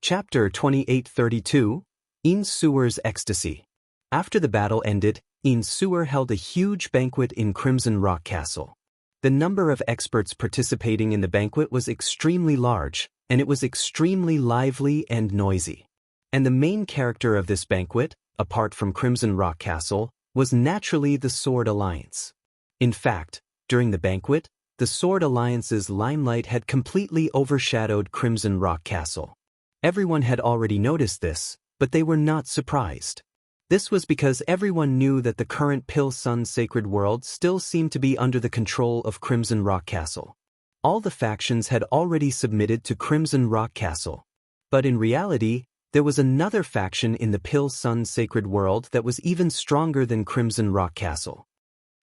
Chapter 2832, In Sewer's Ecstasy. After the battle ended, In Sewer held a huge banquet in Crimson Rock Castle. The number of experts participating in the banquet was extremely large, and it was extremely lively and noisy. And the main character of this banquet, apart from Crimson Rock Castle, was naturally the Sword Alliance. In fact, during the banquet, the Sword Alliance's limelight had completely overshadowed Crimson Rock Castle. Everyone had already noticed this, but they were not surprised. This was because everyone knew that the current Pill Sun Sacred World still seemed to be under the control of Crimson Rock Castle. All the factions had already submitted to Crimson Rock Castle. But in reality, there was another faction in the Pill Sun Sacred World that was even stronger than Crimson Rock Castle.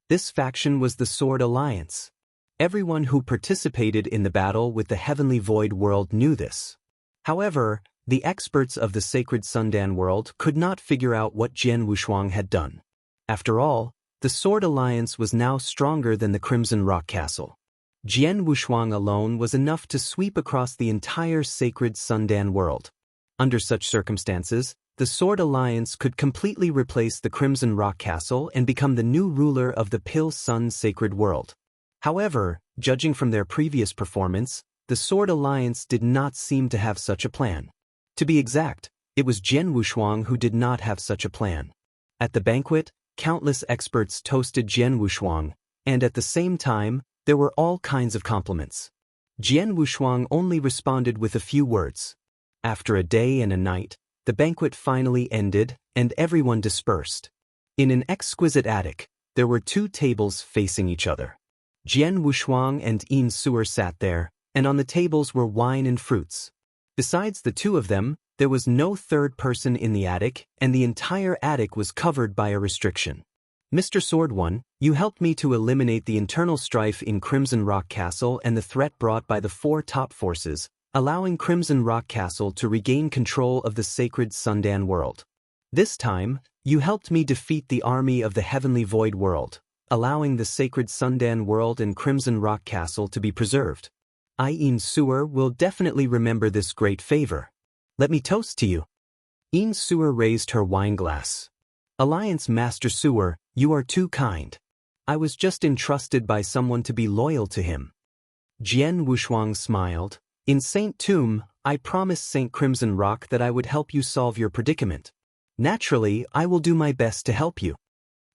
This faction was the Sword Alliance. Everyone who participated in the battle with the Heavenly Void World knew this. However, the experts of the Sacred Sundan World could not figure out what Jian Wushuang had done. After all, the Sword Alliance was now stronger than the Crimson Rock Castle. Jian Wushuang alone was enough to sweep across the entire Sacred Sundan World. Under such circumstances, the Sword Alliance could completely replace the Crimson Rock Castle and become the new ruler of the Pill Sun Sacred World. However, judging from their previous performance, the Sword Alliance did not seem to have such a plan. To be exact, it was Jian Wushuang who did not have such a plan. At the banquet, countless experts toasted Jian Wushuang, and at the same time, there were all kinds of compliments. Jian Wushuang only responded with a few words. After a day and a night, the banquet finally ended, and everyone dispersed. In an exquisite attic, there were two tables facing each other. Jian Wushuang and In Sewer sat there, and on the tables were wine and fruits. Besides the two of them, there was no third person in the attic, and the entire attic was covered by a restriction. Mr. Swordman, you helped me to eliminate the internal strife in Crimson Rock Castle and the threat brought by the four top forces, allowing Crimson Rock Castle to regain control of the Sacred Sundan World. This time, you helped me defeat the army of the Heavenly Void World, allowing the Sacred Sundan World and Crimson Rock Castle to be preserved. In Sewer will definitely remember this great favor. Let me toast to you. In Sewer raised her wine glass. Alliance Master Sewer, you are too kind. I was just entrusted by someone to be loyal to him. Jian Wushuang smiled. In Saint Tomb, I promised Saint Crimson Rock that I would help you solve your predicament. Naturally, I will do my best to help you.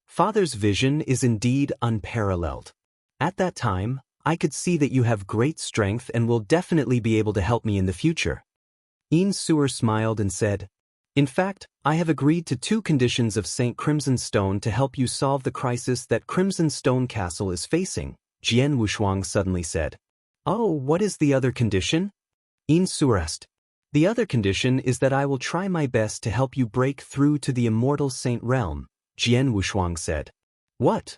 Father's vision is indeed unparalleled. At that time, I could see that you have great strength and will definitely be able to help me in the future. In Sewer smiled and said, in fact, I have agreed to two conditions of St. Crimson Stone to help you solve the crisis that Crimson Stone Castle is facing, Jian Wushuang suddenly said. Oh, what is the other condition? In Sewer asked. The other condition is that I will try my best to help you break through to the Immortal Saint Realm, Jian Wushuang said. What?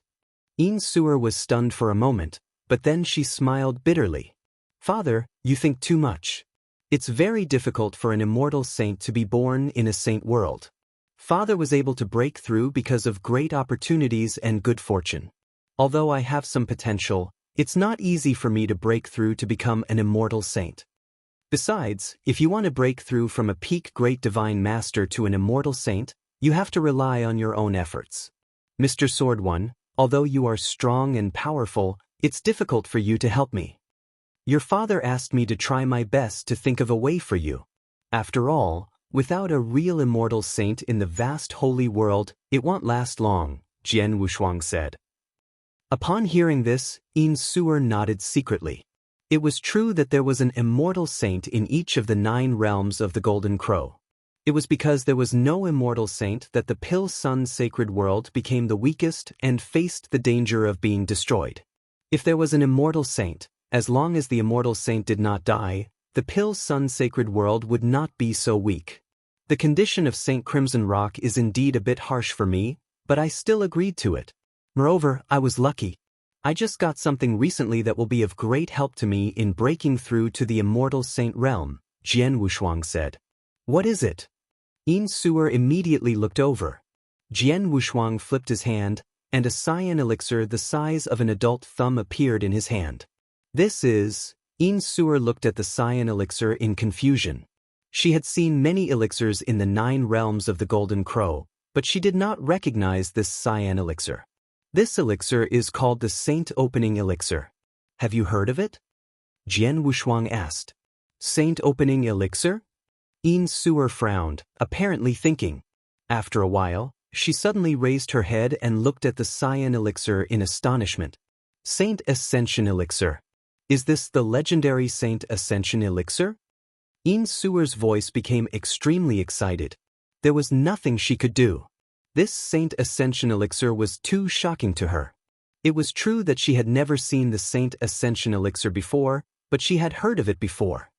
In Sewer was stunned for a moment, but then she smiled bitterly. Father, you think too much. It's very difficult for an immortal saint to be born in a saint world. Father was able to break through because of great opportunities and good fortune. Although I have some potential, it's not easy for me to break through to become an immortal saint. Besides, if you want to break through from a peak great divine master to an immortal saint, you have to rely on your own efforts. Mr. Swordman, although you are strong and powerful, it's difficult for you to help me. Your father asked me to try my best to think of a way for you. After all, without a real immortal saint in the vast holy world, it won't last long, Jian Wushuang said. Upon hearing this, In Sewer nodded secretly. It was true that there was an immortal saint in each of the 9 realms of the Golden Crow. It was because there was no immortal saint that the Pill Sun Sacred World became the weakest and faced the danger of being destroyed. If there was an immortal saint, as long as the immortal saint did not die, the Pill Sun Sacred World would not be so weak. The condition of St. Crimson Rock is indeed a bit harsh for me, but I still agreed to it. Moreover, I was lucky. I just got something recently that will be of great help to me in breaking through to the Immortal Saint Realm, Jian Wushuang said. What is it? In Sewer immediately looked over. Jian Wushuang flipped his hand, and a cyan elixir the size of an adult thumb appeared in his hand. This is... In Sewer looked at the cyan elixir in confusion. She had seen many elixirs in the 9 realms of the Golden Crow, but she did not recognize this cyan elixir. This elixir is called the Saint Opening Elixir. Have you heard of it? Jian Wushuang asked. Saint Opening Elixir? Yin Suer frowned, apparently thinking. After a while, she suddenly raised her head and looked at the cyan elixir in astonishment. Saint Ascension Elixir. Is this the legendary Saint Ascension Elixir? Yin Suer's voice became extremely excited. There was nothing she could do. This Saint Ascension Elixir was too shocking to her. It was true that she had never seen the Saint Ascension Elixir before, but she had heard of it before.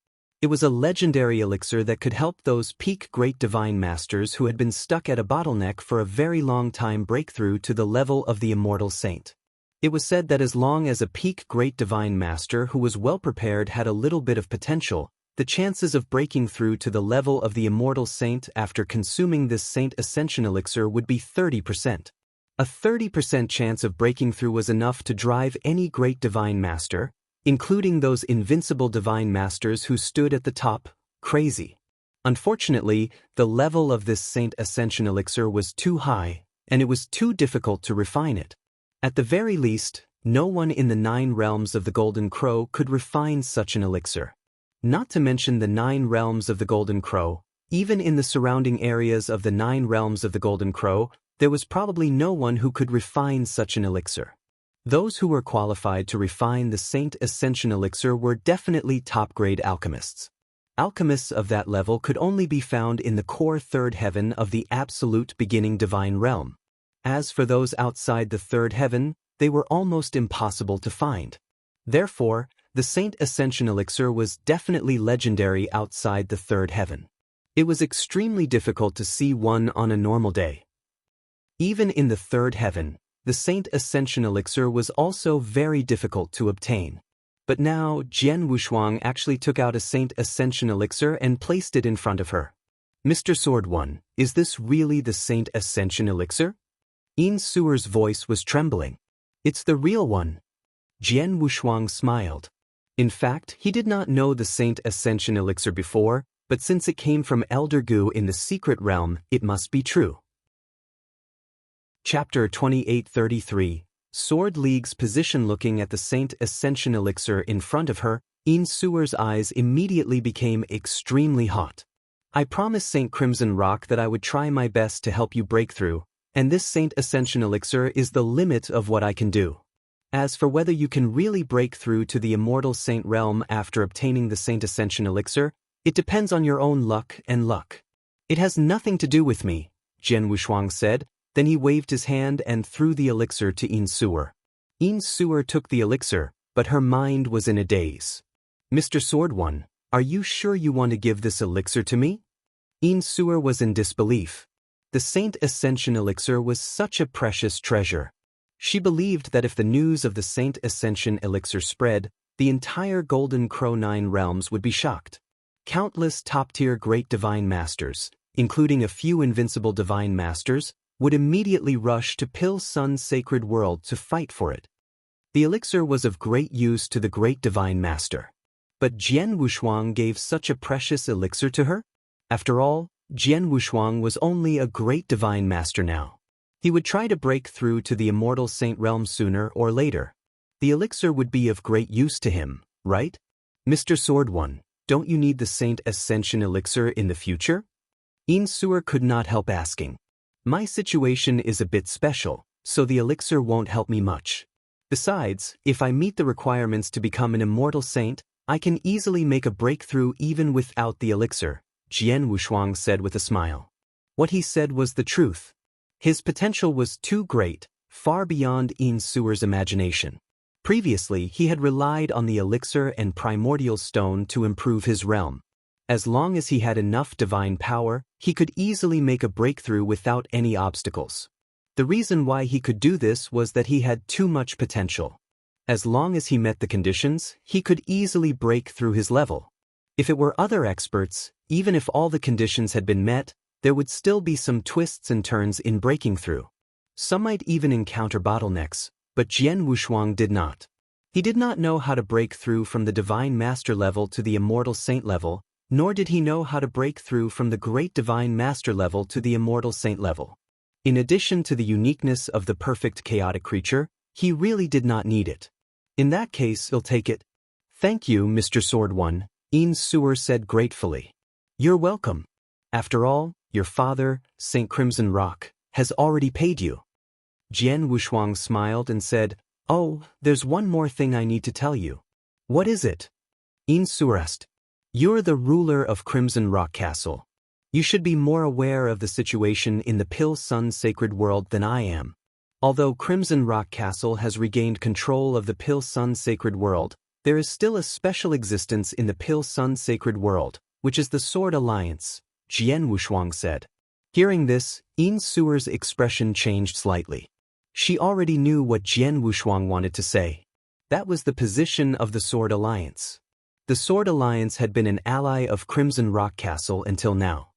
It was a legendary elixir that could help those peak Great Divine Masters who had been stuck at a bottleneck for a very long time break through to the level of the Immortal Saint. It was said that as long as a peak Great Divine Master who was well prepared had a little bit of potential, the chances of breaking through to the level of the Immortal Saint after consuming this Saint Ascension Elixir would be 30%. A 30% chance of breaking through was enough to drive any Great Divine Master, including those invincible Divine Masters who stood at the top, crazy. Unfortunately, the level of this Saint Ascension Elixir was too high, and it was too difficult to refine it. At the very least, no one in the 9 realms of the Golden Crow could refine such an elixir. Not to mention the 9 realms of the Golden Crow, even in the surrounding areas of the 9 realms of the Golden Crow, there was probably no one who could refine such an elixir. Those who were qualified to refine the Saint Ascension Elixir were definitely top-grade alchemists. Alchemists of that level could only be found in the core 3rd heaven of the absolute beginning divine realm. As for those outside the 3rd heaven, they were almost impossible to find. Therefore, the Saint Ascension Elixir was definitely legendary outside the 3rd heaven. It was extremely difficult to see one on a normal day. Even in the 3rd heaven, the Saint Ascension Elixir was also very difficult to obtain. But now, Jian Wushuang actually took out a Saint Ascension Elixir and placed it in front of her. Mr. Sword One, is this really the Saint Ascension Elixir? Yin Suer's voice was trembling. It's the real one. Jian Wushuang smiled. In fact, he did not know the Saint Ascension Elixir before, but since it came from Elder Gu in the secret realm, it must be true. Chapter 2833, Sword League's position. Looking at the Saint Ascension Elixir in front of her, Yin Suer's eyes immediately became extremely hot. I promised Saint Crimson Rock that I would try my best to help you break through, and this Saint Ascension Elixir is the limit of what I can do. As for whether you can really break through to the Immortal Saint realm after obtaining the Saint Ascension Elixir, it depends on your own luck and luck. It has nothing to do with me, Jian Wushuang said. Then he waved his hand and threw the elixir to Yin Suer. Yin Suer took the elixir, but her mind was in a daze. Mr. Sword One, are you sure you want to give this elixir to me? Yin Suer was in disbelief. The Saint Ascension Elixir was such a precious treasure. She believed that if the news of the Saint Ascension Elixir spread, the entire Golden Crow 9 realms would be shocked. Countless top-tier Great Divine Masters, including a few invincible Divine Masters, would immediately rush to Pil Sun's sacred world to fight for it. The elixir was of great use to the Great Divine Master. But Jian Wushuang gave such a precious elixir to her? After all, Jian Wushuang was only a Great Divine Master now. He would try to break through to the Immortal Saint realm sooner or later. The elixir would be of great use to him, right? Mr. Sword One, don't you need the Saint Ascension Elixir in the future? Yin Suer could not help asking. My situation is a bit special, so the elixir won't help me much. Besides, if I meet the requirements to become an Immortal Saint, I can easily make a breakthrough even without the elixir, Jian Wushuang said with a smile. What he said was the truth. His potential was too great, far beyond Yin Suer's imagination. Previously, he had relied on the elixir and primordial stone to improve his realm. As long as he had enough divine power, he could easily make a breakthrough without any obstacles. The reason why he could do this was that he had too much potential. As long as he met the conditions, he could easily break through his level. If it were other experts, even if all the conditions had been met, there would still be some twists and turns in breaking through. Some might even encounter bottlenecks, but Jian Wushuang did not. He did not know how to break through from the Divine Master level to the Immortal Saint level, nor did he know how to break through from the great divine master level to the immortal saint level. In addition to the uniqueness of the perfect chaotic creature, he really did not need it. In that case, he'll take it. Thank you, Mr. Sword One, Yin Suer said gratefully. You're welcome. After all, your father, Saint Crimson Rock, has already paid you. Jian Wushuang smiled and said, Oh, there's one more thing I need to tell you. What is it? Yin Suer asked. You're the ruler of Crimson Rock Castle. You should be more aware of the situation in the Pil Sun sacred world than I am. Although Crimson Rock Castle has regained control of the Pil Sun sacred world, there is still a special existence in the Pil Sun sacred world, which is the Sword Alliance, Jian Wushuang said. Hearing this, Yin Suer's expression changed slightly. She already knew what Jian Wushuang wanted to say. That was the position of the Sword Alliance. The Sword Alliance had been an ally of Crimson Rock Castle until now.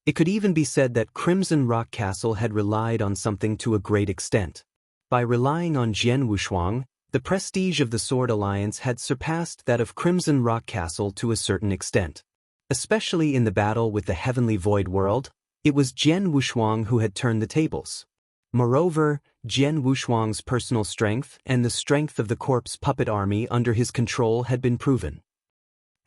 It could even be said that Crimson Rock Castle had relied on something to a great extent. By relying on Jian Wushuang, the prestige of the Sword Alliance had surpassed that of Crimson Rock Castle to a certain extent. Especially in the battle with the Heavenly Void World, it was Jian Wushuang who had turned the tables. Moreover, Jian Wushuang's personal strength and the strength of the corpse puppet army under his control had been proven.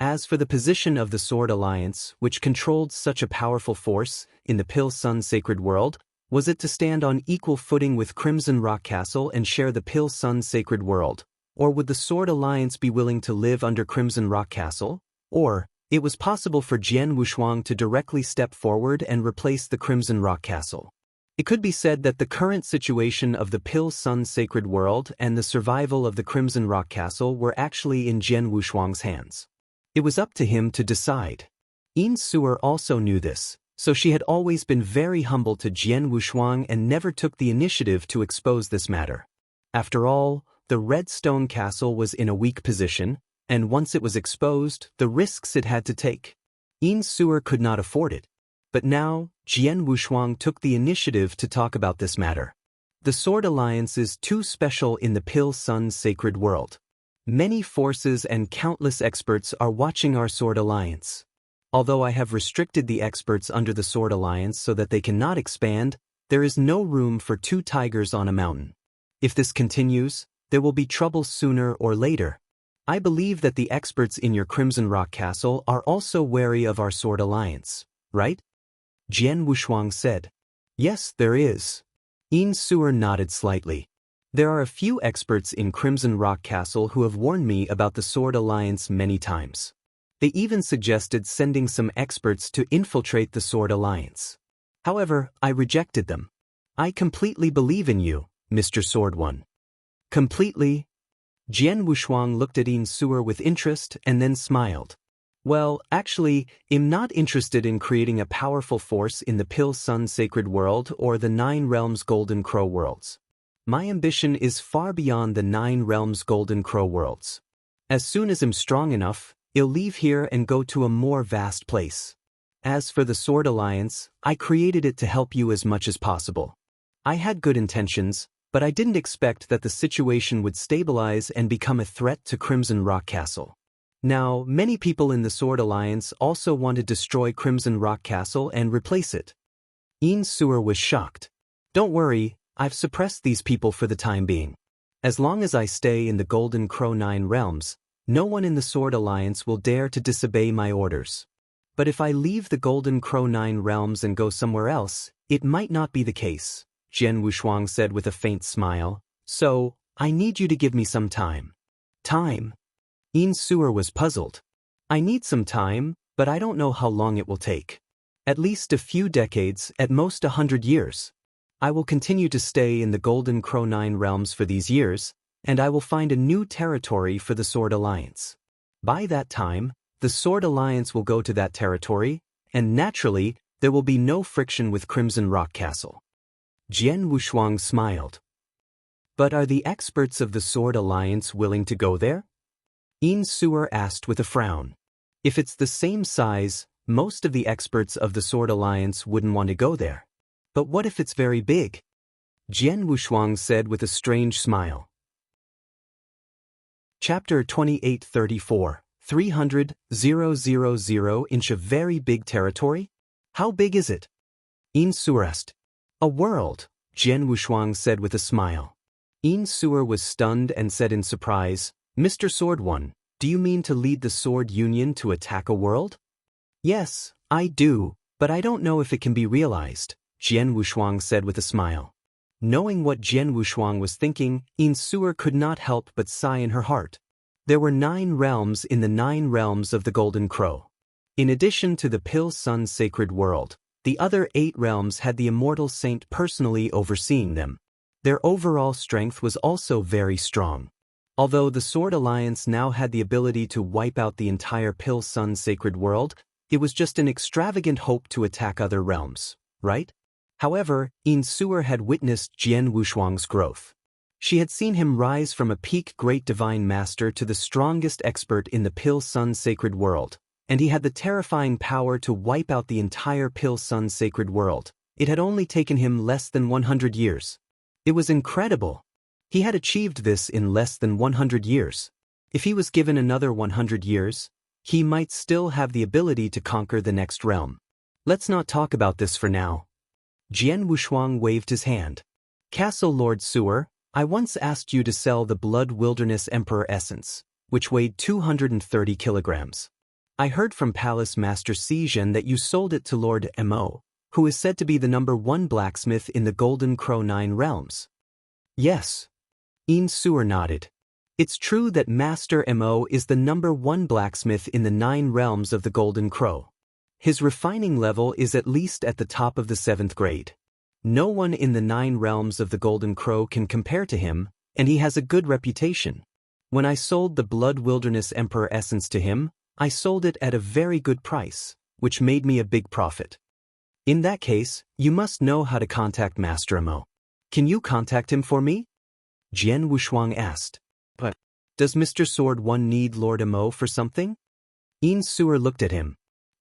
As for the position of the Sword Alliance, which controlled such a powerful force in the Pil Sun sacred world, was it to stand on equal footing with Crimson Rock Castle and share the Pil Sun sacred world, or would the Sword Alliance be willing to live under Crimson Rock Castle? Or, it was possible for Jian Wushuang to directly step forward and replace the Crimson Rock Castle. It could be said that the current situation of the Pil Sun sacred world and the survival of the Crimson Rock Castle were actually in Jian Wushuang's hands. It was up to him to decide. Yin Suer also knew this, so she had always been very humble to Jian Wushuang and never took the initiative to expose this matter. After all, the Red Stone Castle was in a weak position, and once it was exposed, the risks it had to take. Yin Suer could not afford it. But now, Jian Wushuang took the initiative to talk about this matter. The Sword Alliance is too special in the Pil Sun sacred world. Many forces and countless experts are watching our Sword Alliance. Although I have restricted the experts under the Sword Alliance so that they cannot expand, there is no room for two tigers on a mountain. If this continues, there will be trouble sooner or later. I believe that the experts in your Crimson Rock Castle are also wary of our Sword Alliance, right? Jian Wushuang said. Yes, there is. Yin Suer nodded slightly. There are a few experts in Crimson Rock Castle who have warned me about the Sword Alliance many times. They even suggested sending some experts to infiltrate the Sword Alliance. However, I rejected them. I completely believe in you, Mr. Sword One. Completely? Jian Wushuang looked at Yin Suer with interest and then smiled. Well, actually, I'm not interested in creating a powerful force in the Pil Sun sacred world or the Nine Realms Golden Crow worlds. My ambition is far beyond the Nine Realms Golden Crow worlds. As soon as I'm strong enough, I'll leave here and go to a more vast place. As for the Sword Alliance, I created it to help you as much as possible. I had good intentions, but I didn't expect that the situation would stabilize and become a threat to Crimson Rock Castle. Now, many people in the Sword Alliance also want to destroy Crimson Rock Castle and replace it. Yin Suer was shocked. Don't worry, I've suppressed these people for the time being. As long as I stay in the Golden Crow Nine Realms, no one in the Sword Alliance will dare to disobey my orders. But if I leave the Golden Crow Nine Realms and go somewhere else, it might not be the case, Jian Wushuang said with a faint smile. So, I need you to give me some time. Time? Yin Suer was puzzled. I need some time, but I don't know how long it will take. At least a few decades, at most 100 years. I will continue to stay in the Golden Crow Nine Realms for these years, and I will find a new territory for the Sword Alliance. By that time, the Sword Alliance will go to that territory, and naturally, there will be no friction with Crimson Rock Castle. Jian Wushuang smiled. But are the experts of the Sword Alliance willing to go there? Yin Suer asked with a frown. If it's the same size, most of the experts of the Sword Alliance wouldn't want to go there. But what if it's very big? Jian Wushuang said with a strange smile. Chapter 2834. 300,000 inch, a very big territory? How big is it? In Suer asked. A world, Jian Wushuang said with a smile. In Suer was stunned and said in surprise, Mr. Sword One, do you mean to lead the Sword Union to attack a world? Yes, I do, but I don't know if it can be realized, Jian Wushuang said with a smile. Knowing what Jian Wushuang was thinking, In Suer could not help but sigh in her heart. There were 9 realms in the 9 realms of the Golden Crow. In addition to the Pil Sun sacred world, the other 8 realms had the immortal saint personally overseeing them. Their overall strength was also very strong. Although the Sword Alliance now had the ability to wipe out the entire Pil Sun sacred world, it was just an extravagant hope to attack other realms, right? However, In Suer had witnessed Jian Wushuang's growth. She had seen him rise from a peak great divine master to the strongest expert in the Pil Sun sacred world, and he had the terrifying power to wipe out the entire Pil Sun sacred world. It had only taken him less than 100 years. It was incredible. He had achieved this in less than 100 years. If he was given another 100 years, he might still have the ability to conquer the next realm. Let's not talk about this for now. Jian Wushuang waved his hand. Castle Lord Suer, I once asked you to sell the Blood Wilderness Emperor Essence, which weighed 230 kilograms. I heard from Palace Master Sijin that you sold it to Lord Mo, who is said to be the #1 blacksmith in the Golden Crow 9 realms. Yes. In Suer nodded. It's true that Master Mo is the #1 blacksmith in the 9 realms of the Golden Crow. His refining level is at least at the top of the 7th grade. No one in the 9 realms of the Golden Crow can compare to him, and he has a good reputation. When I sold the Blood Wilderness Emperor Essence to him, I sold it at a very good price, which made me a big profit. In that case, you must know how to contact Master Mo. Can you contact him for me? Jian Wushuang asked. But does Mr. Sword One need Lord Mo for something? In Suer looked at him.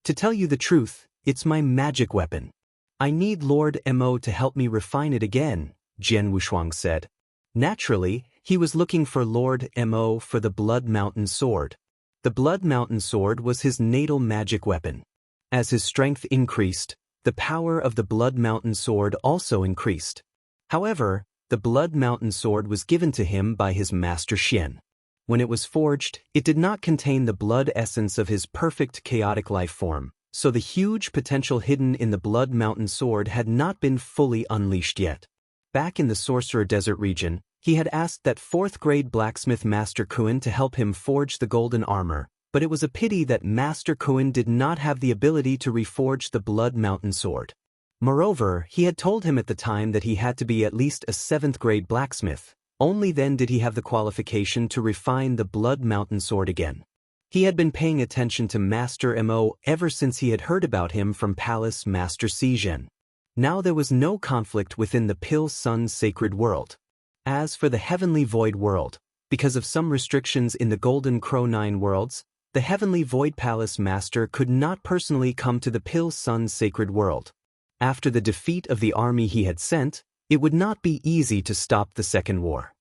To tell you the truth, it's my magic weapon. I need Lord Mo to help me refine it again, Jian Wushuang said. Naturally, he was looking for Lord Mo for the Blood Mountain Sword. The Blood Mountain Sword was his natal magic weapon. As his strength increased, the power of the Blood Mountain Sword also increased. However, the Blood Mountain Sword was given to him by his master Xian. When it was forged, it did not contain the blood essence of his perfect chaotic life form, so the huge potential hidden in the Blood Mountain Sword had not been fully unleashed yet. Back in the Sorcerer Desert region, he had asked that 4th grade blacksmith Master Kuan to help him forge the golden armor, but it was a pity that Master Kuan did not have the ability to reforge the Blood Mountain Sword. Moreover, he had told him at the time that he had to be at least a 7th grade blacksmith. Only then did he have the qualification to refine the Blood Mountain Sword again. He had been paying attention to Master Mo ever since he had heard about him from Palace Master Sijin. Now there was no conflict within the Pil Sun sacred world. As for the Heavenly Void world, because of some restrictions in the Golden Crow 9 worlds, the Heavenly Void Palace Master could not personally come to the Pil Sun sacred world. After the defeat of the army he had sent, it would not be easy to stop the Second War.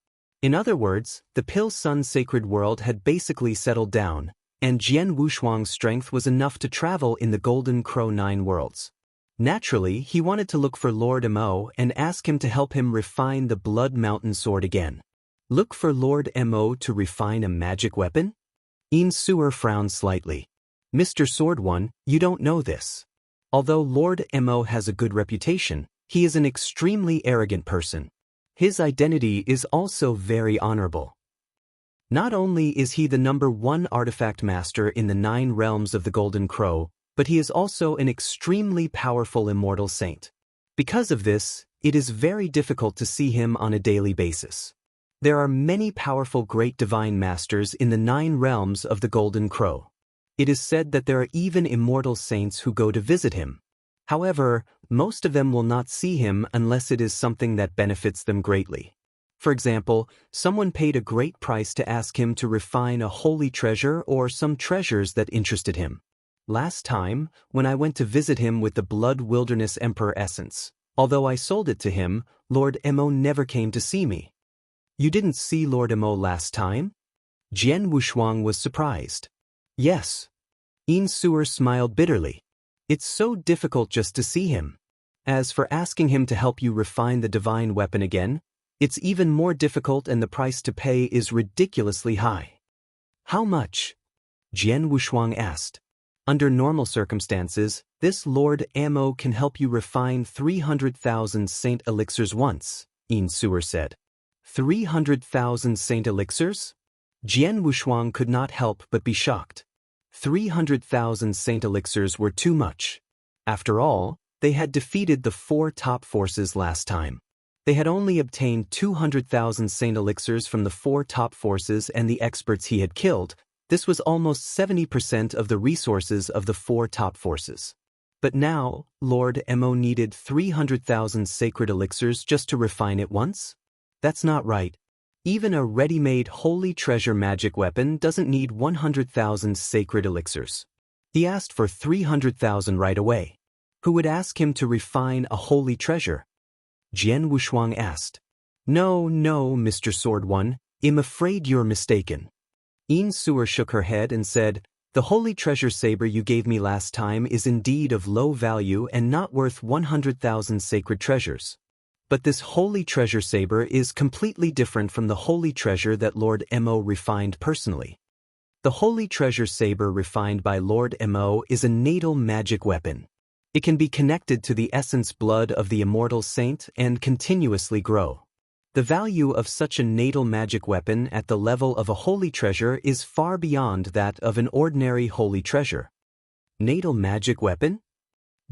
In other words, the Pil Sun sacred world had basically settled down, and Jian Wushuang's strength was enough to travel in the Golden Crow 9 worlds. Naturally, he wanted to look for Lord Mo and ask him to help him refine the Blood Mountain Sword again. Look for Lord Mo to refine a magic weapon? In Suer frowned slightly. Mr. Sword One, you don't know this. Although Lord Mo has a good reputation, he is an extremely arrogant person. His identity is also very honorable. Not only is he the #1 artifact master in the 9 realms of the Golden Crow, but he is also an extremely powerful immortal saint. Because of this, it is very difficult to see him on a daily basis. There are many powerful great divine masters in the 9 realms of the Golden Crow. It is said that there are even immortal saints who go to visit him. However, most of them will not see him unless it is something that benefits them greatly. For example, someone paid a great price to ask him to refine a holy treasure or some treasures that interested him. Last time, when I went to visit him with the Blood Wilderness Emperor Essence, although I sold it to him, Lord Mo never came to see me. You didn't see Lord Mo last time? Jian Wushuang was surprised. Yes. Yin Suer smiled bitterly. It's so difficult just to see him. As for asking him to help you refine the divine weapon again, it's even more difficult and the price to pay is ridiculously high. How much? Jian Wushuang asked. Under normal circumstances, this Lord Amo can help you refine 300,000 Saint Elixirs once, Yin Suer said. 300,000 Saint Elixirs? Jian Wushuang could not help but be shocked. 300,000 Saint Elixirs were too much. After all, they had defeated the 4 top forces last time. They had only obtained 200,000 Saint Elixirs from the 4 top forces and the experts he had killed. This was almost 70% of the resources of the 4 top forces. But now, Lord Mo needed 300,000 sacred elixirs just to refine it once? That's not right. Even a ready-made holy treasure magic weapon doesn't need 100,000 sacred elixirs. He asked for 300,000 right away. Who would ask him to refine a holy treasure? Jian Wushuang asked. No, Mr. Sword One, I'm afraid you're mistaken. Yin Suer shook her head and said, the holy treasure saber you gave me last time is indeed of low value and not worth 100,000 sacred treasures. But this holy treasure saber is completely different from the holy treasure that Lord Mo refined personally. The holy treasure saber refined by Lord Mo is a natal magic weapon. It can be connected to the essence blood of the immortal saint and continuously grow. The value of such a natal magic weapon at the level of a holy treasure is far beyond that of an ordinary holy treasure. Natal magic weapon?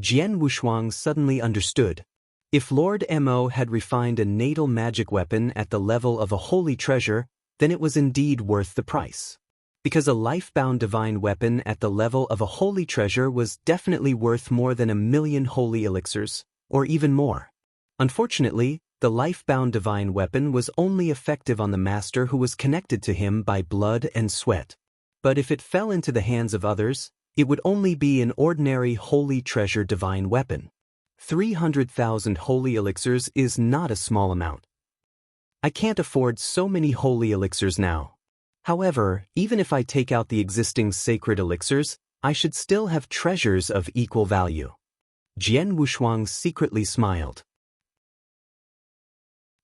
Jian Wushuang suddenly understood. If Lord Mo had refined a natal magic weapon at the level of a holy treasure, then it was indeed worth the price. Because a life-bound divine weapon at the level of a holy treasure was definitely worth more than 1,000,000 holy elixirs, or even more. Unfortunately, the life-bound divine weapon was only effective on the master who was connected to him by blood and sweat. But if it fell into the hands of others, it would only be an ordinary holy treasure divine weapon. 300,000 holy elixirs is not a small amount. I can't afford so many holy elixirs now. However, even if I take out the existing sacred elixirs, I should still have treasures of equal value. Jian Wushuang secretly smiled.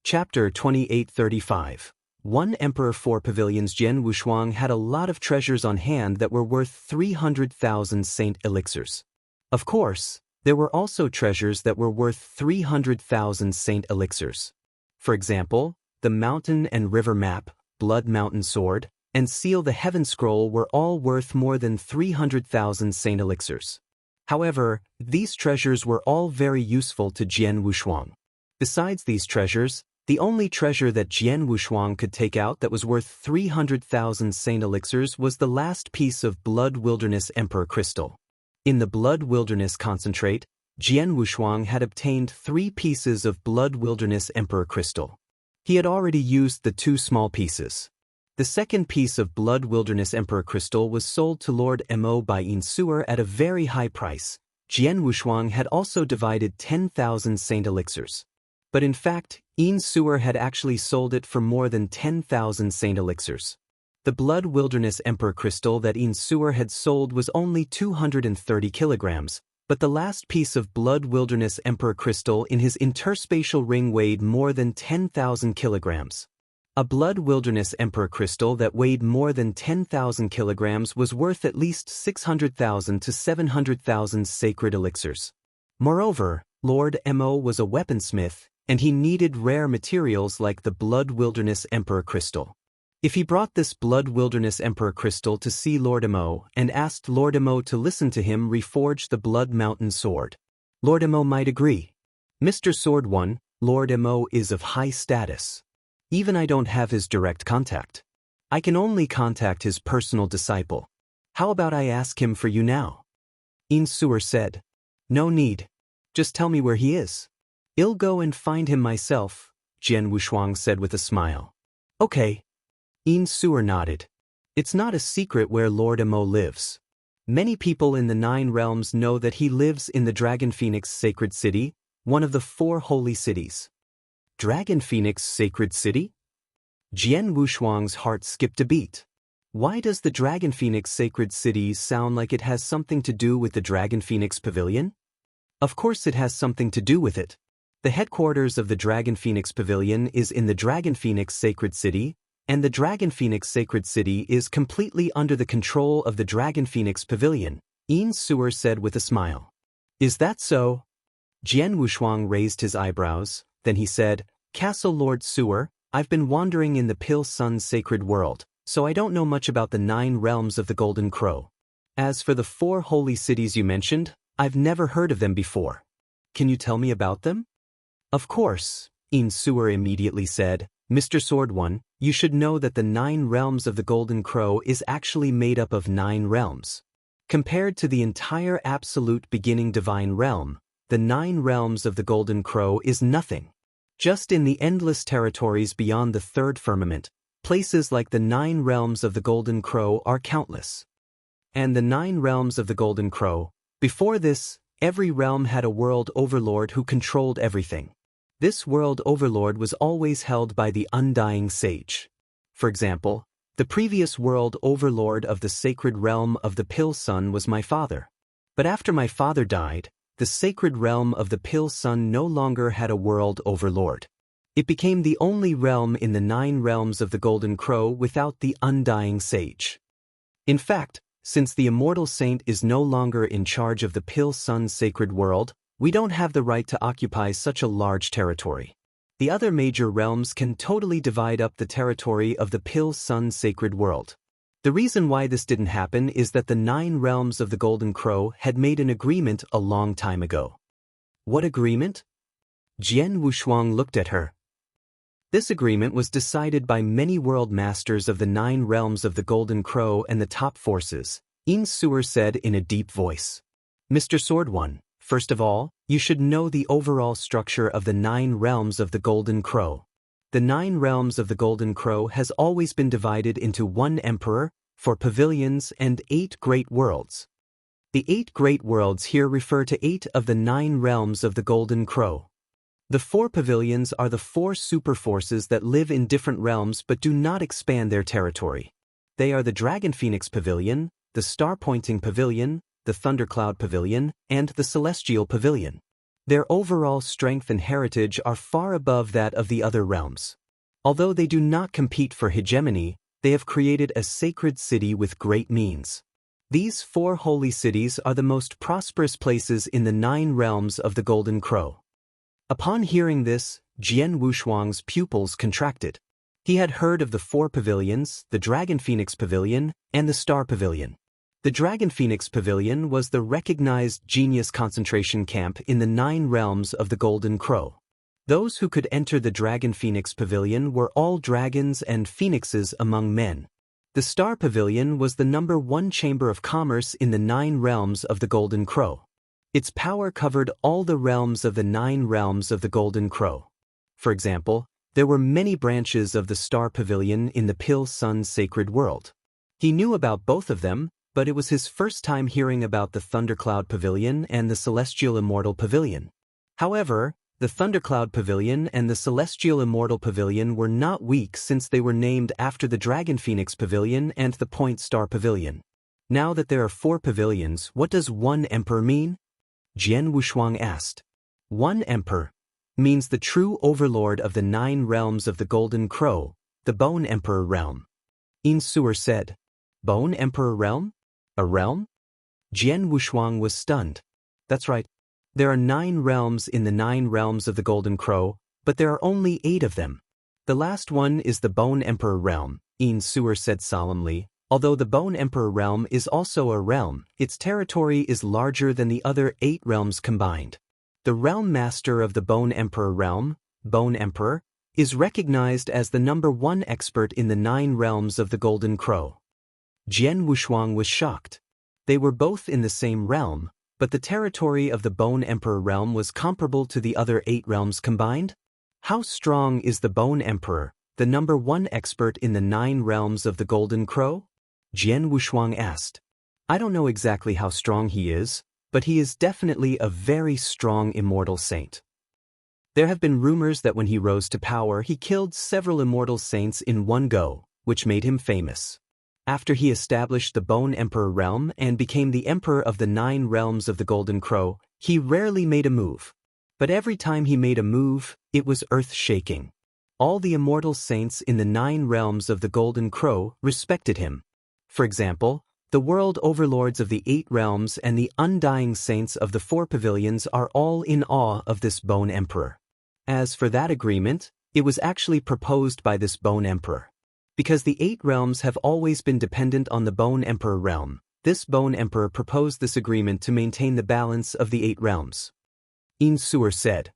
Chapter 2835. One Emperor 4 Pavilions. Jian Wushuang had a lot of treasures on hand that were worth 300,000 Saint Elixirs. Of course, there were also treasures that were worth 300,000 Saint Elixirs. For example, the Mountain and River Map, Blood Mountain Sword, and Seal the Heaven Scroll were all worth more than 300,000 Saint Elixirs. However, these treasures were all very useful to Jian Wushuang. Besides these treasures, the only treasure that Jian Wushuang could take out that was worth 300,000 Saint Elixirs was the last piece of Blood Wilderness Emperor Crystal. In the Blood Wilderness Concentrate, Jian Wushuang had obtained 3 pieces of Blood Wilderness Emperor Crystal. He had already used the 2 small pieces. The second piece of Blood Wilderness Emperor Crystal was sold to Lord Mo by Yin Suer at a very high price. Jian Wushuang had also divided 10,000 Saint Elixirs. But in fact, Yin Suer had actually sold it for more than 10,000 Saint Elixirs. The Blood Wilderness Emperor Crystal that Yin Suer had sold was only 230 kilograms, but the last piece of Blood Wilderness Emperor Crystal in his interspatial ring weighed more than 10,000 kilograms. A Blood Wilderness Emperor Crystal that weighed more than 10,000 kilograms was worth at least 600,000 to 700,000 sacred elixirs. Moreover, Lord Mo was a weaponsmith, and he needed rare materials like the Blood Wilderness Emperor Crystal. If he brought this Blood Wilderness Emperor Crystal to see Lord Mo and asked Lord Mo to listen to him reforge the Blood Mountain Sword, Lord Mo might agree. Mr. Sword One, Lord Mo is of high status. Even I don't have his direct contact. I can only contact his personal disciple. How about I ask him for you now? Yin Suer said. No need. Just tell me where he is. I'll go and find him myself, Jian Wushuang said with a smile. Okay. Yin Suer nodded. It's not a secret where Lord Mo lives. Many people in the 9 realms know that he lives in the Dragon Phoenix Sacred City, one of the 4 holy cities. Dragon Phoenix Sacred City? Jian Wushuang's heart skipped a beat. Why does the Dragon Phoenix Sacred City sound like it has something to do with the Dragon Phoenix Pavilion? Of course it has something to do with it. The headquarters of the Dragon Phoenix Pavilion is in the Dragon Phoenix Sacred City, and the Dragon Phoenix Sacred City is completely under the control of the Dragon Phoenix Pavilion, Yin Suer said with a smile. Is that so? Jian Wushuang raised his eyebrows, then he said, Castle Lord Suer, I've been wandering in the Pil Sun's sacred world, so I don't know much about the 9 realms of the Golden Crow. As for the 4 holy cities you mentioned, I've never heard of them before. Can you tell me about them? Of course, Yin Suer immediately said, Mr. Swordman, you should know that the 9 realms of the Golden Crow is actually made up of 9 realms. Compared to the entire absolute beginning divine realm, the 9 realms of the Golden Crow is nothing. Just in the endless territories beyond the 3rd firmament, places like the 9 realms of the Golden Crow are countless. And the 9 realms of the Golden Crow, before this, every realm had a world overlord who controlled everything. This world overlord was always held by the undying sage. For example, the previous world overlord of the sacred realm of the Pil Sun was my father. But after my father died, the sacred realm of the Pil Sun no longer had a world overlord. It became the only realm in the 9 realms of the Golden Crow without the undying sage. In fact, since the immortal saint is no longer in charge of the Pil Sun's sacred world, we don't have the right to occupy such a large territory. The other major realms can totally divide up the territory of the Pil Sun's sacred world. The reason why this didn't happen is that the 9 realms of the Golden Crow had made an agreement a long time ago. What agreement? Jian Wushuang looked at her. This agreement was decided by many world masters of the 9 realms of the Golden Crow and the top forces, Yin Suer said in a deep voice. Mr. Swordman, first of all, you should know the overall structure of the 9 realms of the Golden Crow. The 9 realms of the Golden Crow has always been divided into 1 emperor, 4 pavilions, and 8 great worlds. The 8 great worlds here refer to 8 of the 9 realms of the Golden Crow. The 4 pavilions are the 4 super forces that live in different realms but do not expand their territory. They are the Dragon Phoenix Pavilion, the Star Pointing Pavilion, the Thundercloud Pavilion, and the Celestial Pavilion. Their overall strength and heritage are far above that of the other realms. Although they do not compete for hegemony, they have created a sacred city with great means. These 4 holy cities are the most prosperous places in the 9 realms of the Golden Crow. Upon hearing this, Jian Wushuang's pupils contracted. He had heard of the 4 pavilions, the Dragon Phoenix Pavilion, and the Star Pavilion. The Dragon Phoenix Pavilion was the recognized genius concentration camp in the 9 realms of the Golden Crow. Those who could enter the Dragon Phoenix Pavilion were all dragons and phoenixes among men. The Star Pavilion was the number 1 chamber of commerce in the 9 realms of the Golden Crow. Its power covered all the realms of the 9 realms of the Golden Crow. For example, there were many branches of the Star Pavilion in the Pil Sun's sacred world. He knew about both of them, but it was his first time hearing about the Thundercloud Pavilion and the Celestial Immortal Pavilion. However, the Thundercloud Pavilion and the Celestial Immortal Pavilion were not weak since they were named after the Dragon Phoenix Pavilion and the Point Star Pavilion. Now that there are 4 pavilions, what does 1 emperor mean? Jian Wushuang asked. 1 emperor means the true overlord of the 9 realms of the Golden Crow, the Bone Emperor realm. Yin Suer said. Bone Emperor realm? A realm? Jian Wushuang was stunned. That's right. There are 9 realms in the 9 realms of the Golden Crow, but there are only 8 of them. The last one is the Bone Emperor realm, Yin Suer said solemnly. Although the Bone Emperor realm is also a realm, its territory is larger than the other 8 realms combined. The realm master of the Bone Emperor realm, Bone Emperor, is recognized as the number 1 expert in the 9 realms of the Golden Crow. Jian Wushuang was shocked. They were both in the same realm, but the territory of the Bone Emperor realm was comparable to the other 8 realms combined? How strong is the Bone Emperor, the number 1 expert in the 9 realms of the Golden Crow? Jian Wushuang asked. I don't know exactly how strong he is, but he is definitely a very strong immortal saint. There have been rumors that when he rose to power he killed several immortal saints in one go, which made him famous. After he established the Bone Emperor realm and became the Emperor of the 9 realms of the Golden Crow, he rarely made a move. But every time he made a move, it was earth-shaking. All the immortal saints in the 9 realms of the Golden Crow respected him. For example, the world overlords of the 8 realms and the undying saints of the 4 pavilions are all in awe of this Bone Emperor. As for that agreement, it was actually proposed by this Bone Emperor. Because the 8 realms have always been dependent on the Bone Emperor realm, this Bone Emperor proposed this agreement to maintain the balance of the 8 realms. Sewer said.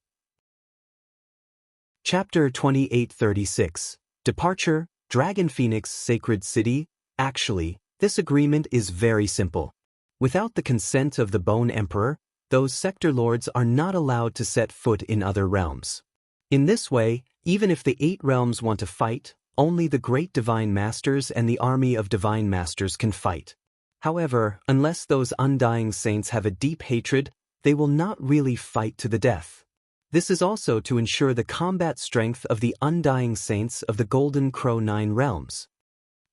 Chapter 2836. Departure, Dragon Phoenix Sacred City. Actually, this agreement is very simple. Without the consent of the Bone Emperor, those sector lords are not allowed to set foot in other realms. In this way, even if the 8 realms want to fight, only the great divine masters and the army of divine masters can fight. However, unless those undying saints have a deep hatred, they will not really fight to the death. This is also to ensure the combat strength of the undying saints of the Golden Crow 9 realms.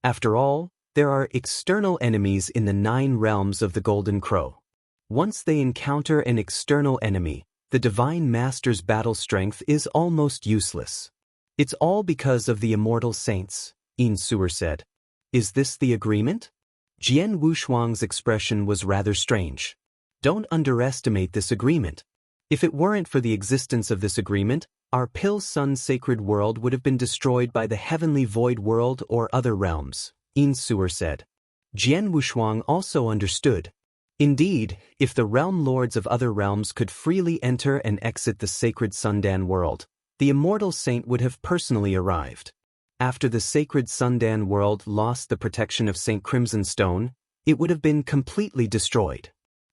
After all, there are external enemies in the 9 realms of the Golden Crow. Once they encounter an external enemy, the divine master's battle strength is almost useless. It's all because of the immortal saints, Sewer said. Is this the agreement? Jian Wushuang's expression was rather strange. Don't underestimate this agreement. If it weren't for the existence of this agreement, our Pill Sun sacred world would have been destroyed by the heavenly void world or other realms, Sewer said. Jian Wushuang also understood. Indeed, if the realm lords of other realms could freely enter and exit the sacred Sundan world, the immortal saint would have personally arrived. After the sacred Sundan world lost the protection of St. Crimson Stone, it would have been completely destroyed.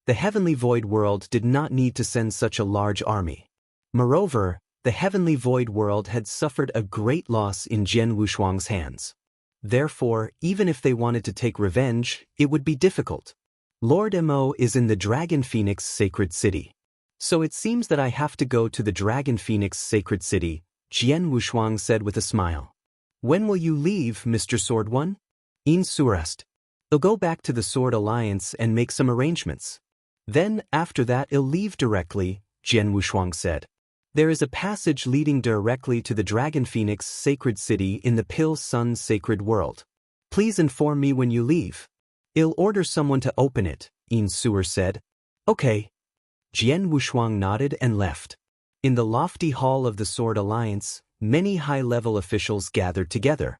The heavenly void world did not need to send such a large army. Moreover, the heavenly void world had suffered a great loss in Jian Wushuang's hands. Therefore, even if they wanted to take revenge, it would be difficult. Lord Mo is in the Dragon Phoenix Sacred City. So it seems that I have to go to the Dragon Phoenix Sacred City, Jian Wushuang said with a smile. When will you leave, Mr. Sword One? Sewer asked. I'll go back to the Sword Alliance and make some arrangements. Then, after that I'll leave directly, Jian Wushuang said. There is a passage leading directly to the Dragon Phoenix Sacred City in the Pill Sun Sacred World. Please inform me when you leave. I'll order someone to open it, Sewer said. Okay. Jian Wushuang nodded and left. In the lofty hall of the Sword Alliance, many high-level officials gathered together.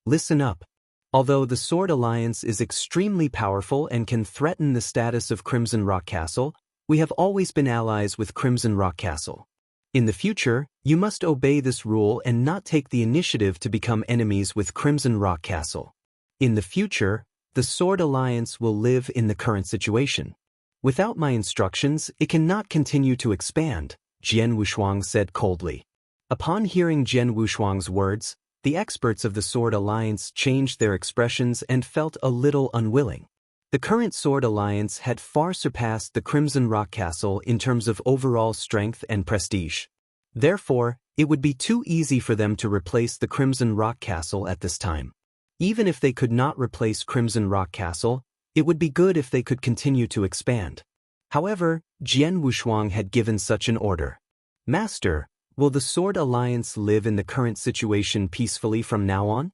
Listen up. Although the Sword Alliance is extremely powerful and can threaten the status of Crimson Rock Castle, we have always been allies with Crimson Rock Castle. In the future, you must obey this rule and not take the initiative to become enemies with Crimson Rock Castle. In the future, the Sword Alliance will live in the current situation. Without my instructions, it cannot continue to expand, Jian Wushuang said coldly. Upon hearing Jian Wushuang's words, the experts of the Sword Alliance changed their expressions and felt a little unwilling. The current Sword Alliance had far surpassed the Crimson Rock Castle in terms of overall strength and prestige. Therefore, it would be too easy for them to replace the Crimson Rock Castle at this time. Even if they could not replace Crimson Rock Castle, it would be good if they could continue to expand. However, Jian Wushuang had given such an order. Master, will the Sword Alliance live in the current situation peacefully from now on?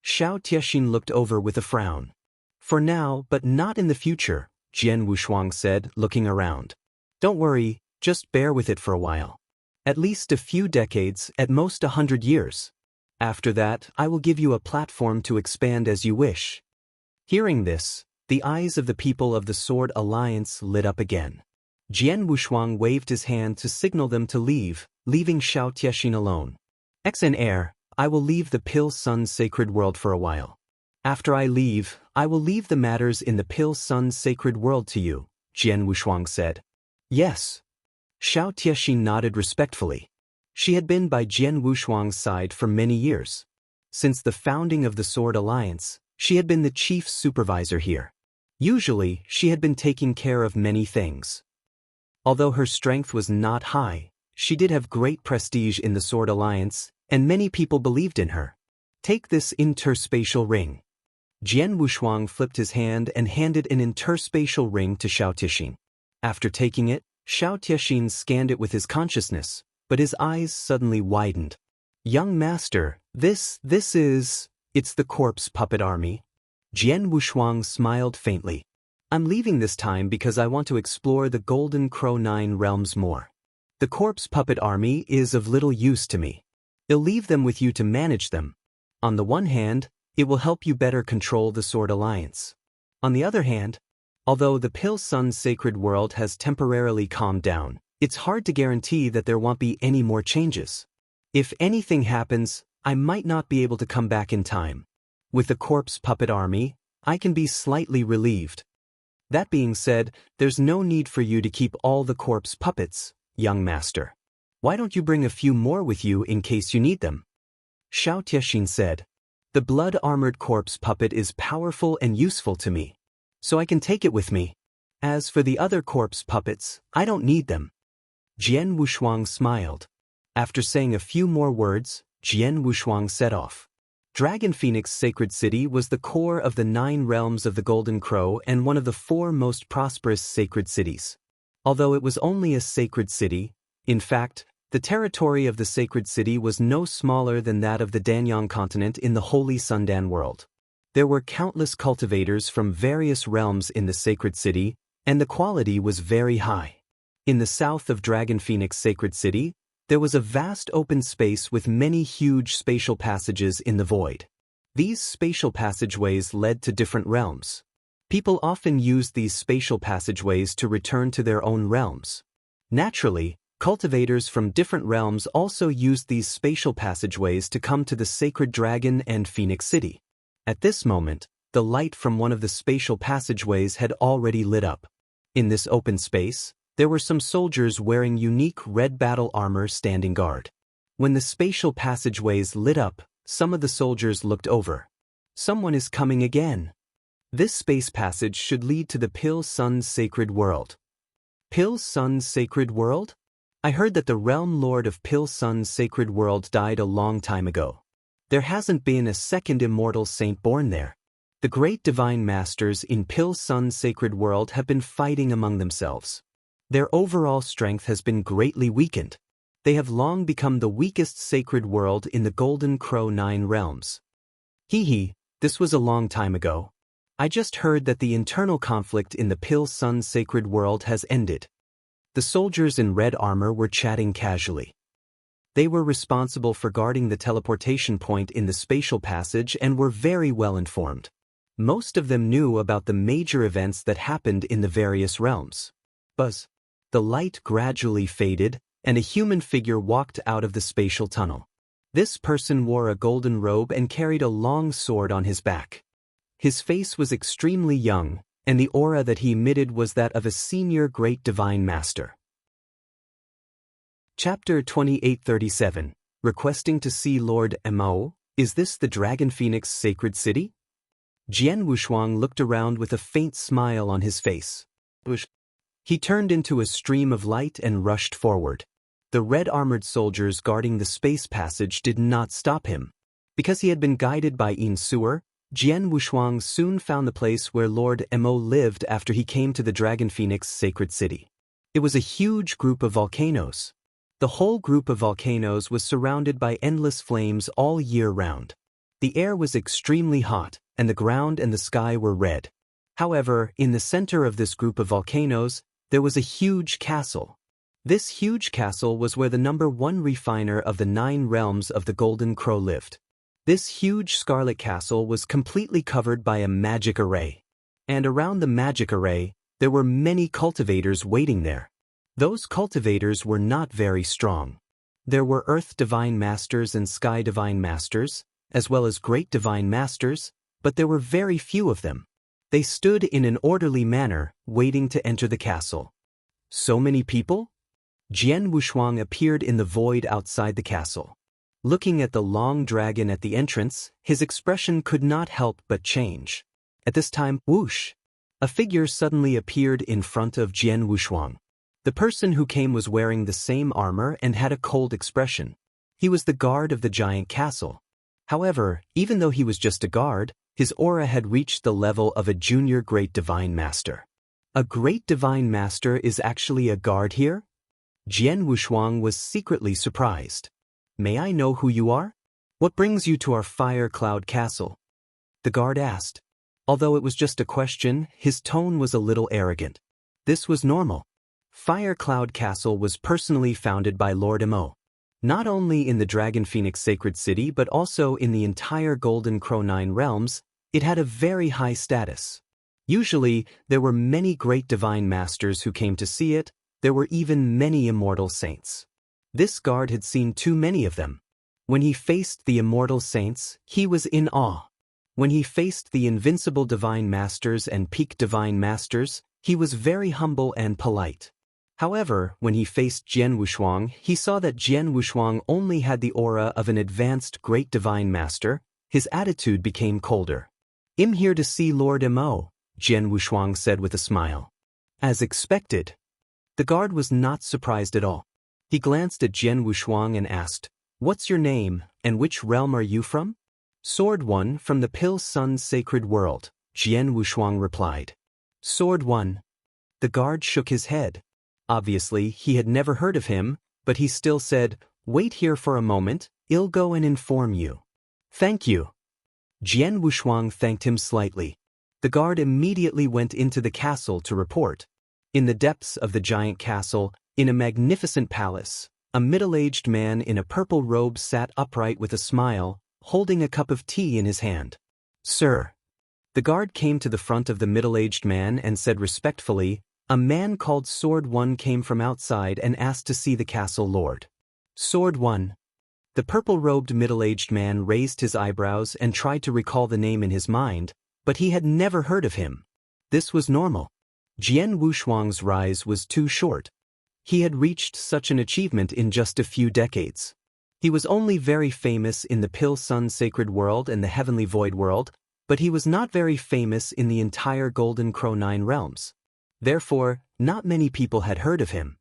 Xiao Tiexin looked over with a frown. For now, but not in the future, Jian Wushuang said, looking around. Don't worry, just bear with it for a while. At least a few decades, at most 100 years. After that, I will give you a platform to expand as you wish. Hearing this, the eyes of the people of the Sword Alliance lit up again. Jian Wushuang waved his hand to signal them to leave, leaving Xiao Tiexin alone. XNR, I will leave the Pill Sun Sacred World for a while. After I leave, I will leave the matters in the Pill Sun Sacred World to you, Jian Wushuang said. Yes. Xiao Tiexin nodded respectfully. She had been by Jian Wushuang's side for many years. Since the founding of the Sword Alliance, she had been the chief supervisor here. Usually, she had been taking care of many things. Although her strength was not high, she did have great prestige in the Sword Alliance, and many people believed in her. Take this interspatial ring. Jian Wushuang flipped his hand and handed an interspatial ring to Xiao Tixin. After taking it, Xiao Tixin scanned it with his consciousness, but his eyes suddenly widened. Young master, it's the corpse puppet army. Jian Wushuang smiled faintly. I'm leaving this time because I want to explore the Golden Crow 9 realms more. The corpse puppet army is of little use to me. I'll leave them with you to manage them. On the one hand, it will help you better control the Sword Alliance. On the other hand, although the Pil Sun sacred world has temporarily calmed down, it's hard to guarantee that there won't be any more changes. If anything happens, I might not be able to come back in time. With the corpse puppet army, I can be slightly relieved. That being said, there's no need for you to keep all the corpse puppets, young master. Why don't you bring a few more with you in case you need them? Xiao Tixin said. The blood-armored corpse puppet is powerful and useful to me, so I can take it with me. As for the other corpse puppets, I don't need them. Jian Wushuang smiled. After saying a few more words, Jian Wushuang set off. Dragon Phoenix Sacred City was the core of the 9 realms of the Golden Crow and one of the 4 most prosperous sacred cities. Although it was only a sacred city, in fact, the territory of the sacred city was no smaller than that of the Danyang continent in the Holy Sundan world. There were countless cultivators from various realms in the sacred city, and the quality was very high. In the south of Dragon Phoenix Sacred City, there was a vast open space with many huge spatial passages in the void. These spatial passageways led to different realms. People often used these spatial passageways to return to their own realms. Naturally, cultivators from different realms also used these spatial passageways to come to the Sacred Dragon and Phoenix City. At this moment, the light from one of the spatial passageways had already lit up. In this open space, there were some soldiers wearing unique red battle armor standing guard. When the spatial passageways lit up, some of the soldiers looked over. Someone is coming again. This space passage should lead to the Pil Sun Sacred World. Pil Sun Sacred World? I heard that the realm lord of Pil Sun Sacred World died a long time ago. There hasn't been a second immortal saint born there. The great divine masters in Pil Sun Sacred World have been fighting among themselves. Their overall strength has been greatly weakened. They have long become the weakest sacred world in the Golden Crow 9 realms. This was a long time ago. I just heard that the internal conflict in the Pil Sun sacred world has ended. The soldiers in red armor were chatting casually. They were responsible for guarding the teleportation point in the spatial passage and were very well informed. Most of them knew about the major events that happened in the various realms. Buzz. The light gradually faded, and a human figure walked out of the spatial tunnel. This person wore a golden robe and carried a long sword on his back. His face was extremely young, and the aura that he emitted was that of a senior great divine master. Chapter 2837, Requesting to see Lord Mo. Is this the Dragon Phoenix Sacred City? Jian Wushuang looked around with a faint smile on his face. He turned into a stream of light and rushed forward. The red-armored soldiers guarding the space passage did not stop him. Because he had been guided by Yin Suer, Jian Wushuang soon found the place where Lord Mo lived after he came to the Dragon Phoenix Sacred City. It was a huge group of volcanoes. The whole group of volcanoes was surrounded by endless flames all year round. The air was extremely hot, and the ground and the sky were red. However, in the center of this group of volcanoes, there was a huge castle. This huge castle was where the #1 refiner of the 9 realms of the Golden Crow lived. This huge scarlet castle was completely covered by a magic array. And around the magic array, there were many cultivators waiting there. Those cultivators were not very strong. There were Earth Divine Masters and Sky Divine Masters, as well as Great Divine Masters, but there were very few of them. They stood in an orderly manner, waiting to enter the castle. So many people? Jian Wushuang appeared in the void outside the castle. Looking at the long dragon at the entrance, his expression could not help but change. At this time, whoosh! A figure suddenly appeared in front of Jian Wushuang. The person who came was wearing the same armor and had a cold expression. He was the guard of the giant castle. However, even though he was just a guard, His aura had reached the level of a junior Great Divine Master. A Great Divine Master is actually a guard here? Jian Wushuang was secretly surprised. May I know who you are? What brings you to our Fire Cloud Castle? The guard asked. Although it was just a question, his tone was a little arrogant. This was normal. Fire Cloud Castle was personally founded by Lord Mo. Not only in the Dragon Phoenix Sacred City but also in the entire Golden Crow 9 realms, it had a very high status. Usually, there were many great divine masters who came to see it. There were even many immortal saints. This guard had seen too many of them. When he faced the immortal saints, he was in awe. When he faced the invincible divine masters and peak divine masters, he was very humble and polite. However, when he faced Jian Wushuang, he saw that Jian Wushuang only had the aura of an advanced great divine master. His attitude became colder. "I'm here to see Lord Mo," Jian Wushuang said with a smile. As expected. The guard was not surprised at all. He glanced at Jian Wushuang and asked, "What's your name, and which realm are you from?" "Sword One from the Pill Sun Sacred World," Jian Wushuang replied. "Sword One." The guard shook his head. Obviously, he had never heard of him, but he still said, "Wait here for a moment, I'll go and inform you." "Thank you." Jian Wushuang thanked him slightly. The guard immediately went into the castle to report. In the depths of the giant castle, in a magnificent palace, a middle-aged man in a purple robe sat upright with a smile, holding a cup of tea in his hand. "Sir." The guard came to the front of the middle-aged man and said respectfully, "A man called Sword One came from outside and asked to see the castle lord." "Sword One." The purple-robed middle-aged man raised his eyebrows and tried to recall the name in his mind, but he had never heard of him. This was normal. Jian Wushuang's rise was too short. He had reached such an achievement in just a few decades. He was only very famous in the Pill Sun Sacred World and the Heavenly Void World, but he was not very famous in the entire Golden Crow 9 realms. Therefore, not many people had heard of him.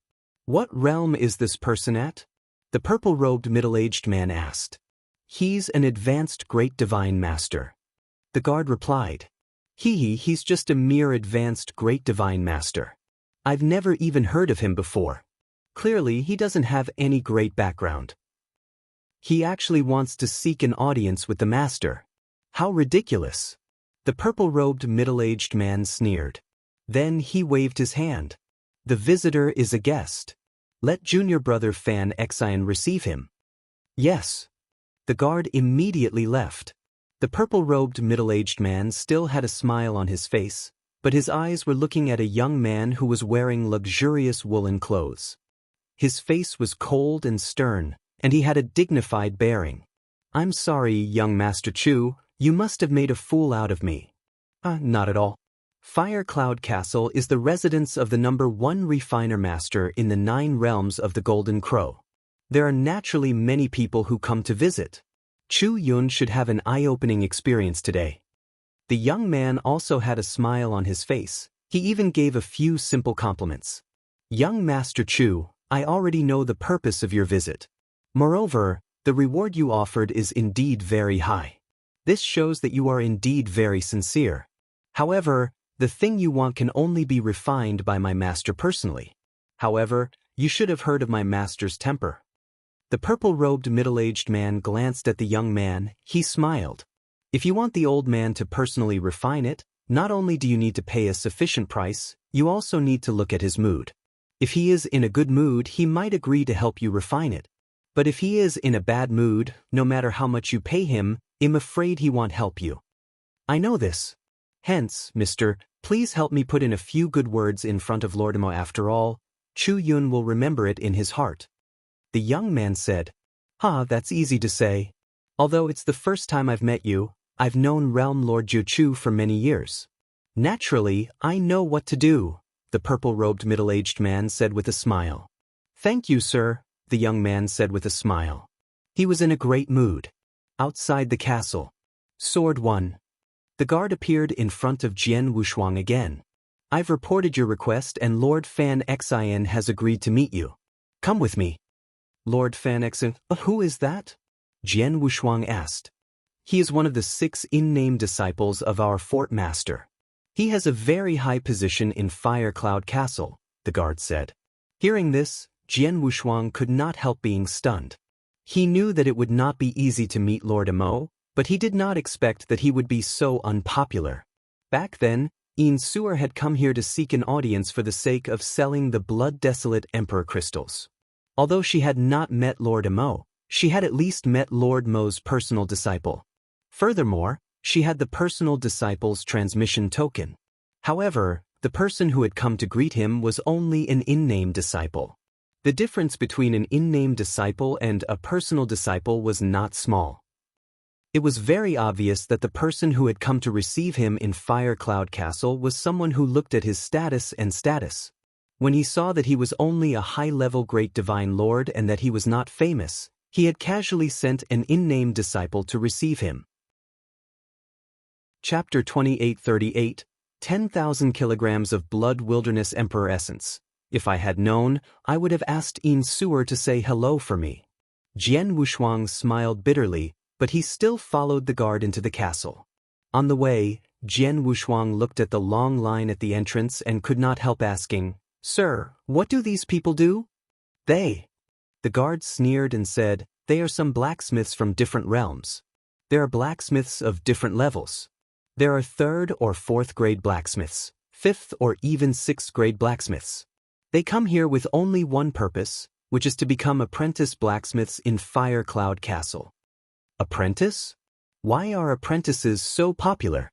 "What realm is this person at?" the purple-robed middle-aged man asked. "He's an advanced great divine master." The guard replied. He's just a mere advanced great divine master. I've never even heard of him before. Clearly, he doesn't have any great background. He actually wants to seek an audience with the master. How ridiculous. The purple-robed middle-aged man sneered. Then he waved his hand. "The visitor is a guest. Let junior brother Fan Xian receive him." "Yes." The guard immediately left. The purple-robed middle-aged man still had a smile on his face, but his eyes were looking at a young man who was wearing luxurious woolen clothes. His face was cold and stern, and he had a dignified bearing. "I'm sorry, young Master Chu, you must have made a fool out of me." Not at all. Fire Cloud Castle is the residence of the #1 refiner master in the 9 realms of the Golden Crow. There are naturally many people who come to visit. Chu Yun should have an eye-opening experience today. The young man also had a smile on his face. He even gave a few simple compliments. "Young Master Chu, I already know the purpose of your visit. Moreover, the reward you offered is indeed very high. This shows that you are indeed very sincere. However, the thing you want can only be refined by my master personally. However, you should have heard of my master's temper." The purple-robed middle-aged man glanced at the young man. He smiled. "If you want the old man to personally refine it, not only do you need to pay a sufficient price, you also need to look at his mood. If he is in a good mood, he might agree to help you refine it. But if he is in a bad mood, no matter how much you pay him, I'm afraid he won't help you. I know this. Hence, mister, please help me put in a few good words in front of Lord Mo. After all, Chu Yun will remember it in his heart." The young man said, That's easy to say. Although it's the first time I've met you, I've known Realm Lord Jiu for many years. Naturally, I know what to do," the purple-robed middle-aged man said with a smile. "Thank you, sir," the young man said with a smile. He was in a great mood. Outside the castle. Sword One. The guard appeared in front of Jian Wushuang again. "I've reported your request and Lord Fan Xian has agreed to meet you. Come with me." "Lord Fan Xian, who is that?" Jian Wushuang asked. He is one of the 6 in-name disciples of our fort master. He has a very high position in Fire Cloud Castle, the guard said. Hearing this, Jian Wushuang could not help being stunned. He knew that it would not be easy to meet Lord Mo, but he did not expect that he would be so unpopular. Back then, Yin Suer had come here to seek an audience for the sake of selling the blood-desolate Emperor crystals. Although she had not met Lord Mo, she had at least met Lord Mo's personal disciple. Furthermore, she had the personal disciple's transmission token. However, the person who had come to greet him was only an in-name disciple. The difference between an in-name disciple and a personal disciple was not small. It was very obvious that the person who had come to receive him in Fire Cloud Castle was someone who looked at his status and status. When he saw that he was only a high-level Great Divine Lord and that he was not famous, he had casually sent an in-name disciple to receive him. Chapter 2838, 10,000 kilograms of Blood Wilderness Emperor Essence. If I had known, I would have asked Yin Suer to say hello for me. Jian Wushuang smiled bitterly, but he still followed the guard into the castle. On the way, Jian Wushuang looked at the long line at the entrance and could not help asking, "Sir, what do these people do?" "They." The guard sneered and said, "They are some blacksmiths from different realms. There are blacksmiths of different levels. There are 3rd or 4th grade blacksmiths, 5th or even 6th grade blacksmiths. They come here with only one purpose, which is to become apprentice blacksmiths in Fire Cloud Castle." Apprentice? Why are apprentices so popular?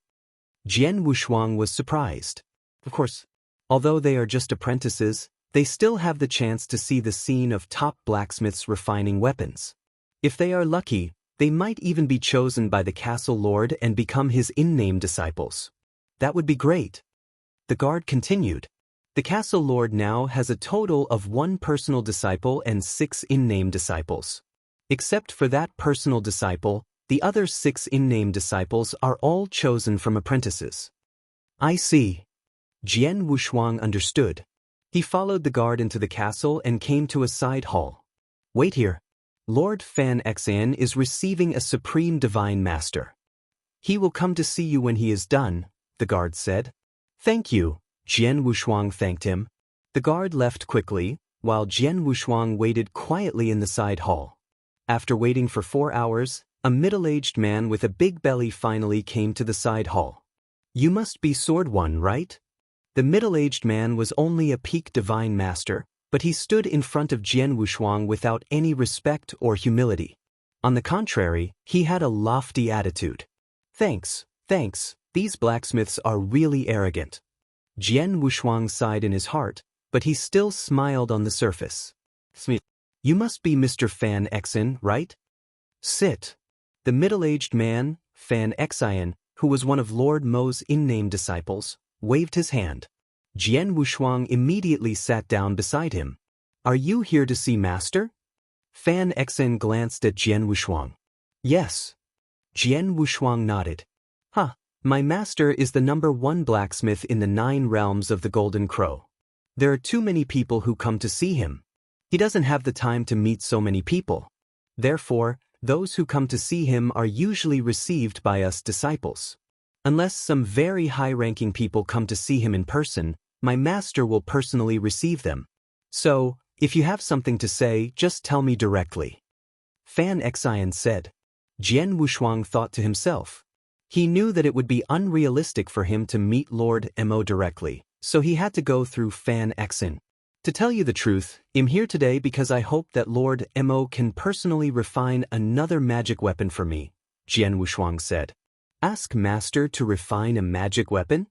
Jian Wushuang was surprised. Of course, although they are just apprentices, they still have the chance to see the scene of top blacksmiths refining weapons. If they are lucky, they might even be chosen by the castle lord and become his in-name disciples. That would be great. The guard continued. The castle lord now has a total of 1 personal disciple and 6 in-name disciples. Except for that personal disciple, the other 6 in-name disciples are all chosen from apprentices. I see. Jian Wushuang understood. He followed the guard into the castle and came to a side hall. Wait here. Lord Fan Xan is receiving a supreme divine master. He will come to see you when he is done, the guard said. Thank you, Jian Wushuang thanked him. The guard left quickly, while Jian Wushuang waited quietly in the side hall. After waiting for 4 hours, a middle-aged man with a big belly finally came to the side hall. You must be Swordsman, right? The middle-aged man was only a peak divine master, but he stood in front of Jian Wushuang without any respect or humility. On the contrary, he had a lofty attitude. Thanks, these blacksmiths are really arrogant. Jian Wushuang sighed in his heart, but he still smiled on the surface. You must be Mr. Fan Xan, right? Sit. The middle-aged man, Fan Xan, who was one of Lord Mo's in-name disciples, waved his hand. Jian Wushuang immediately sat down beside him. Are you here to see Master? Fan Xan glanced at Jian Wushuang. Yes. Jian Wushuang nodded. My master is the #1 blacksmith in the 9 realms of the Golden Crow. There are too many people who come to see him. He doesn't have the time to meet so many people. Therefore, those who come to see him are usually received by us disciples. Unless some very high-ranking people come to see him in person, my master will personally receive them. So, if you have something to say, just tell me directly. Fan Xan said. Jian Wushuang thought to himself. He knew that it would be unrealistic for him to meet Lord Mo directly, so he had to go through Fan Xan. To tell you the truth, I'm here today because I hope that Lord Mo can personally refine another magic weapon for me, Jian Wushuang said. Ask Master to refine a magic weapon?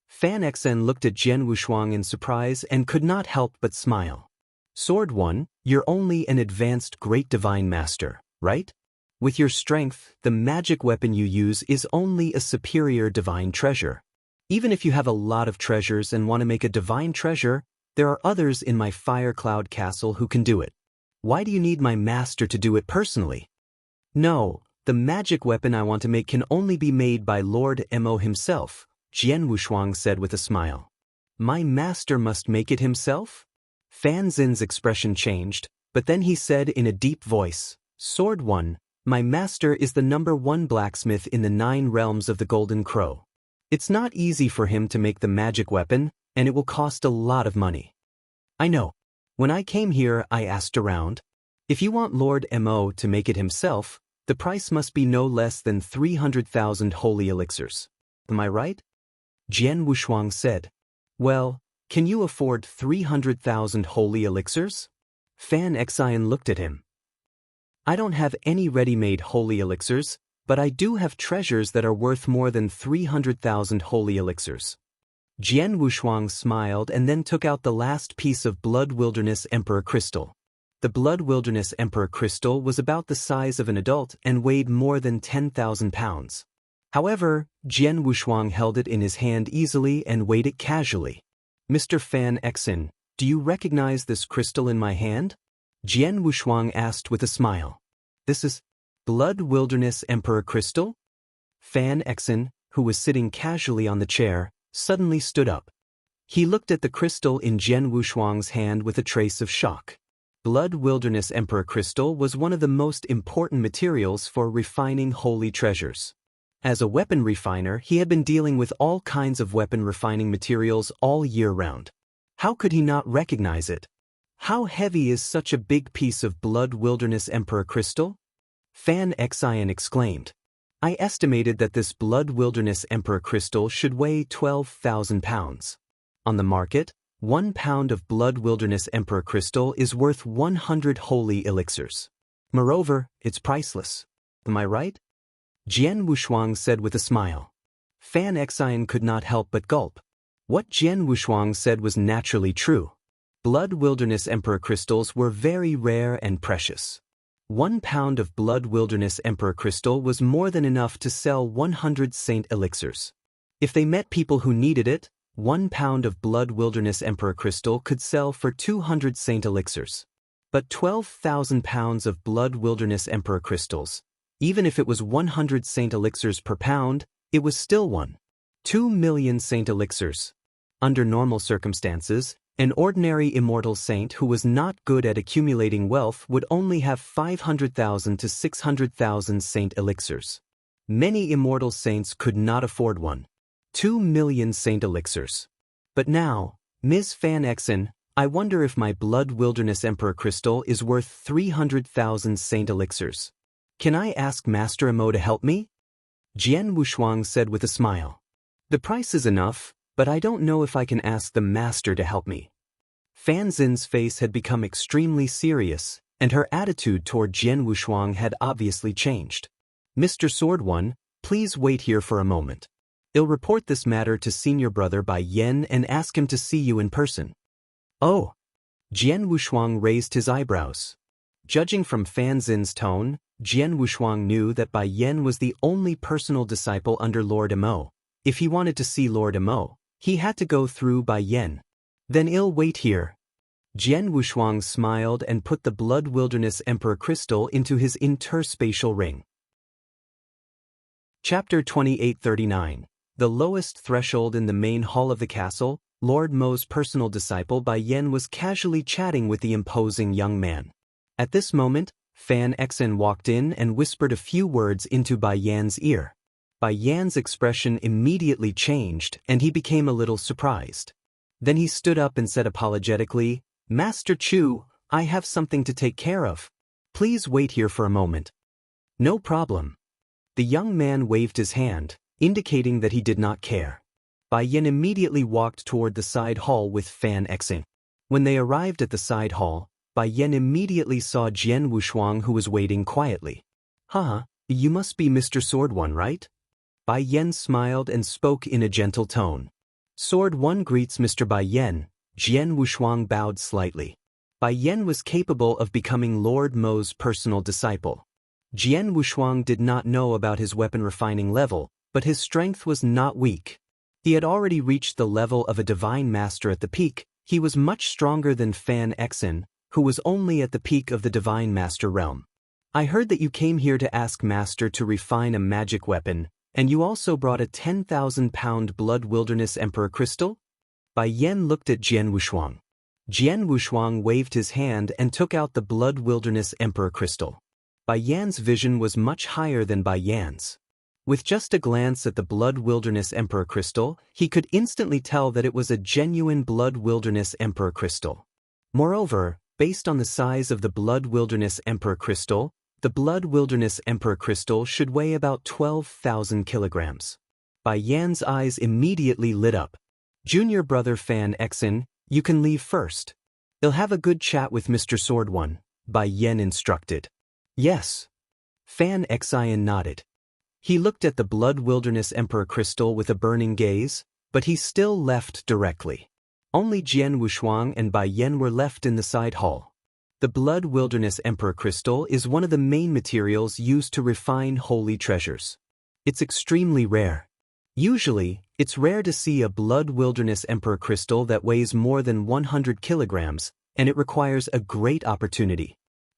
Fan Xan looked at Jian Wushuang in surprise and could not help but smile. Swordsman, you're only an advanced Great Divine Master, right? With your strength, the magic weapon you use is only a superior divine treasure. Even if you have a lot of treasures and want to make a divine treasure, there are others in my Fire Cloud Castle who can do it. Why do you need my master to do it personally? No, the magic weapon I want to make can only be made by Lord Mo himself, Jian Wushuang said with a smile. My master must make it himself? Fan Xan's expression changed, but then he said in a deep voice, Swordsman, My master is the #1 blacksmith in the 9 realms of the Golden Crow. It's not easy for him to make the magic weapon, and it will cost a lot of money. I know. When I came here, I asked around. If you want Lord Mo to make it himself, the price must be no less than 300,000 holy elixirs. Am I right? Jian Wushuang said. Well, can you afford 300,000 holy elixirs? Fan Xian looked at him. I don't have any ready-made holy elixirs, but I do have treasures that are worth more than 300,000 holy elixirs. Jian Wushuang smiled and then took out the last piece of Blood Wilderness Emperor crystal. The Blood Wilderness Emperor crystal was about the size of an adult and weighed more than 10,000 pounds. However, Jian Wushuang held it in his hand easily and weighed it casually. Mr. Fan Xian, do you recognize this crystal in my hand? Jian Wushuang asked with a smile. This is Blood Wilderness Emperor crystal? Fan Xian, who was sitting casually on the chair, suddenly stood up. He looked at the crystal in Jian Wushuang's hand with a trace of shock. Blood Wilderness Emperor crystal was one of the most important materials for refining holy treasures. As a weapon refiner, he had been dealing with all kinds of weapon refining materials all year round. How could he not recognize it? How heavy is such a big piece of Blood Wilderness Emperor crystal? Fan Xian exclaimed. I estimated that this Blood Wilderness Emperor crystal should weigh 12,000 pounds. On the market, 1 pound of Blood Wilderness Emperor crystal is worth 100 holy elixirs. Moreover, it's priceless. Am I right? Jian Wushuang said with a smile. Fan Xian could not help but gulp. What Jian Wushuang said was naturally true. Blood Wilderness Emperor crystals were very rare and precious. 1 pound of Blood Wilderness Emperor crystal was more than enough to sell 100 saint elixirs. If they met people who needed it, 1 pound of Blood Wilderness Emperor crystal could sell for 200 saint elixirs. But 12,000 pounds of Blood Wilderness Emperor crystals, even if it was 100 saint elixirs per pound, it was still 2 million saint elixirs. Under normal circumstances, an ordinary immortal saint who was not good at accumulating wealth would only have 500,000 to 600,000 saint elixirs. Many immortal saints could not afford 2 million saint elixirs. But now, Ms. Fan Xian, I wonder if my Blood Wilderness Emperor crystal is worth 300,000 saint elixirs. Can I ask Master Mo to help me? Jian Wushuang said with a smile. The price is enough, but I don't know if I can ask the master to help me. Fan Xin's face had become extremely serious, and her attitude toward Jian Wushuang had obviously changed. Mr. Sword1, please wait here for a moment. I'll report this matter to Senior Brother Bai Yan and ask him to see you in person. Oh! Jian Wushuang raised his eyebrows. Judging from Fan Xin's tone, Jian Wushuang knew that Bai Yan was the only personal disciple under Lord Mo. If he wanted to see Lord Mo, he had to go through Bai Yan. Then I'll wait here. Jian Wushuang smiled and put the Blood Wilderness Emperor crystal into his interspatial ring. Chapter 2839. The lowest threshold in the main hall of the castle, Lord Mo's personal disciple Bai Yan was casually chatting with the imposing young man. At this moment, Fan Xian walked in and whispered a few words into Bai Yan's ear. Bai Yan's expression immediately changed and he became a little surprised. Then he stood up and said apologetically, Master Chu, I have something to take care of. Please wait here for a moment. No problem. The young man waved his hand, indicating that he did not care. Bai Yan immediately walked toward the side hall with Fan Xian. When they arrived at the side hall, Bai Yan immediately saw Jian Wushuang who was waiting quietly. Haha, you must be Mr. Sword1, right? Bai Yan smiled and spoke in a gentle tone. Sword1 greets Mr. Bai Yan. Jian Wushuang bowed slightly. Bai Yan was capable of becoming Lord Mo's personal disciple. Jian Wushuang did not know about his weapon refining level, but his strength was not weak. He had already reached the level of a divine master at the peak. He was much stronger than Fan Xian, who was only at the peak of the divine master realm. I heard that you came here to ask Master to refine a magic weapon, and you also brought a 10,000-pound Blood Wilderness Emperor crystal? Bai Yan looked at Jian Wushuang. Jian Wushuang waved his hand and took out the Blood Wilderness Emperor crystal. Bai Yan's vision was much higher than Bai Yan's. With just a glance at the Blood Wilderness Emperor crystal, he could instantly tell that it was a genuine Blood Wilderness Emperor crystal. Moreover, based on the size of the Blood Wilderness Emperor crystal, the Blood Wilderness Emperor crystal should weigh about 12,000 kilograms. Bai Yan's eyes immediately lit up. Junior brother Fan Xen, you can leave first. I'll have a good chat with Mr. Swordman, Bai Yan instructed. Yes. Fan Xen nodded. He looked at the Blood Wilderness Emperor crystal with a burning gaze, but he still left directly. Only Jian Wushuang and Bai Yan were left in the side hall. The Blood Wilderness Emperor crystal is one of the main materials used to refine holy treasures. It's extremely rare. Usually, it's rare to see a Blood Wilderness Emperor crystal that weighs more than 100 kilograms, and it requires a great opportunity.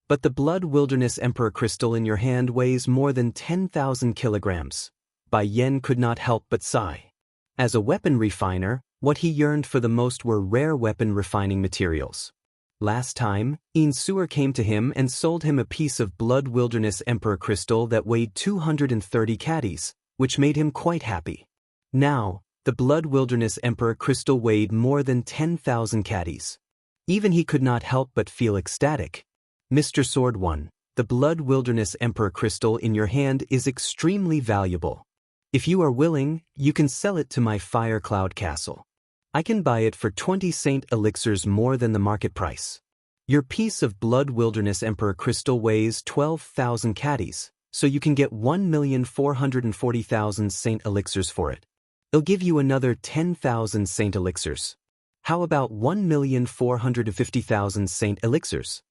But the Blood Wilderness Emperor crystal in your hand weighs more than 10,000 kilograms. Bai Yan could not help but sigh. As a weapon refiner, what he yearned for the most were rare weapon refining materials. Last time, Yin Suer came to him and sold him a piece of Blood Wilderness Emperor crystal that weighed 230 caddies, which made him quite happy. Now, the Blood Wilderness Emperor crystal weighed more than 10,000 caddies. Even he could not help but feel ecstatic. Mr. Swordman, the Blood Wilderness Emperor crystal in your hand is extremely valuable. If you are willing, you can sell it to my Fire Cloud Castle. I can buy it for 20 Saint Elixirs more than the market price. Your piece of Blood Wilderness Emperor crystal weighs 12,000 caddies, so you can get 1,440,000 Saint Elixirs for it. I'll give you another 10,000 Saint Elixirs. How about 1,450,000 Saint Elixirs?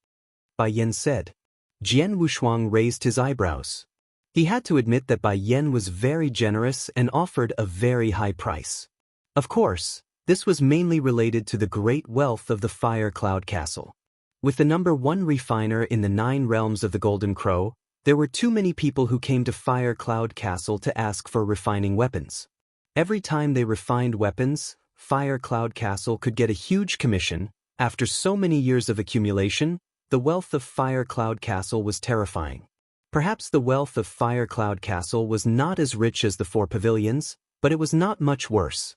Bai Yan said. Jian Wushuang raised his eyebrows. He had to admit that Bai Yan was very generous and offered a very high price. Of course, this was mainly related to the great wealth of the Fire Cloud Castle. With the number 1 refiner in the 9 realms of the Golden Crow, there were too many people who came to Fire Cloud Castle to ask for refining weapons. Every time they refined weapons, Fire Cloud Castle could get a huge commission. After so many years of accumulation, the wealth of Fire Cloud Castle was terrifying. Perhaps the wealth of Fire Cloud Castle was not as rich as the 4 pavilions, but it was not much worse.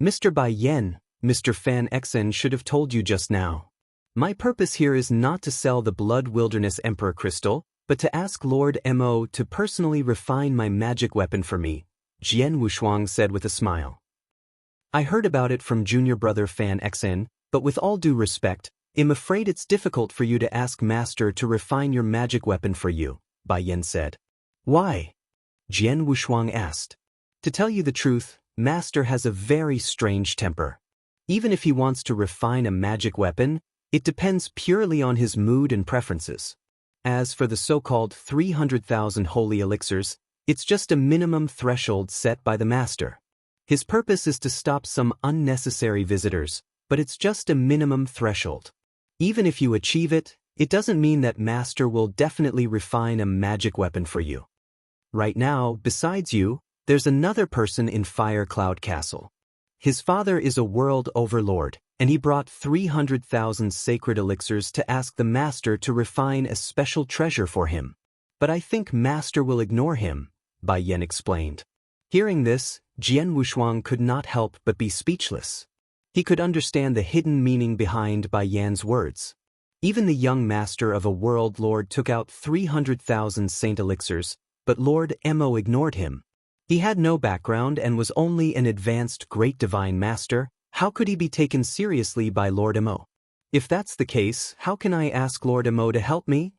Mr. Bai Yan, Mr. Fan Xen should have told you just now. My purpose here is not to sell the Blood Wilderness Emperor crystal, but to ask Lord Mo to personally refine my magic weapon for me, Jian Wushuang said with a smile. I heard about it from junior brother Fan Xen, but with all due respect, I'm afraid it's difficult for you to ask Master to refine your magic weapon for you, Bai Yan said. Why? Jian Wushuang asked. To tell you the truth, Master has a very strange temper. Even if he wants to refine a magic weapon, it depends purely on his mood and preferences. As for the so-called 300,000 holy elixirs, it's just a minimum threshold set by the Master. His purpose is to stop some unnecessary visitors, but it's just a minimum threshold. Even if you achieve it, it doesn't mean that Master will definitely refine a magic weapon for you. Right now, besides you, there's another person in Fire Cloud Castle. His father is a world overlord, and he brought 300,000 sacred elixirs to ask the Master to refine a special treasure for him. But I think Master will ignore him, Bai Yan explained. Hearing this, Jian Wushuang could not help but be speechless. He could understand the hidden meaning behind Bai Yan's words. Even the young master of a world lord took out 300,000 Saint Elixirs, but Lord Mo ignored him. He had no background and was only an advanced great divine master. How could he be taken seriously by Lord Mo? If that's the case, how can I ask Lord Mo to help me?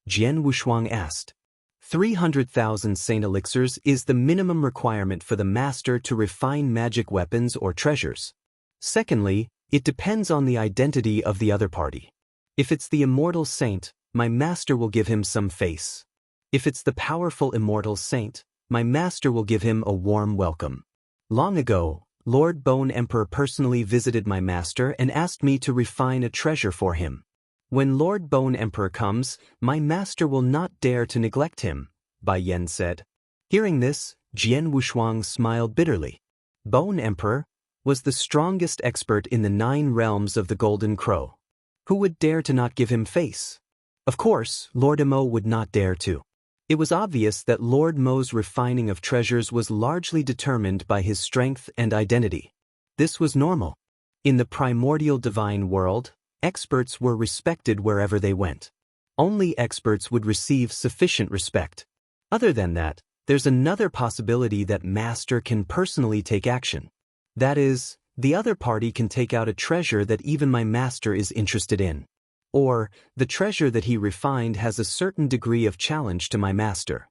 Jian Wushuang asked. 300,000 Saint Elixirs is the minimum requirement for the master to refine magic weapons or treasures. Secondly, it depends on the identity of the other party. If it's the immortal saint, my master will give him some face. If it's the powerful immortal saint, my master will give him a warm welcome. Long ago, Lord Bone Emperor personally visited my master and asked me to refine a treasure for him. When Lord Bone Emperor comes, my master will not dare to neglect him, Bai Yan said. Hearing this, Jian Wushuang smiled bitterly. Bone Emperor was the strongest expert in the 9 realms of the Golden Crow. Who would dare to not give him face? Of course, Lord Mo would not dare to. It was obvious that Lord Mo's refining of treasures was largely determined by his strength and identity. This was normal. In the primordial divine world, experts were respected wherever they went. Only experts would receive sufficient respect. Other than that, there's another possibility that Master can personally take action. That is, the other party can take out a treasure that even my Master is interested in. Or, the treasure that he refined has a certain degree of challenge to my Master.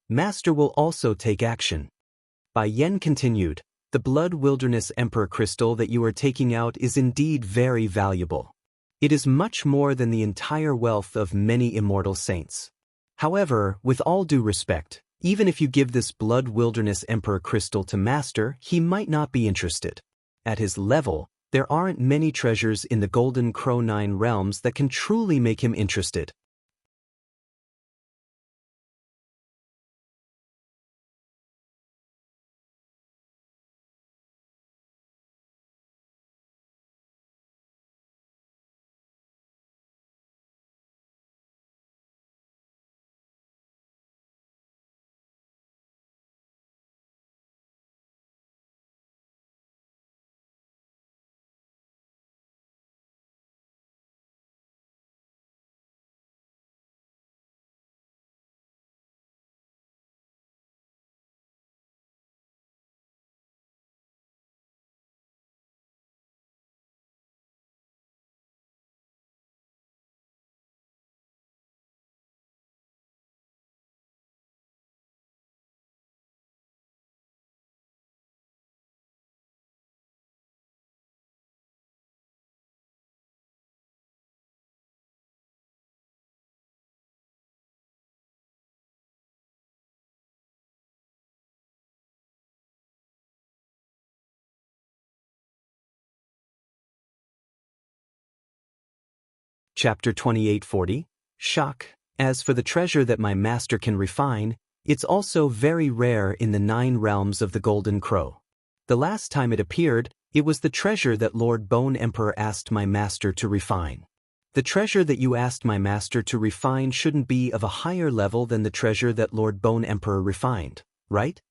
Master will also take action. Bai Yen continued, the Blood Wilderness Emperor crystal that you are taking out is indeed very valuable. It is much more than the entire wealth of many immortal saints. However, with all due respect, even if you give this Blood Wilderness Emperor crystal to Master, he might not be interested. At his level, there aren't many treasures in the Golden Crow 9 realms that can truly make him interested. Chapter 2840, Shock. As for the treasure that my Master can refine, it's also very rare in the 9 realms of the Golden Crow. The last time it appeared, it was the treasure that Lord Bone Emperor asked my Master to refine. The treasure that you asked my Master to refine shouldn't be of a higher level than the treasure that Lord Bone Emperor refined, right?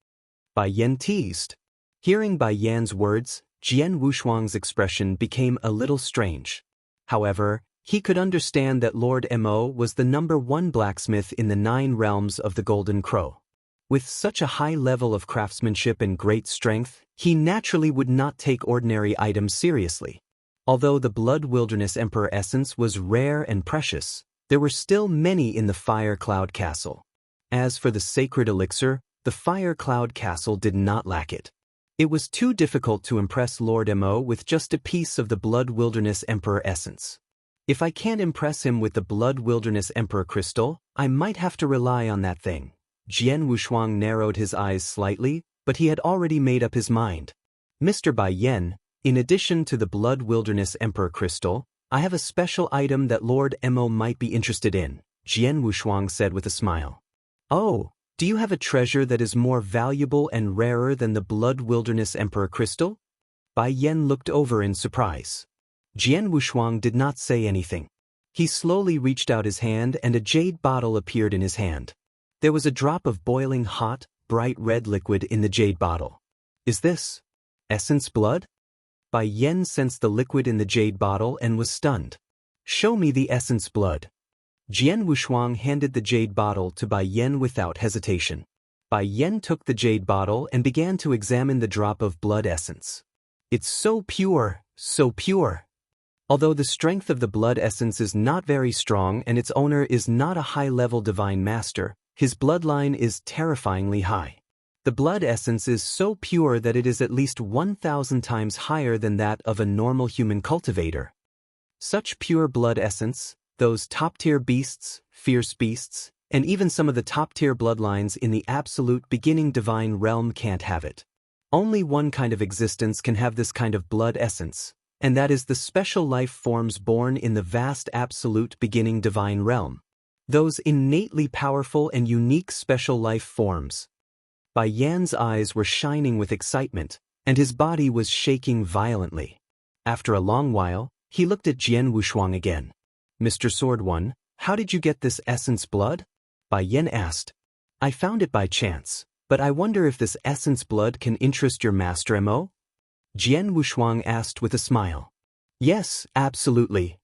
Bai Yen teased. Hearing Bai Yan's words, Jian Wushuang's expression became a little strange. However, he could understand that Lord Mo was the #1 blacksmith in the 9 realms of the Golden Crow. With such a high level of craftsmanship and great strength, he naturally would not take ordinary items seriously. Although the Blood Wilderness Emperor essence was rare and precious, there were still many in the Fire Cloud Castle. As for the sacred elixir, the Fire Cloud Castle did not lack it. It was too difficult to impress Lord Mo with just a piece of the Blood Wilderness Emperor essence. If I can't impress him with the Blood Wilderness Emperor crystal, I might have to rely on that thing. Jian Wushuang narrowed his eyes slightly, but he had already made up his mind. Mr. Bai Yen, in addition to the Blood Wilderness Emperor crystal, I have a special item that Lord Mo might be interested in, Jian Wushuang said with a smile. Oh, do you have a treasure that is more valuable and rarer than the Blood Wilderness Emperor crystal? Bai Yen looked over in surprise. Jian Wushuang did not say anything. He slowly reached out his hand and a jade bottle appeared in his hand. There was a drop of boiling hot, bright red liquid in the jade bottle. Is this essence blood? Bai Yen sensed the liquid in the jade bottle and was stunned. Show me the essence blood. Jian Wushuang handed the jade bottle to Bai Yen without hesitation. Bai Yen took the jade bottle and began to examine the drop of blood essence. It's so pure, so pure. Although the strength of the blood essence is not very strong and its owner is not a high-level divine master, his bloodline is terrifyingly high. The blood essence is so pure that it is at least 1,000 times higher than that of a normal human cultivator. Such pure blood essence, those top-tier beasts, fierce beasts, and even some of the top-tier bloodlines in the absolute beginning divine realm can't have it. Only one kind of existence can have this kind of blood essence, and that is the special life forms born in the vast absolute beginning divine realm. Those innately powerful and unique special life forms. Bai Yan's eyes were shining with excitement, and his body was shaking violently. After a long while, he looked at Jian Wushuang again. Mr. Sword One, how did you get this essence blood? Bai Yan asked. I found it by chance, but I wonder if this essence blood can interest your master Mo? Jian Wushuang asked with a smile. Yes, absolutely.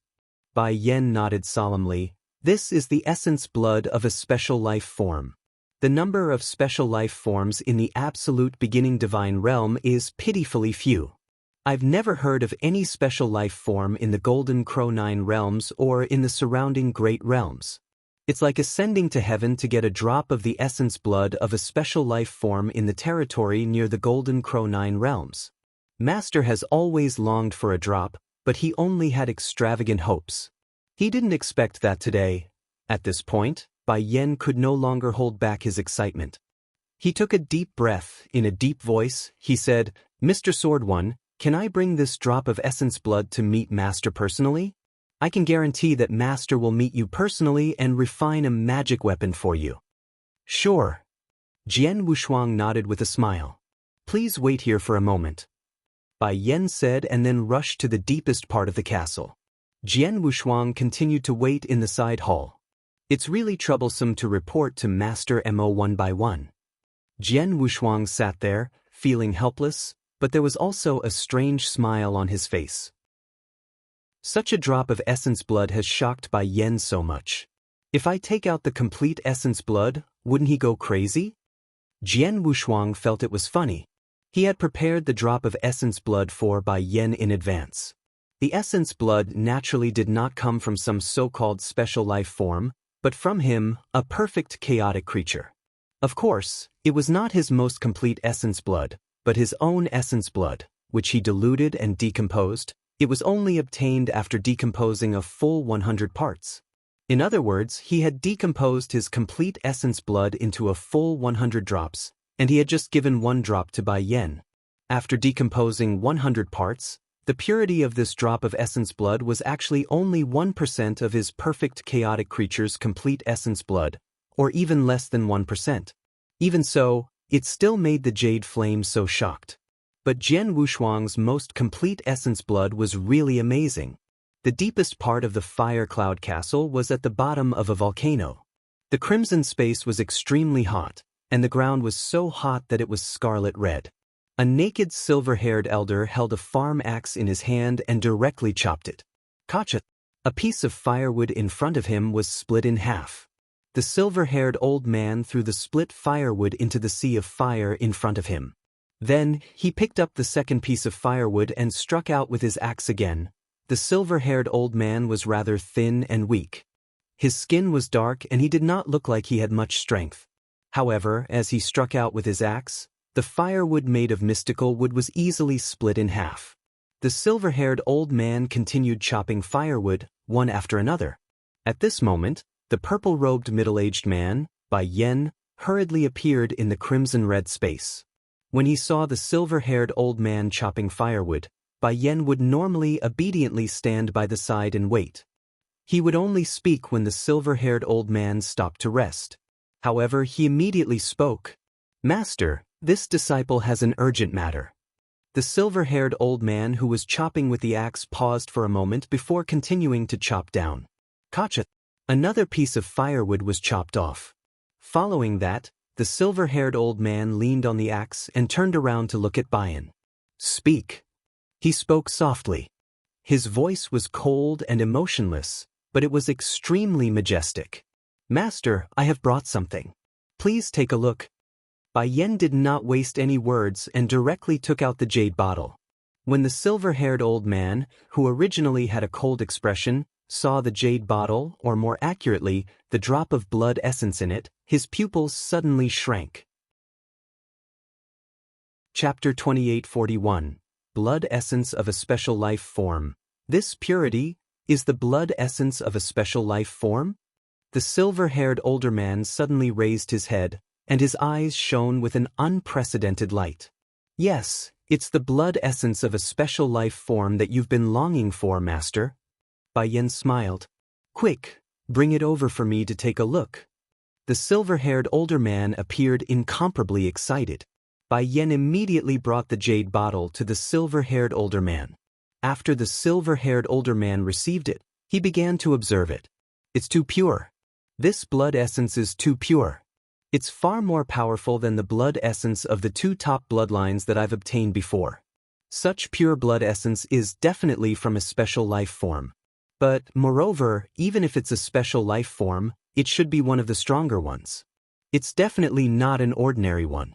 Bai Yen nodded solemnly. This is the essence blood of a special life form. The number of special life forms in the absolute beginning divine realm is pitifully few. I've never heard of any special life form in the Golden Crow 9 realms or in the surrounding great realms. It's like ascending to heaven to get a drop of the essence blood of a special life form in the territory near the Golden Crow 9 realms. Master has always longed for a drop, but he only had extravagant hopes. He didn't expect that today. At this point, Bai Yen could no longer hold back his excitement. He took a deep breath. In a deep voice, he said, Mr. Swordman, can I bring this drop of essence blood to meet Master personally? I can guarantee that Master will meet you personally and refine a magic weapon for you. Sure. Jian Wushuang nodded with a smile. Please wait here for a moment. Bai Yen said and then rushed to the deepest part of the castle. Jian Wushuang continued to wait in the side hall. It's really troublesome to report to Master Mo one by one. Jian Wushuang sat there, feeling helpless, but there was also a strange smile on his face. Such a drop of essence blood has shocked Bai Yen so much. If I take out the complete essence blood, wouldn't he go crazy? Jian Wushuang felt it was funny. He had prepared the drop of essence blood for Bai Yen in advance. The essence blood naturally did not come from some so-called special life form, but from him, a perfect chaotic creature. Of course, it was not his most complete essence blood, but his own essence blood, which he diluted and decomposed. It was only obtained after decomposing a full 100 parts. In other words, he had decomposed his complete essence blood into a full 100 drops, and he had just given one drop to Bai Yen. After decomposing 100 parts, the purity of this drop of essence blood was actually only 1% of his perfect chaotic creature's complete essence blood, or even less than 1%. Even so, it still made the Jade Flame so shocked. But Jian Wushuang's most complete essence blood was really amazing. The deepest part of the Fire Cloud Castle was at the bottom of a volcano. The crimson space was extremely hot, and the ground was so hot that it was scarlet red. A naked silver-haired elder held a farm axe in his hand and directly chopped it. Kacha! A piece of firewood in front of him was split in half. The silver-haired old man threw the split firewood into the sea of fire in front of him. Then, he picked up the second piece of firewood and struck out with his axe again. The silver-haired old man was rather thin and weak. His skin was dark and he did not look like he had much strength. However, as he struck out with his axe, the firewood made of mystical wood was easily split in half. The silver-haired old man continued chopping firewood, one after another. At this moment, the purple-robed middle-aged man, Bai Yen, hurriedly appeared in the crimson-red space. When he saw the silver-haired old man chopping firewood, Bai Yen would normally obediently stand by the side and wait. He would only speak when the silver-haired old man stopped to rest. However, he immediately spoke. Master, this disciple has an urgent matter. The silver-haired old man who was chopping with the axe paused for a moment before continuing to chop down. Kacha! Another piece of firewood was chopped off. Following that, the silver-haired old man leaned on the axe and turned around to look at Bai Yen. Speak. He spoke softly. His voice was cold and emotionless, but it was extremely majestic. Master, I have brought something. Please take a look. Bai Yen did not waste any words and directly took out the jade bottle. When the silver-haired old man, who originally had a cold expression, saw the jade bottle, or more accurately, the drop of blood essence in it, his pupils suddenly shrank. Chapter 2841. Blood Essence of a Special Life Form. This purity is the blood essence of a special life form? The silver-haired older man suddenly raised his head, and his eyes shone with an unprecedented light. Yes, it's the blood essence of a special life form that you've been longing for, Master. Bai Yen smiled. Quick, bring it over for me to take a look. The silver-haired older man appeared incomparably excited. Bai Yen immediately brought the jade bottle to the silver-haired older man. After the silver-haired older man received it, he began to observe it. It's too pure. This blood essence is too pure. It's far more powerful than the blood essence of the two top bloodlines that I've obtained before. Such pure blood essence is definitely from a special life form. But, moreover, even if it's a special life form, it should be one of the stronger ones. It's definitely not an ordinary one.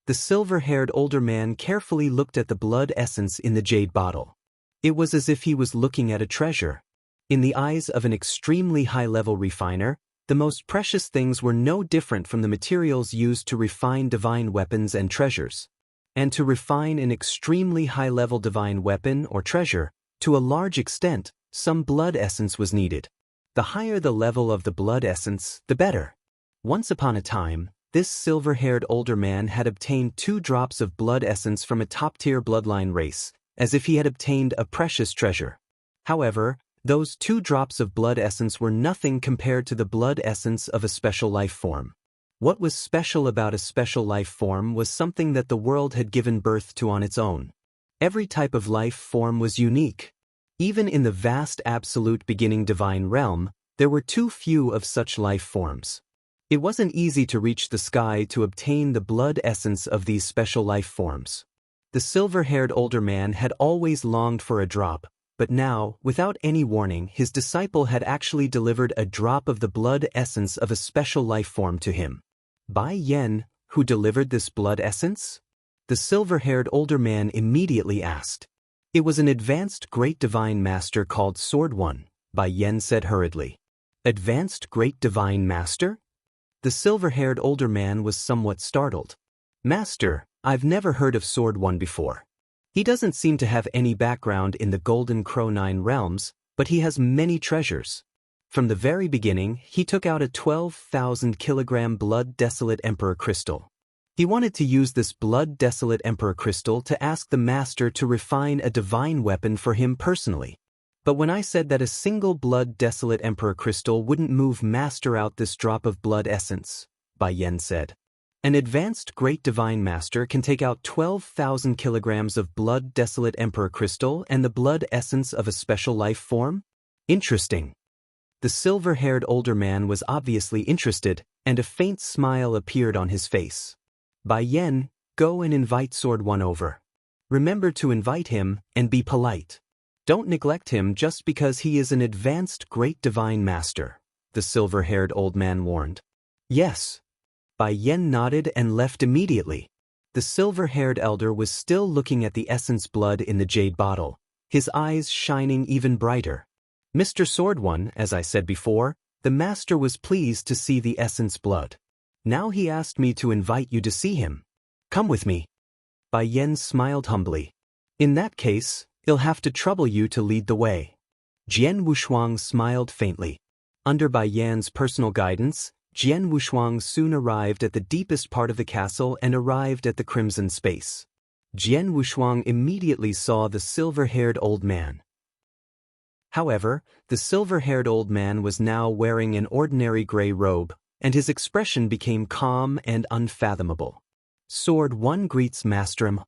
The silver-haired older man carefully looked at the blood essence in the jade bottle. It was as if he was looking at a treasure. In the eyes of an extremely high-level refiner, the most precious things were no different from the materials used to refine divine weapons and treasures. And to refine an extremely high-level divine weapon or treasure, to a large extent, some blood essence was needed. The higher the level of the blood essence, the better. Once upon a time, this silver-haired older man had obtained 2 drops of blood essence from a top-tier bloodline race, as if he had obtained a precious treasure. However, those 2 drops of blood essence were nothing compared to the blood essence of a special life form. What was special about a special life form was something that the world had given birth to on its own. Every type of life form was unique. Even in the vast absolute beginning divine realm, there were too few of such life forms. It wasn't easy to reach the sky to obtain the blood essence of these special life forms. The silver-haired older man had always longed for a drop, but now, without any warning, his disciple had actually delivered a drop of the blood essence of a special life form to him. Bai Yen, who delivered this blood essence? The silver-haired older man immediately asked. It was an advanced great divine master called Swordsman, Bai Yen said hurriedly. Advanced great divine master? The silver-haired older man was somewhat startled. Master, I've never heard of Swordsman before. He doesn't seem to have any background in the Golden Crow 9 realms, but he has many treasures. From the very beginning, he took out a 12,000 kilogram blood desolate emperor crystal. He wanted to use this blood desolate emperor crystal to ask the master to refine a divine weapon for him personally. But when I said that a single blood desolate emperor crystal wouldn't move master out this drop of blood essence, Bai Yen said. An advanced great divine master can take out 12,000 kilograms of blood desolate emperor crystal and the blood essence of a special life form? Interesting. The silver-haired older man was obviously interested, and a faint smile appeared on his face. Bai Yen, go and invite Swordsman over. Remember to invite him, and be polite. Don't neglect him just because he is an advanced great divine master, the silver-haired old man warned. Yes. Bai Yen nodded and left immediately. The silver-haired elder was still looking at the essence blood in the jade bottle, his eyes shining even brighter. Mr. Swordsman, as I said before, the master was pleased to see the essence blood. Now he asked me to invite you to see him. Come with me. Bai Yen smiled humbly. In that case, he'll have to trouble you to lead the way. Jian Wushuang smiled faintly. Under Bai Yan's personal guidance, Jian Wushuang soon arrived at the deepest part of the castle and arrived at the crimson space. Jian Wushuang immediately saw the silver-haired old man. However, the silver-haired old man was now wearing an ordinary gray robe, and his expression became calm and unfathomable. Swordsman greets Master M.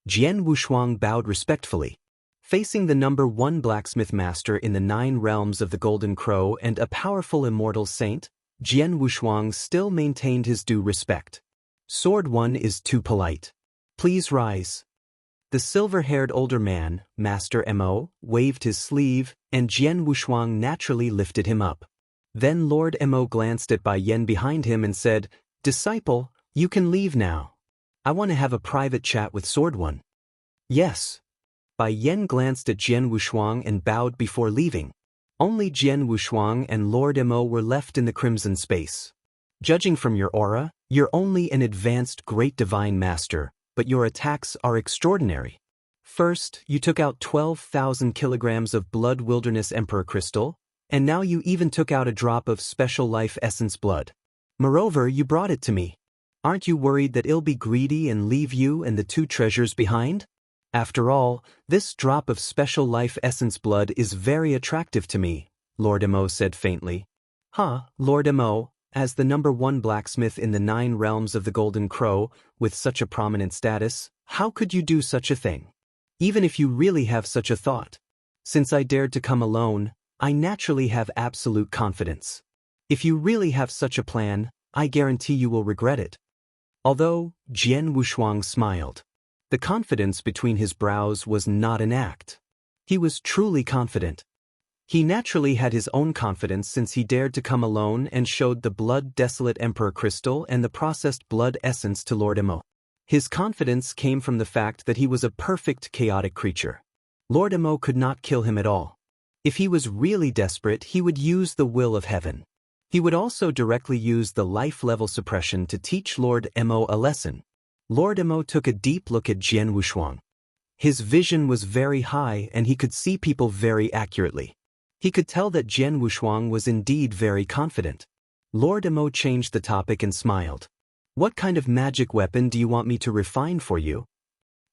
Jian Wushuang bowed respectfully. Facing the number 1 blacksmith master in the 9 realms of the Golden Crow and a powerful immortal saint, Jian Wushuang still maintained his due respect. Swordsman is too polite. Please rise. The silver-haired older man, Master Mo, waved his sleeve, and Jian Wushuang naturally lifted him up. Then Lord Mo glanced at Bai Yen behind him and said, Disciple, you can leave now. I want to have a private chat with Swordsman. Yes. Bai Yen glanced at Jian Wushuang and bowed before leaving. Only Jian Wushuang and Lord Mo were left in the crimson space. Judging from your aura, you're only an advanced great divine master, but your attacks are extraordinary. First, you took out 12,000 kilograms of blood wilderness emperor crystal, and now you even took out a drop of special life essence blood. Moreover, you brought it to me. Aren't you worried that it'll be greedy and leave you and the 2 treasures behind? After all, this drop of special life essence blood is very attractive to me, Lord Mo said faintly. Lord Mo, as the number 1 blacksmith in the 9 realms of the Golden Crow, with such a prominent status, how could you do such a thing? Even if you really have such a thought. Since I dared to come alone, I naturally have absolute confidence. If you really have such a plan, I guarantee you will regret it. Although, Jian Wushuang smiled. The confidence between his brows was not an act. He was truly confident. He naturally had his own confidence since he dared to come alone and showed the blood-desolate Emperor Crystal and the processed blood essence to Lord Emo. His confidence came from the fact that he was a perfect chaotic creature. Lord Emo could not kill him at all. If he was really desperate, he would use the will of heaven. He would also directly use the life-level suppression to teach Lord Emo a lesson. Lord Emo took a deep look at Jian Wushuang. His vision was very high and he could see people very accurately. He could tell that Jian Wushuang was indeed very confident. Lord Emo changed the topic and smiled. What kind of magic weapon do you want me to refine for you?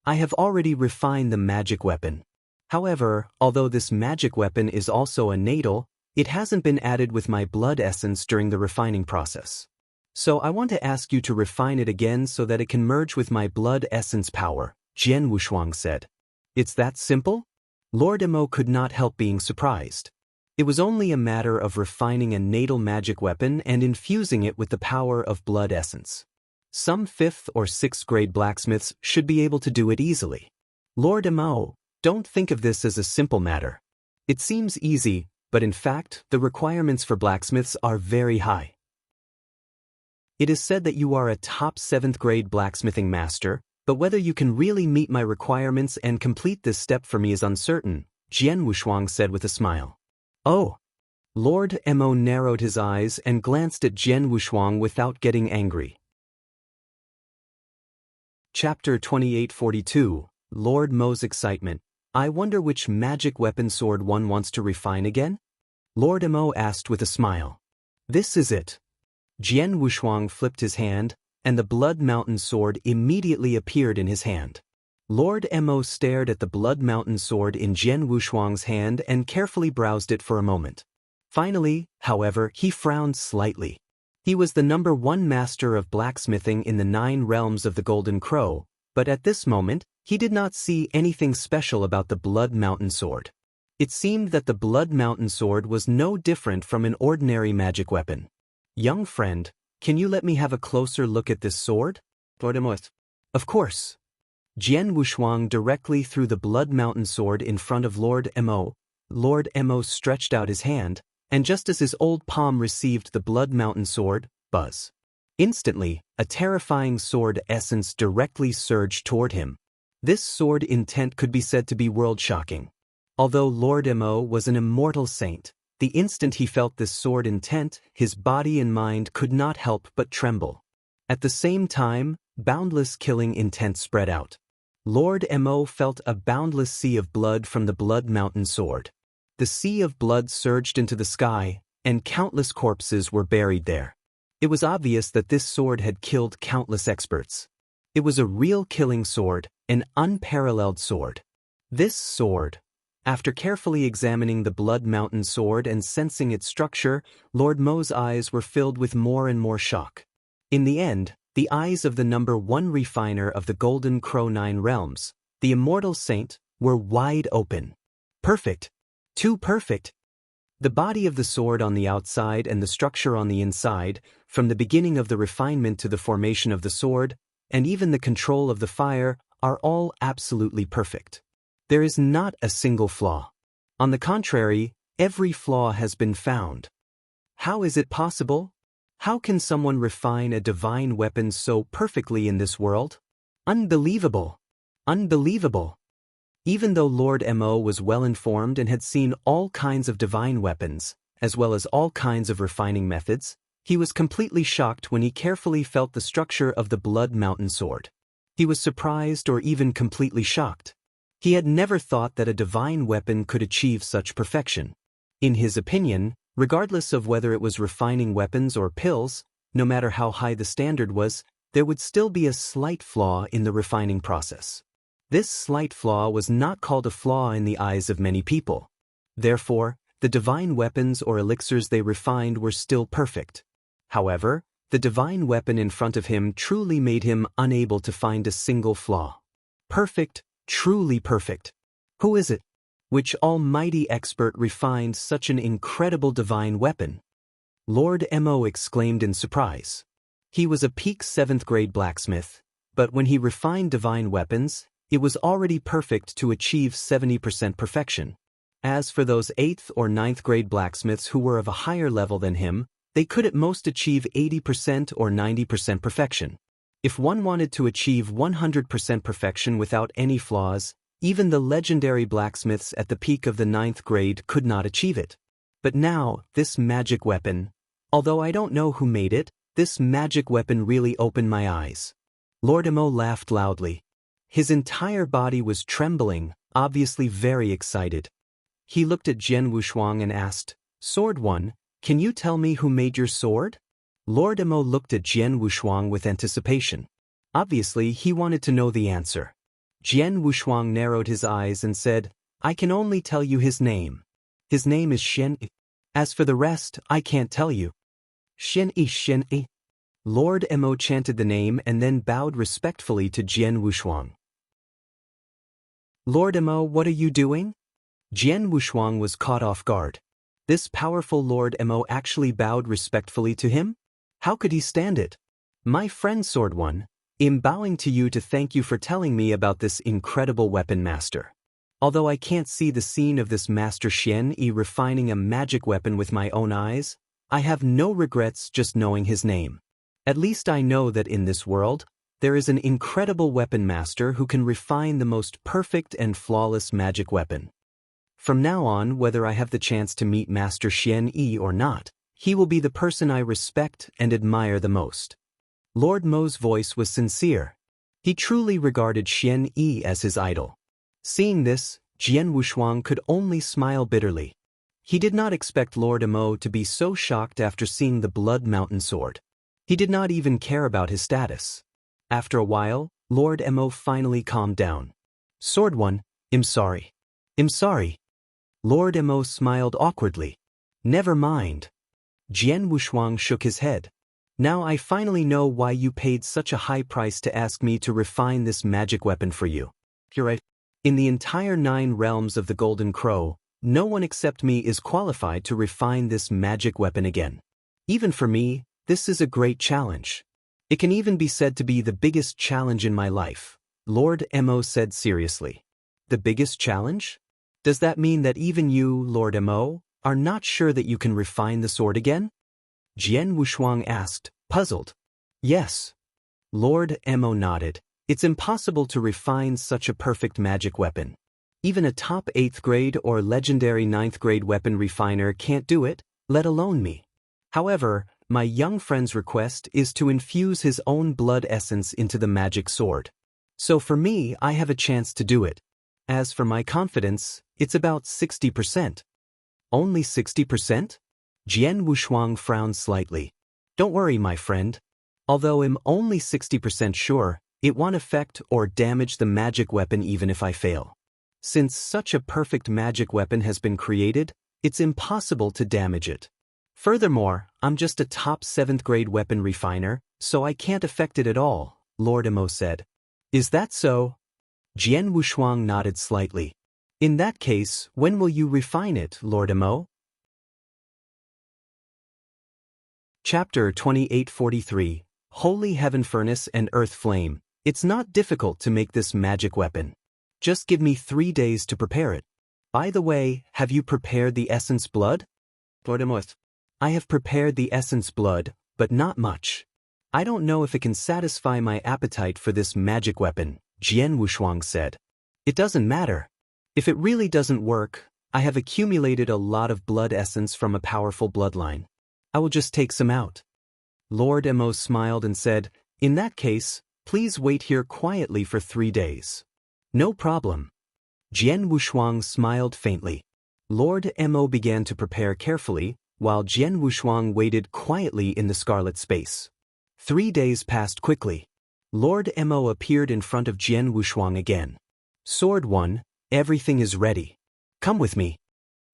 I have already refined the magic weapon. However, although this magic weapon is also a natal, it hasn't been added with my blood essence during the refining process. So I want to ask you to refine it again so that it can merge with my blood essence power, Jian Wushuang said. It's that simple? Lord Emo could not help being surprised. It was only a matter of refining a natal magic weapon and infusing it with the power of blood essence. Some 5th or 6th grade blacksmiths should be able to do it easily. Lord Emo, don't think of this as a simple matter. It seems easy, but in fact, the requirements for blacksmiths are very high. It is said that you are a top 7th grade blacksmithing master, but whether you can really meet my requirements and complete this step for me is uncertain, Jian Wushuang said with a smile. Oh! Lord Emo narrowed his eyes and glanced at Jian Wushuang without getting angry. Chapter 2842, Lord Mo's Excitement. I wonder which magic weapon sword one wants to refine again? Lord Emo asked with a smile. This is it. Jian Wushuang flipped his hand, and the Blood Mountain sword immediately appeared in his hand. Lord Emo stared at the Blood Mountain sword in Jian Wushuang's hand and carefully browsed it for a moment. Finally, however, he frowned slightly. He was the #1 master of blacksmithing in the 9 realms of the Golden Crow, but at this moment, he did not see anything special about the Blood Mountain sword. It seemed that the Blood Mountain sword was no different from an ordinary magic weapon. Young friend, can you let me have a closer look at this sword? Lord Emo. Of course. Jian Wushuang directly threw the Blood Mountain sword in front of Lord Emo. Lord Emo stretched out his hand, and just as his old palm received the Blood Mountain sword, buzz. Instantly, a terrifying sword essence directly surged toward him. This sword intent could be said to be world-shocking. Although Lord Emo was an immortal saint, the instant he felt this sword intent, his body and mind could not help but tremble. At the same time, boundless killing intent spread out. Lord Emo felt a boundless sea of blood from the Blood Mountain sword. The sea of blood surged into the sky, and countless corpses were buried there. It was obvious that this sword had killed countless experts. It was a real killing sword, an unparalleled sword. This sword. After carefully examining the Blood Mountain sword and sensing its structure, Lord Mo's eyes were filled with more and more shock. In the end, the eyes of the #1 refiner of the Golden Crow 9 realms, the immortal saint, were wide open. Perfect. Too perfect. The body of the sword on the outside and the structure on the inside, from the beginning of the refinement to the formation of the sword, and even the control of the fire, are all absolutely perfect. There is not a single flaw. On the contrary, every flaw has been found. How is it possible? How can someone refine a divine weapon so perfectly in this world? Unbelievable! Unbelievable! Even though Lord Emo was well informed and had seen all kinds of divine weapons, as well as all kinds of refining methods, he was completely shocked when he carefully felt the structure of the Blood Mountain sword. He was surprised or even completely shocked. He had never thought that a divine weapon could achieve such perfection. In his opinion, regardless of whether it was refining weapons or pills, no matter how high the standard was, there would still be a slight flaw in the refining process. This slight flaw was not called a flaw in the eyes of many people. Therefore, the divine weapons or elixirs they refined were still perfect. However, the divine weapon in front of him truly made him unable to find a single flaw. Perfect, truly perfect. Who is it? Which almighty expert refined such an incredible divine weapon? Lord Emo exclaimed in surprise. He was a peak 7th grade blacksmith, but when he refined divine weapons, it was already perfect to achieve 70% perfection. As for those 8th or 9th grade blacksmiths who were of a higher level than him, they could at most achieve 80% or 90% perfection. If one wanted to achieve 100% perfection without any flaws, even the legendary blacksmiths at the peak of the 9th grade could not achieve it. But now, this magic weapon, although I don't know who made it, this magic weapon really opened my eyes. Lord Emo laughed loudly. His entire body was trembling, obviously very excited. He looked at Jian Wushuang and asked, "Sword One, can you tell me who made your sword?" Lord Emo looked at Jian Wushuang with anticipation. Obviously, he wanted to know the answer. Jian Wushuang narrowed his eyes and said, "I can only tell you his name. His name is Shen Yi. As for the rest, I can't tell you." Shen Yi, Shen Yi. Lord Emo chanted the name and then bowed respectfully to Jian Wushuang. "Lord Emo, what are you doing?" Jian Wushuang was caught off guard. This powerful Lord Emo actually bowed respectfully to him? How could he stand it? "My friend Sword One, I'm bowing to you to thank you for telling me about this incredible weapon master. Although I can't see the scene of this master Shen Yi refining a magic weapon with my own eyes, I have no regrets just knowing his name. At least I know that in this world, there is an incredible weapon master who can refine the most perfect and flawless magic weapon. From now on, whether I have the chance to meet Master Shen Yi or not, he will be the person I respect and admire the most." Lord Mo's voice was sincere. He truly regarded Shen Yi as his idol. Seeing this, Jian Wushuang could only smile bitterly. He did not expect Lord Emo to be so shocked after seeing the Blood Mountain sword. He did not even care about his status. After a while, Lord Emo finally calmed down. "Sword One, I'm sorry. I'm sorry." Lord Emo smiled awkwardly. "Never mind." Jian Wushuang shook his head. "Now I finally know why you paid such a high price to ask me to refine this magic weapon for you. You're right. In the entire 9 realms of the Golden Crow, no one except me is qualified to refine this magic weapon again. Even for me, this is a great challenge. It can even be said to be the biggest challenge in my life," Lord Emo said seriously. "The biggest challenge? Does that mean that even you, Lord Emo, are not sure that you can refine the sword again?" Jian Wushuang asked, puzzled. "Yes." Lord Emo nodded. "It's impossible to refine such a perfect magic weapon. Even a top 8th grade or legendary 9th grade weapon refiner can't do it, let alone me. However, my young friend's request is to infuse his own blood essence into the magic sword. So for me, I have a chance to do it. As for my confidence, it's about 60%. "Only 60%? Jian Wushuang frowned slightly. "Don't worry, my friend. Although I'm only 60% sure, it won't affect or damage the magic weapon even if I fail. Since such a perfect magic weapon has been created, it's impossible to damage it. Furthermore, I'm just a top 7th grade weapon refiner, so I can't affect it at all," Lord Emo said. "Is that so?" Jian Wushuang nodded slightly. "In that case, when will you refine it, Lord Emo?" Chapter 2843, Holy Heaven Furnace and Earth Flame. It's not difficult to make this magic weapon. Just give me 3 days to prepare it. By the way, have you prepared the essence blood? Lord Emo. "I have prepared the essence blood, but not much. I don't know if it can satisfy my appetite for this magic weapon," Jian Wushuang said. "It doesn't matter. If it really doesn't work, I have accumulated a lot of blood essence from a powerful bloodline. I will just take some out." Lord Emo smiled and said, "In that case, please wait here quietly for 3 days." "No problem." Jian Wushuang smiled faintly. Lord Emo began to prepare carefully, while Jian Wushuang waited quietly in the scarlet space. 3 days passed quickly. Lord Emo appeared in front of Jian Wushuang again. "Sword One, everything is ready. Come with me."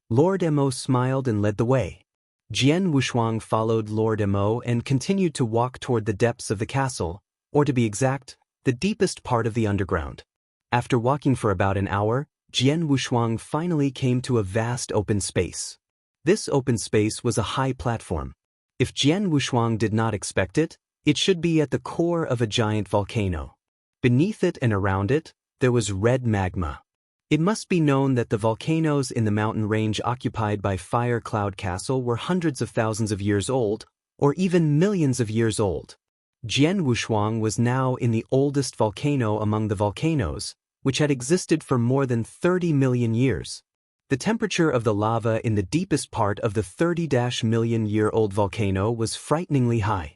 Lord Emo smiled and led the way. Jian Wushuang followed Lord Emo and continued to walk toward the depths of the castle, or to be exact, the deepest part of the underground. After walking for about an hour, Jian Wushuang finally came to a vast open space. This open space was a high platform. If Jian Wushuang did not expect it, It should be at the core of a giant volcano. Beneath it and around it, there was red magma. It must be known that the volcanoes in the mountain range occupied by Fire Cloud Castle were hundreds of thousands of years old, or even millions of years old. Jian Wushuang was now in the oldest volcano among the volcanoes, which had existed for more than 30 million years. The temperature of the lava in the deepest part of the 30-million-year-old volcano was frighteningly high.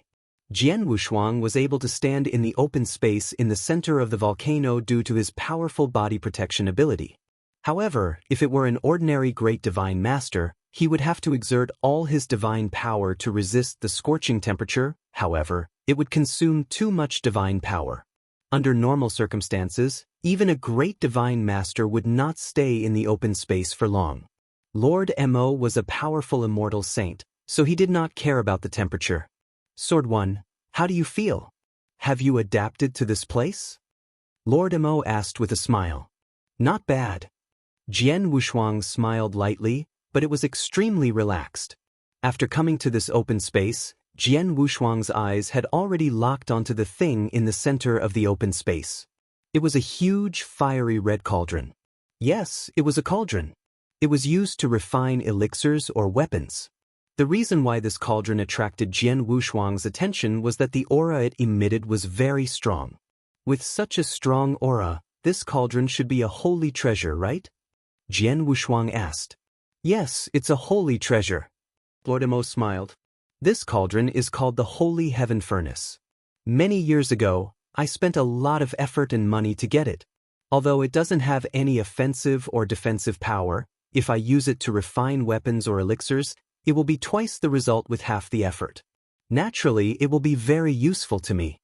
Jian Wushuang was able to stand in the open space in the center of the volcano due to his powerful body protection ability. However, if it were an ordinary great divine master, he would have to exert all his divine power to resist the scorching temperature. However, it would consume too much divine power. Under normal circumstances, even a great divine master would not stay in the open space for long. Lord Mo was a powerful immortal saint, so he did not care about the temperature. Sword 1, how do you feel? Have you adapted to this place? Lord Mo asked with a smile. Not bad. Jian Wushuang smiled lightly, but it was extremely relaxed. After coming to this open space, Jian Wushuang's eyes had already locked onto the thing in the center of the open space. It was a huge, fiery red cauldron. Yes, it was a cauldron. It was used to refine elixirs or weapons. The reason why this cauldron attracted Jian Wushuang's attention was that the aura it emitted was very strong. With such a strong aura, this cauldron should be a holy treasure, right? Jian Wushuang asked. Yes, it's a holy treasure. Lord Mo smiled. This cauldron is called the Holy Heaven Furnace. Many years ago, I spent a lot of effort and money to get it. Although it doesn't have any offensive or defensive power, if I use it to refine weapons or elixirs, it will be twice the result with half the effort. Naturally, it will be very useful to me.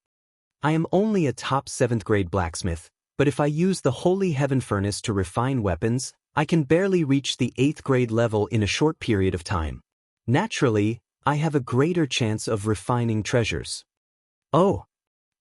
I am only a top 7th grade blacksmith, but if I use the Holy Heaven Furnace to refine weapons, I can barely reach the 8th grade level in a short period of time. Naturally, I have a greater chance of refining treasures. Oh!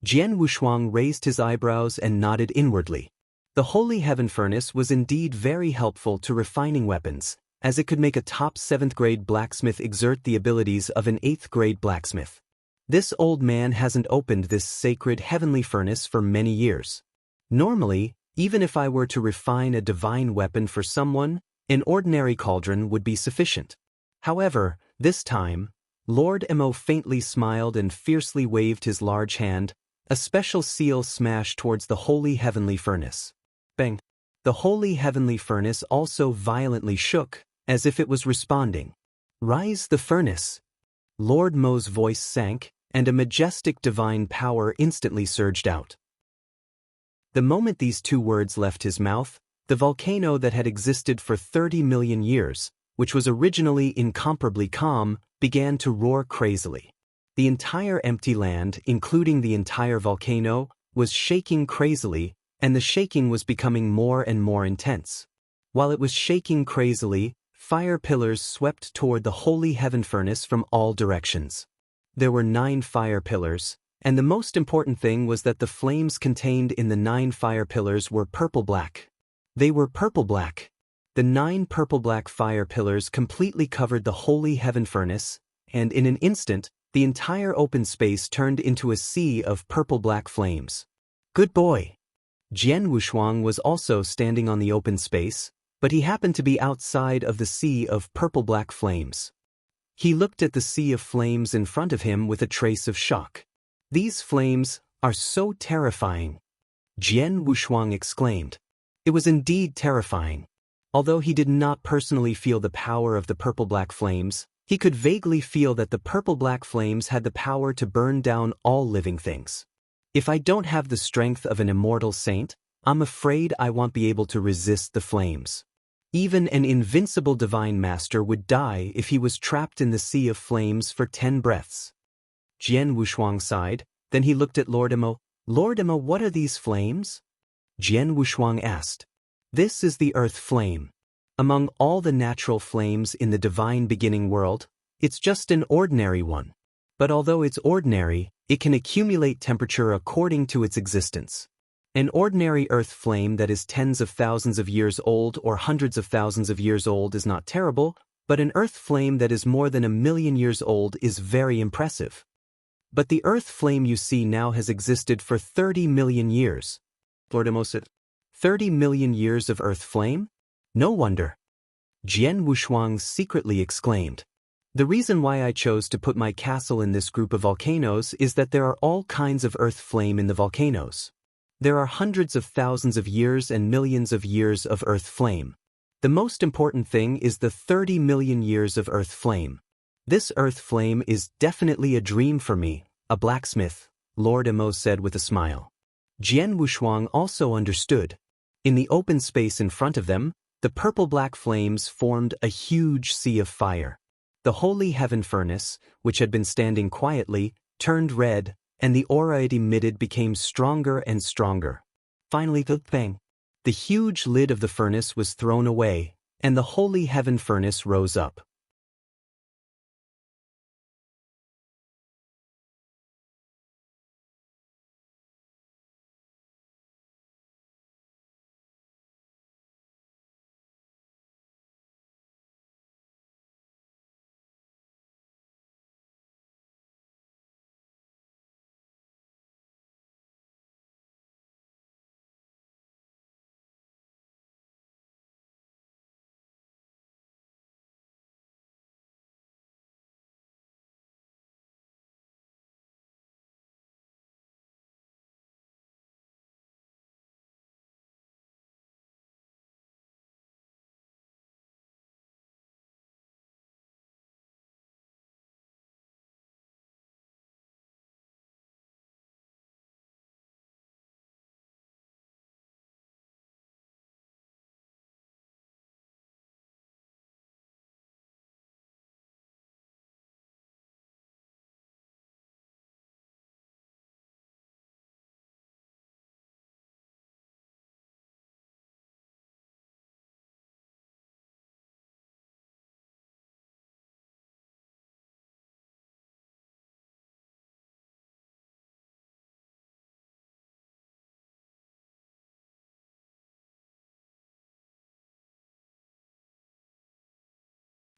Jian Wushuang raised his eyebrows and nodded inwardly. The Holy Heaven Furnace was indeed very helpful to refining weapons, as it could make a top 7th grade blacksmith exert the abilities of an 8th grade blacksmith. This old man hasn't opened this sacred heavenly furnace for many years. Normally, even if I were to refine a divine weapon for someone, an ordinary cauldron would be sufficient. However, this time, Lord Mo faintly smiled and fiercely waved his large hand. A special seal smashed towards the Holy Heavenly Furnace. Bang! The Holy Heavenly Furnace also violently shook, as if it was responding. Rise the furnace! Lord Mo's voice sank, and a majestic divine power instantly surged out. The moment these two words left his mouth, the volcano that had existed for 30 million years, which was originally incomparably calm, began to roar crazily. The entire empty land, including the entire volcano, was shaking crazily, and the shaking was becoming more and more intense. While it was shaking crazily, fire pillars swept toward the Holy Heaven Furnace from all directions. There were 9 fire pillars, and the most important thing was that the flames contained in the 9 fire pillars were purple-black. They were purple-black. The 9 purple-black fire pillars completely covered the Holy Heaven Furnace, and in an instant, the entire open space turned into a sea of purple-black flames. Good boy! Jian Wushuang was also standing on the open space, but he happened to be outside of the sea of purple-black flames. He looked at the sea of flames in front of him with a trace of shock. These flames are so terrifying! Jian Wushuang exclaimed. It was indeed terrifying. Although he did not personally feel the power of the purple-black flames, he could vaguely feel that the purple-black flames had the power to burn down all living things. If I don't have the strength of an immortal saint, I'm afraid I won't be able to resist the flames. Even an invincible divine master would die if he was trapped in the sea of flames for 10 breaths. Jian Wushuang sighed, then he looked at Lord Mo. Lord Mo, what are these flames? Jian Wushuang asked. This is the earth flame. Among all the natural flames in the divine beginning world, it's just an ordinary one. But although it's ordinary, it can accumulate temperature according to its existence. An ordinary earth flame that is tens of thousands of years old or hundreds of thousands of years old is not terrible, but an earth flame that is more than 1 million years old is very impressive. But the earth flame you see now has existed for 30 million years. Lord Emo said, 30 million years of earth flame? No wonder. Jian Wushuang secretly exclaimed. The reason why I chose to put my castle in this group of volcanoes is that there are all kinds of earth flame in the volcanoes. There are hundreds of thousands of years and millions of years of earth flame. The most important thing is the 30 million years of earth flame. This earth flame is definitely a dream for me, a blacksmith, Lord Emo said with a smile. Jian Wushuang also understood. In the open space in front of them, the purple-black flames formed a huge sea of fire. The holy heaven furnace, which had been standing quietly, turned red, and the aura it emitted became stronger and stronger. Finally, bang! The huge lid of the furnace was thrown away, and the holy heaven furnace rose up.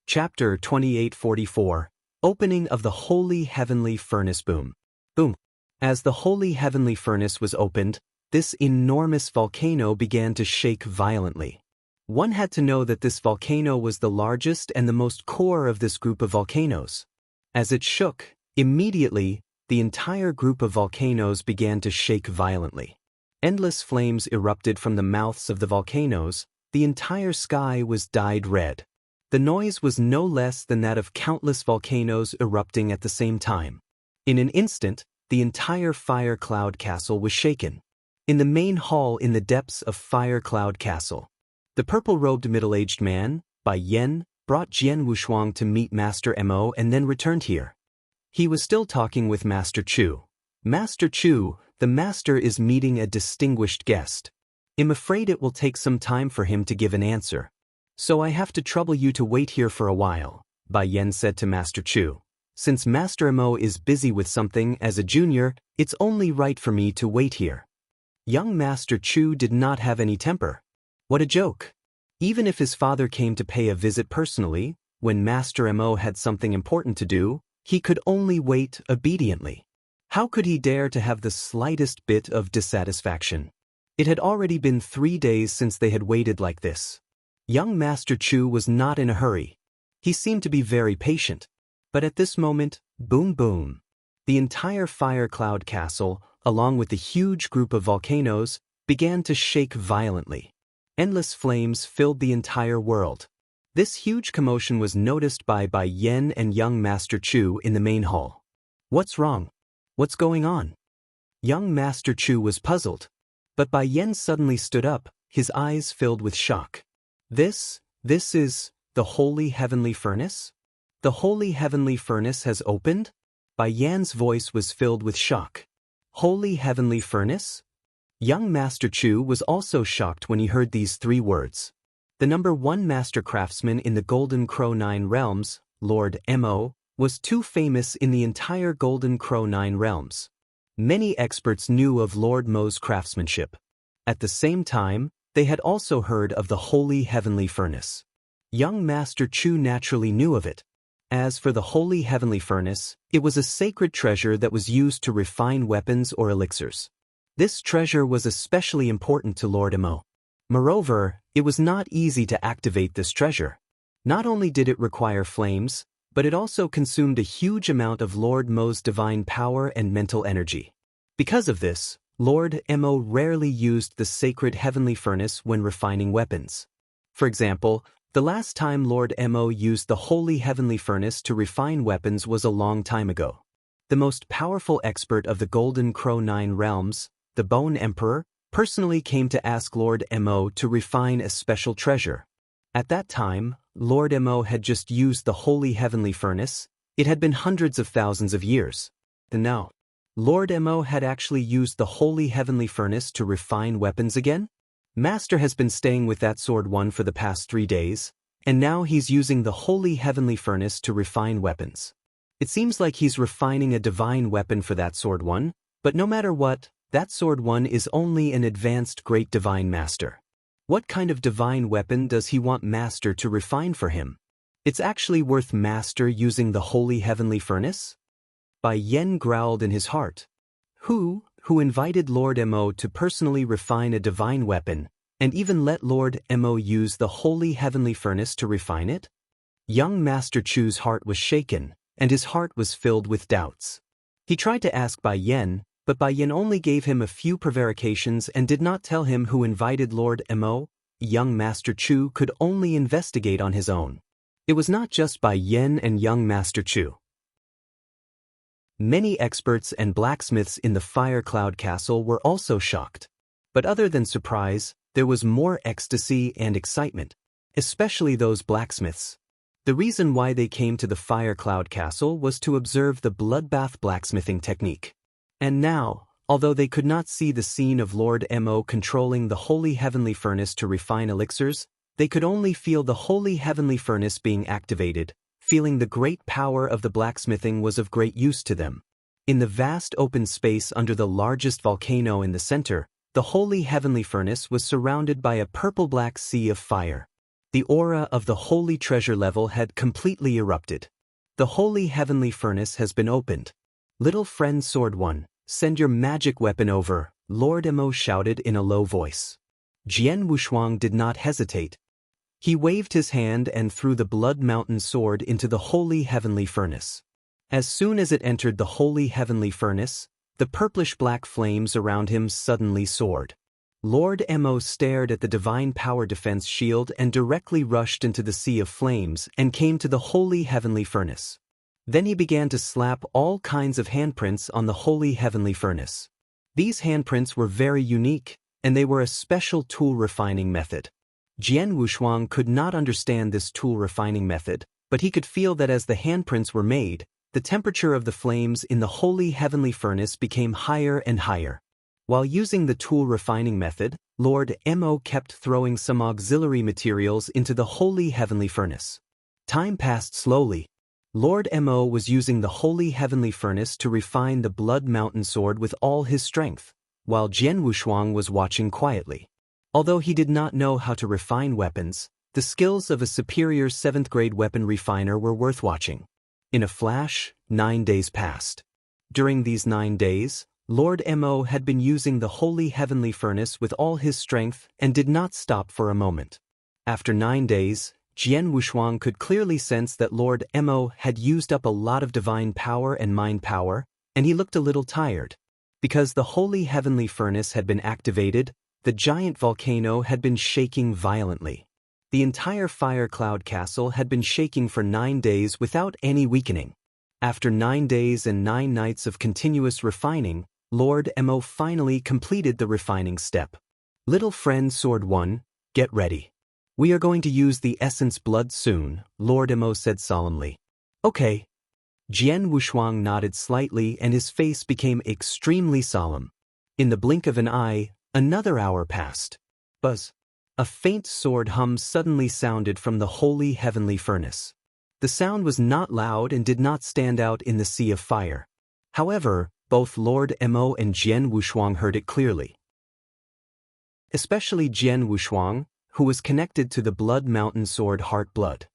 Chapter 2844, Opening of the Holy Heavenly Furnace. Boom. Boom. As the Holy Heavenly Furnace was opened, this enormous volcano began to shake violently. One had to know that this volcano was the largest and the most core of this group of volcanoes. As it shook, immediately, the entire group of volcanoes began to shake violently. Endless flames erupted from the mouths of the volcanoes. The entire sky was dyed red. The noise was no less than that of countless volcanoes erupting at the same time. In an instant, the entire Fire Cloud Castle was shaken. In the main hall in the depths of Fire Cloud Castle, the purple-robed middle-aged man, Bai Yan, brought Jian Wushuang to meet Master Mo and then returned here. He was still talking with Master Chu. Master Chu, the master is meeting a distinguished guest. I'm afraid it will take some time for him to give an answer. So I have to trouble you to wait here for a while, Bai Yan said to Master Chu. Since Master Mo is busy with something as a junior, it's only right for me to wait here. Young Master Chu did not have any temper. What a joke! Even if his father came to pay a visit personally, when Master Mo had something important to do, he could only wait obediently. How could he dare to have the slightest bit of dissatisfaction? It had already been 3 days since they had waited like this. Young Master Chu was not in a hurry. He seemed to be very patient. But at this moment, boom boom. The entire Fire Cloud Castle, along with the huge group of volcanoes, began to shake violently. Endless flames filled the entire world. This huge commotion was noticed by Bai Yan and young Master Chu in the main hall. What's wrong? What's going on? Young Master Chu was puzzled. But Bai Yan suddenly stood up, his eyes filled with shock. This is the Holy Heavenly Furnace? The Holy Heavenly Furnace has opened? Bai Yan's voice was filled with shock. Holy Heavenly Furnace? Young Master Chu was also shocked when he heard these 3 words. The #1 master craftsman in the Golden Crow 9 realms, Lord Mo, was too famous in the entire Golden Crow 9 realms. Many experts knew of Lord Mo's craftsmanship. At the same time, they had also heard of the Holy Heavenly Furnace. Young Master Chu naturally knew of it. As for the holy heavenly furnace, it was a sacred treasure that was used to refine weapons or elixirs. This treasure was especially important to Lord Mo. Moreover, it was not easy to activate this treasure. Not only did it require flames, but it also consumed a huge amount of Lord Mo's divine power and mental energy. Because of this, Lord Mo rarely used the sacred heavenly furnace when refining weapons. For example, the last time Lord Mo used the holy heavenly furnace to refine weapons was a long time ago. The most powerful expert of the Golden Crow 9 realms, the Bone Emperor, personally came to ask Lord Mo to refine a special treasure. At that time, Lord Mo had just used the holy heavenly furnace. It had been hundreds of thousands of years. And now, Lord Mo had actually used the holy heavenly furnace to refine weapons again? Master has been staying with that sword one for the past 3 days, and now he's using the holy heavenly furnace to refine weapons. It seems like he's refining a divine weapon for that sword one, but no matter what, that sword one is only an advanced great divine master. What kind of divine weapon does he want Master to refine for him? It's actually worth Master using the holy heavenly furnace? Bai Yen growled in his heart. Who invited Lord Mo to personally refine a divine weapon, and even let Lord Mo use the holy heavenly furnace to refine it? Young Master Chu's heart was shaken, and his heart was filled with doubts. He tried to ask Bai Yen, but Bai Yen only gave him a few prevarications and did not tell him who invited Lord Mo. Young Master Chu could only investigate on his own. It was not just Bai Yen and young Master Chu. Many experts and blacksmiths in the Fire Cloud Castle were also shocked. But other than surprise, there was more ecstasy and excitement, especially those blacksmiths. The reason why they came to the Fire Cloud Castle was to observe the bloodbath blacksmithing technique. And now, although they could not see the scene of Lord Mo controlling the holy heavenly furnace to refine elixirs, they could only feel the holy heavenly furnace being activated, feeling the great power of the blacksmithing was of great use to them. In the vast open space under the largest volcano in the center, the holy heavenly furnace was surrounded by a purple-black sea of fire. The aura of the holy treasure level had completely erupted. The holy heavenly furnace has been opened. Little friend Sword One, send your magic weapon over, Lord Mo shouted in a low voice. Jian Wushuang did not hesitate. He waved his hand and threw the Blood Mountain sword into the holy heavenly furnace. As soon as it entered the holy heavenly furnace, the purplish-black flames around him suddenly soared. Lord Mo stared at the divine power defense shield and directly rushed into the sea of flames and came to the holy heavenly furnace. Then he began to slap all kinds of handprints on the holy heavenly furnace. These handprints were very unique, and they were a special tool refining method. Jian Wushuang could not understand this tool refining method, but he could feel that as the handprints were made, the temperature of the flames in the holy heavenly furnace became higher and higher. While using the tool refining method, Lord Mo kept throwing some auxiliary materials into the holy heavenly furnace. Time passed slowly. Lord Mo was using the holy heavenly furnace to refine the Blood Mountain sword with all his strength, while Jian Wushuang was watching quietly. Although he did not know how to refine weapons, the skills of a superior 7th-grade weapon refiner were worth watching. In a flash, 9 days passed. During these 9 days, Lord Mo had been using the holy heavenly furnace with all his strength and did not stop for a moment. After 9 days, Jian Wushuang could clearly sense that Lord Mo had used up a lot of divine power and mind power, and he looked a little tired. Because the holy heavenly furnace had been activated, the giant volcano had been shaking violently. The entire Fire Cloud Castle had been shaking for 9 days without any weakening. After 9 days and 9 nights of continuous refining, Lord Mo finally completed the refining step. Little friend Sword One, get ready. We are going to use the essence blood soon, Lord Mo said solemnly. Okay. Jian Wushuang nodded slightly and his face became extremely solemn. In the blink of an eye, another hour passed. Buzz. A faint sword hum suddenly sounded from the holy heavenly furnace. The sound was not loud and did not stand out in the sea of fire. However, both Lord Mo and Jian Wushuang heard it clearly. Especially Jian Wushuang, who was connected to the Blood Mountain sword Heart Blood.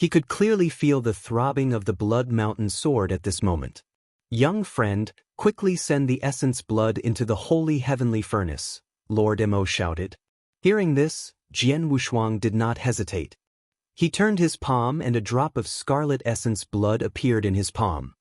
He could clearly feel the throbbing of the Blood Mountain sword at this moment. Young friend, quickly send the essence blood into the holy heavenly furnace, Lord Mo shouted. Hearing this, Jian Wushuang did not hesitate. He turned his palm and a drop of scarlet essence blood appeared in his palm.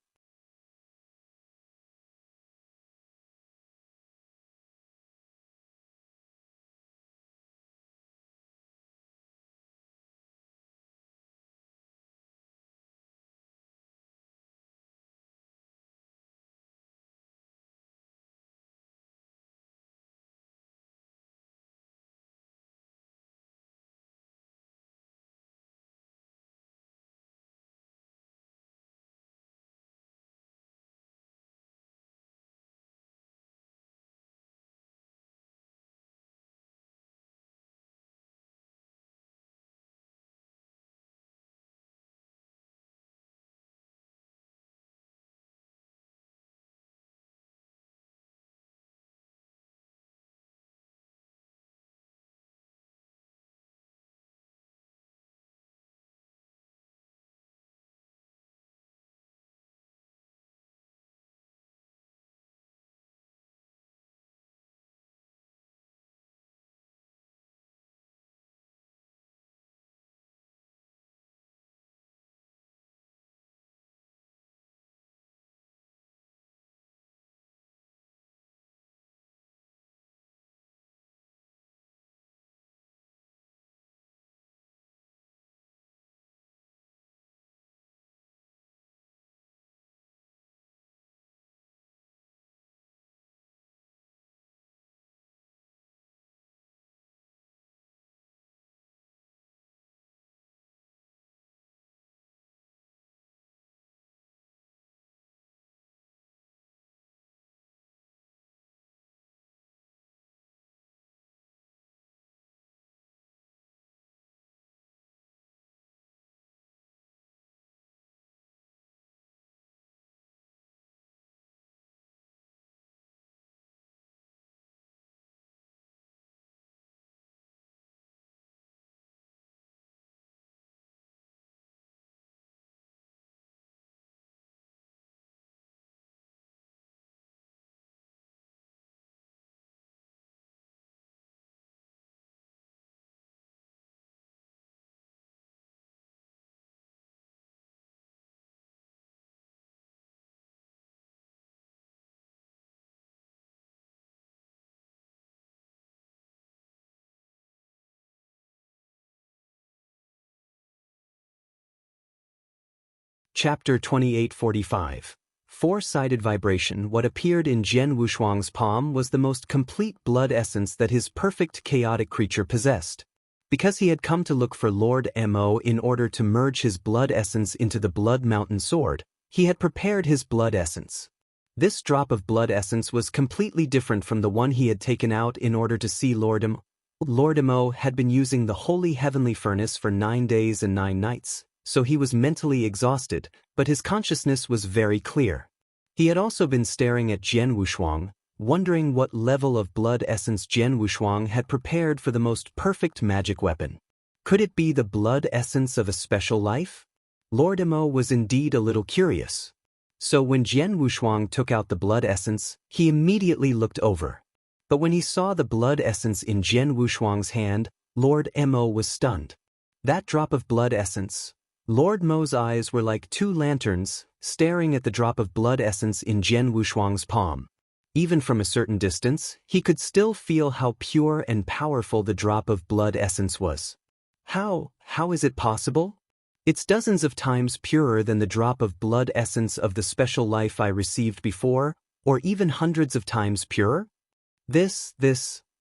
Chapter 2845. Four-sided vibration. What appeared in Jian Wushuang's palm was the most complete blood essence that his perfect chaotic creature possessed. Because he had come to look for Lord Mo in order to merge his blood essence into the Blood Mountain sword, he had prepared his blood essence. This drop of blood essence was completely different from the one he had taken out in order to see Lord Mo. Lord Mo had been using the holy heavenly furnace for 9 days and 9 nights. So he was mentally exhausted, but his consciousness was very clear. He had also been staring at Jian Wushuang, wondering what level of blood essence Jian Wushuang had prepared for the most perfect magic weapon. Could it be the blood essence of a special life? Lord Mo was indeed a little curious. So when Jian Wushuang took out the blood essence, he immediately looked over. But when he saw the blood essence in Jian Wushuang's hand, Lord Mo was stunned. That drop of blood essence. Lord Mo's eyes were like 2 lanterns, staring at the drop of blood essence in Jian Wushuang's palm. Even from a certain distance, he could still feel how pure and powerful the drop of blood essence was. How is it possible? It's dozens of times purer than the drop of blood essence of the special life I received before, or even hundreds of times purer?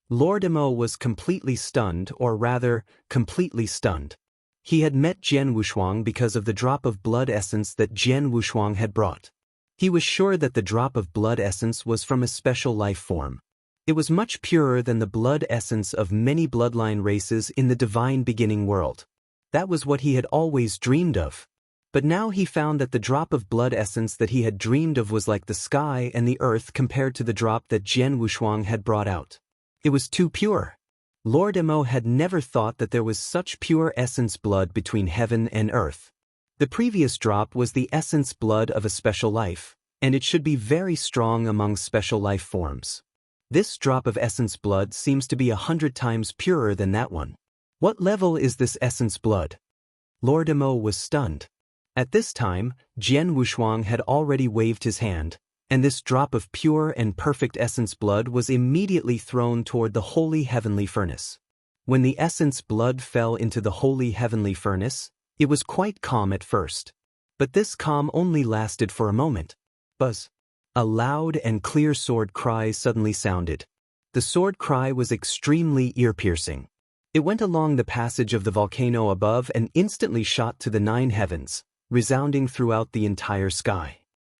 Lord Mo was completely stunned, or rather, completely stunned. He had met Jian Wushuang because of the drop of blood essence that Jian Wushuang had brought. He was sure that the drop of blood essence was from a special life form. It was much purer than the blood essence of many bloodline races in the divine beginning world. That was what he had always dreamed of. But now he found that the drop of blood essence that he had dreamed of was like the sky and the earth compared to the drop that Jian Wushuang had brought out. It was too pure. Lord Mo had never thought that there was such pure essence blood between heaven and earth. The previous drop was the essence blood of a special life, and it should be very strong among special life forms. This drop of essence blood seems to be 100 times purer than that one. What level is this essence blood? Lord Mo was stunned. At this time, Jian Wushuang had already waved his hand, and this drop of pure and perfect essence blood was immediately thrown toward the holy heavenly furnace. When the essence blood fell into the holy heavenly furnace, it was quite calm at first. But this calm only lasted for a moment. Buzz! A loud and clear sword cry suddenly sounded. The sword cry was extremely ear-piercing. It went along the passage of the volcano above and instantly shot to the 9 heavens, resounding throughout the entire sky.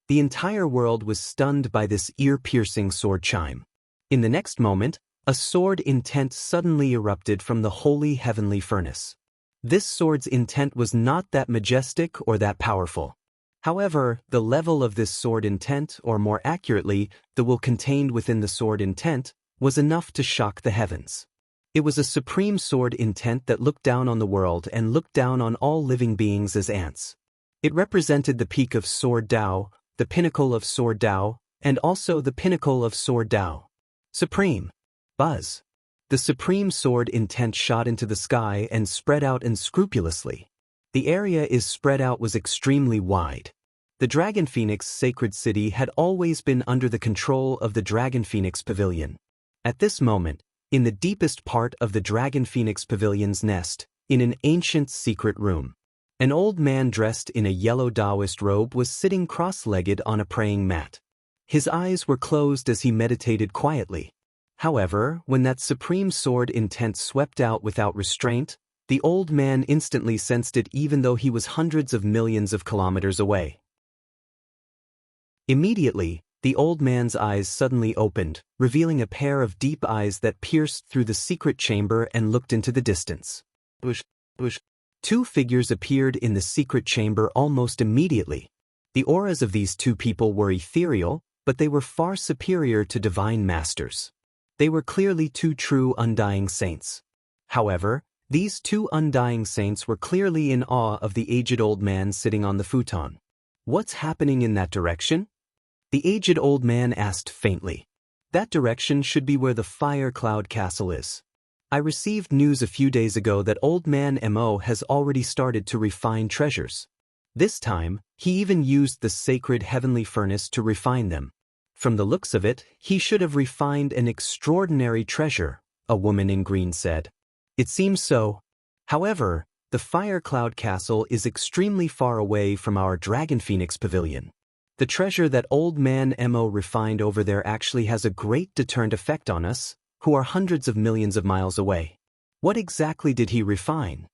The entire world was stunned by this ear-piercing sword chime. In the next moment, a sword intent suddenly erupted from the holy heavenly furnace. This sword's intent was not that majestic or that powerful. However, the level of this sword intent, or more accurately, the will contained within the sword intent, was enough to shock the heavens. It was a supreme sword intent that looked down on the world and looked down on all living beings as ants. It represented the peak of Sword Dao, the pinnacle of Sword Dao, and also the pinnacle of Sword Dao. Supreme. Buzz. The supreme sword intent shot into the sky and spread out unscrupulously. The area is spread out was extremely wide. The Dragon Phoenix sacred city had always been under the control of the Dragon Phoenix Pavilion. At this moment, in the deepest part of the Dragon Phoenix Pavilion's nest, in an ancient secret room, an old man dressed in a yellow Taoist robe was sitting cross-legged on a praying mat. His eyes were closed as he meditated quietly. However, when that supreme sword intent swept out without restraint, the old man instantly sensed it even though he was hundreds of millions of kilometers away. Immediately, the old man's eyes suddenly opened, revealing a pair of deep eyes that pierced through the secret chamber and looked into the distance. Bush. 2 figures appeared in the secret chamber almost immediately. The auras of these 2 people were ethereal, but they were far superior to divine masters. They were clearly 2 true undying saints. However, these 2 undying saints were clearly in awe of the aged old man sitting on the futon. What's happening in that direction? The aged old man asked faintly. That direction should be where the Fire Cloud Castle is. I received news a few days ago that old man Mo has already started to refine treasures. This time, he even used the sacred heavenly furnace to refine them. From the looks of it, he should have refined an extraordinary treasure, a woman in green said. It seems so. However, the Fire Cloud Castle is extremely far away from our Dragon Phoenix Pavilion. The treasure that old man Mo refined over there actually has a great deterrent effect on us, who are hundreds of millions of miles away. What exactly did he refine?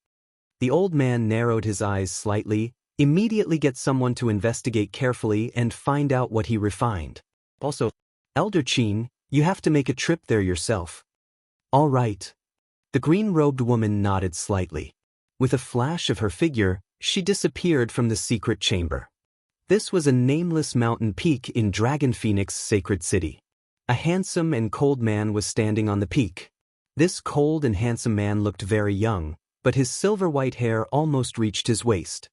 The old man narrowed his eyes slightly, immediately get someone to investigate carefully and find out what he refined. Also, Elder Qin, you have to make a trip there yourself. All right. The green-robed woman nodded slightly. With a flash of her figure, she disappeared from the secret chamber. This was a nameless mountain peak in Dragon Phoenix sacred city. A handsome and cold man was standing on the peak. This cold and handsome man looked very young, but his silver-white hair almost reached his waist.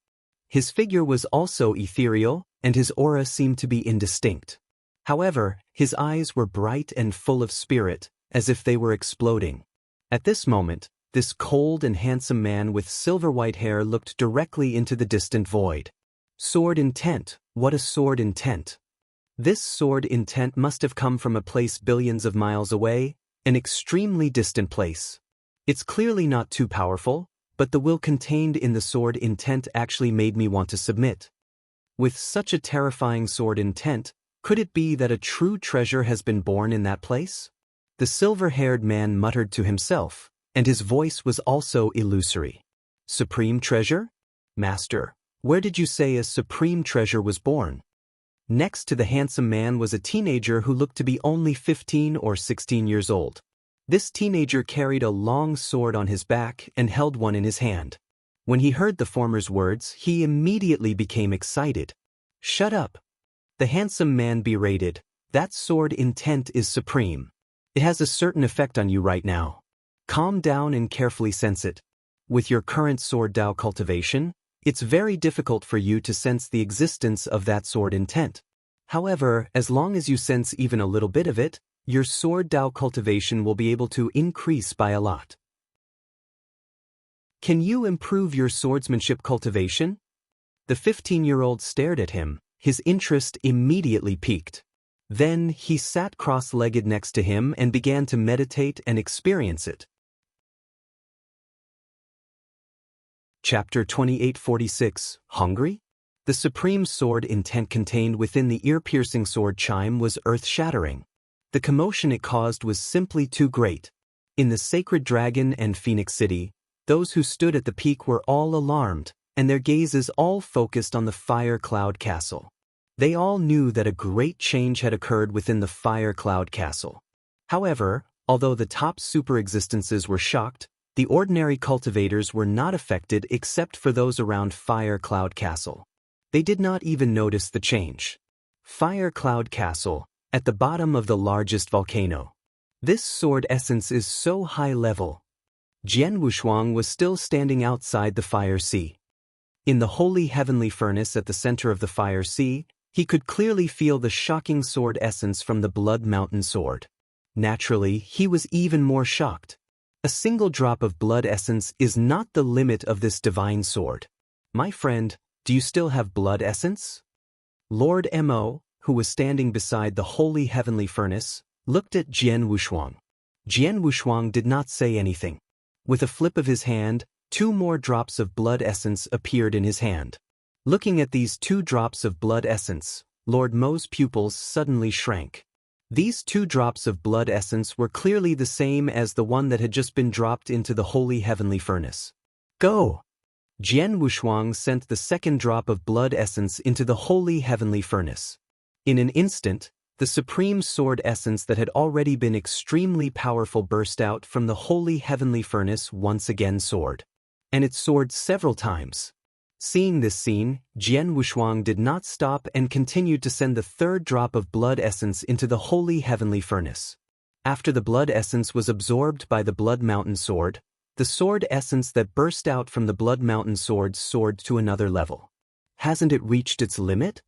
His figure was also ethereal, and his aura seemed to be indistinct. However, his eyes were bright and full of spirit, as if they were exploding. At this moment, this cold and handsome man with silver-white hair looked directly into the distant void. Sword intent, what a sword intent! This sword intent must have come from a place billions of miles away, an extremely distant place. It's clearly not too powerful, but the will contained in the sword intent actually made me want to submit. With such a terrifying sword intent, could it be that a true treasure has been born in that place? The silver-haired man muttered to himself, and his voice was also illusory. Supreme treasure? Master, where did you say a supreme treasure was born? Next to the handsome man was a teenager who looked to be only 15 or 16 years old. This teenager carried a long sword on his back and held one in his hand. When he heard the former's words, he immediately became excited. Shut up! The handsome man berated. That sword intent is supreme. It has a certain effect on you right now. Calm down and carefully sense it. With your current sword Dao cultivation, it's very difficult for you to sense the existence of that sword intent. However, as long as you sense even a little bit of it, your sword Dao cultivation will be able to increase by a lot. Can you improve your swordsmanship cultivation? The 15-year-old stared at him, his interest immediately piqued. Then he sat cross-legged next to him and began to meditate and experience it. Chapter 2846, Hungry? The supreme sword intent contained within the ear-piercing sword chime was earth-shattering. The commotion it caused was simply too great. In the sacred dragon and phoenix city, those who stood at the peak were all alarmed, and their gazes all focused on the fire cloud castle. They all knew that a great change had occurred within the fire cloud castle. However, although the top super-existences were shocked, the ordinary cultivators were not affected except for those around Fire Cloud Castle. They did not even notice the change. Fire Cloud Castle, at the bottom of the largest volcano. This sword essence is so high level. Jian Wushuang was still standing outside the fire sea. In the holy heavenly furnace at the center of the fire sea, he could clearly feel the shocking sword essence from the Blood Mountain sword. Naturally, he was even more shocked. A single drop of blood essence is not the limit of this divine sword. My friend, do you still have blood essence? Lord Mo, who was standing beside the holy heavenly furnace, looked at Jian Wushuang. Jian Wushuang did not say anything. With a flip of his hand, 2 more drops of blood essence appeared in his hand. Looking at these 2 drops of blood essence, Lord Mo's pupils suddenly shrank. These 2 drops of blood essence were clearly the same as the one that had just been dropped into the holy heavenly furnace. Go! Jian Wushuang sent the 2nd drop of blood essence into the holy heavenly furnace. In an instant, the supreme sword essence that had already been extremely powerful burst out from the holy heavenly furnace once again soared. And it soared several times. Seeing this scene, Jian Wushuang did not stop and continued to send the 3rd drop of blood essence into the holy heavenly furnace. After the blood essence was absorbed by the Blood Mountain sword, the sword essence that burst out from the Blood Mountain sword soared to another level. Hasn't it reached its limit?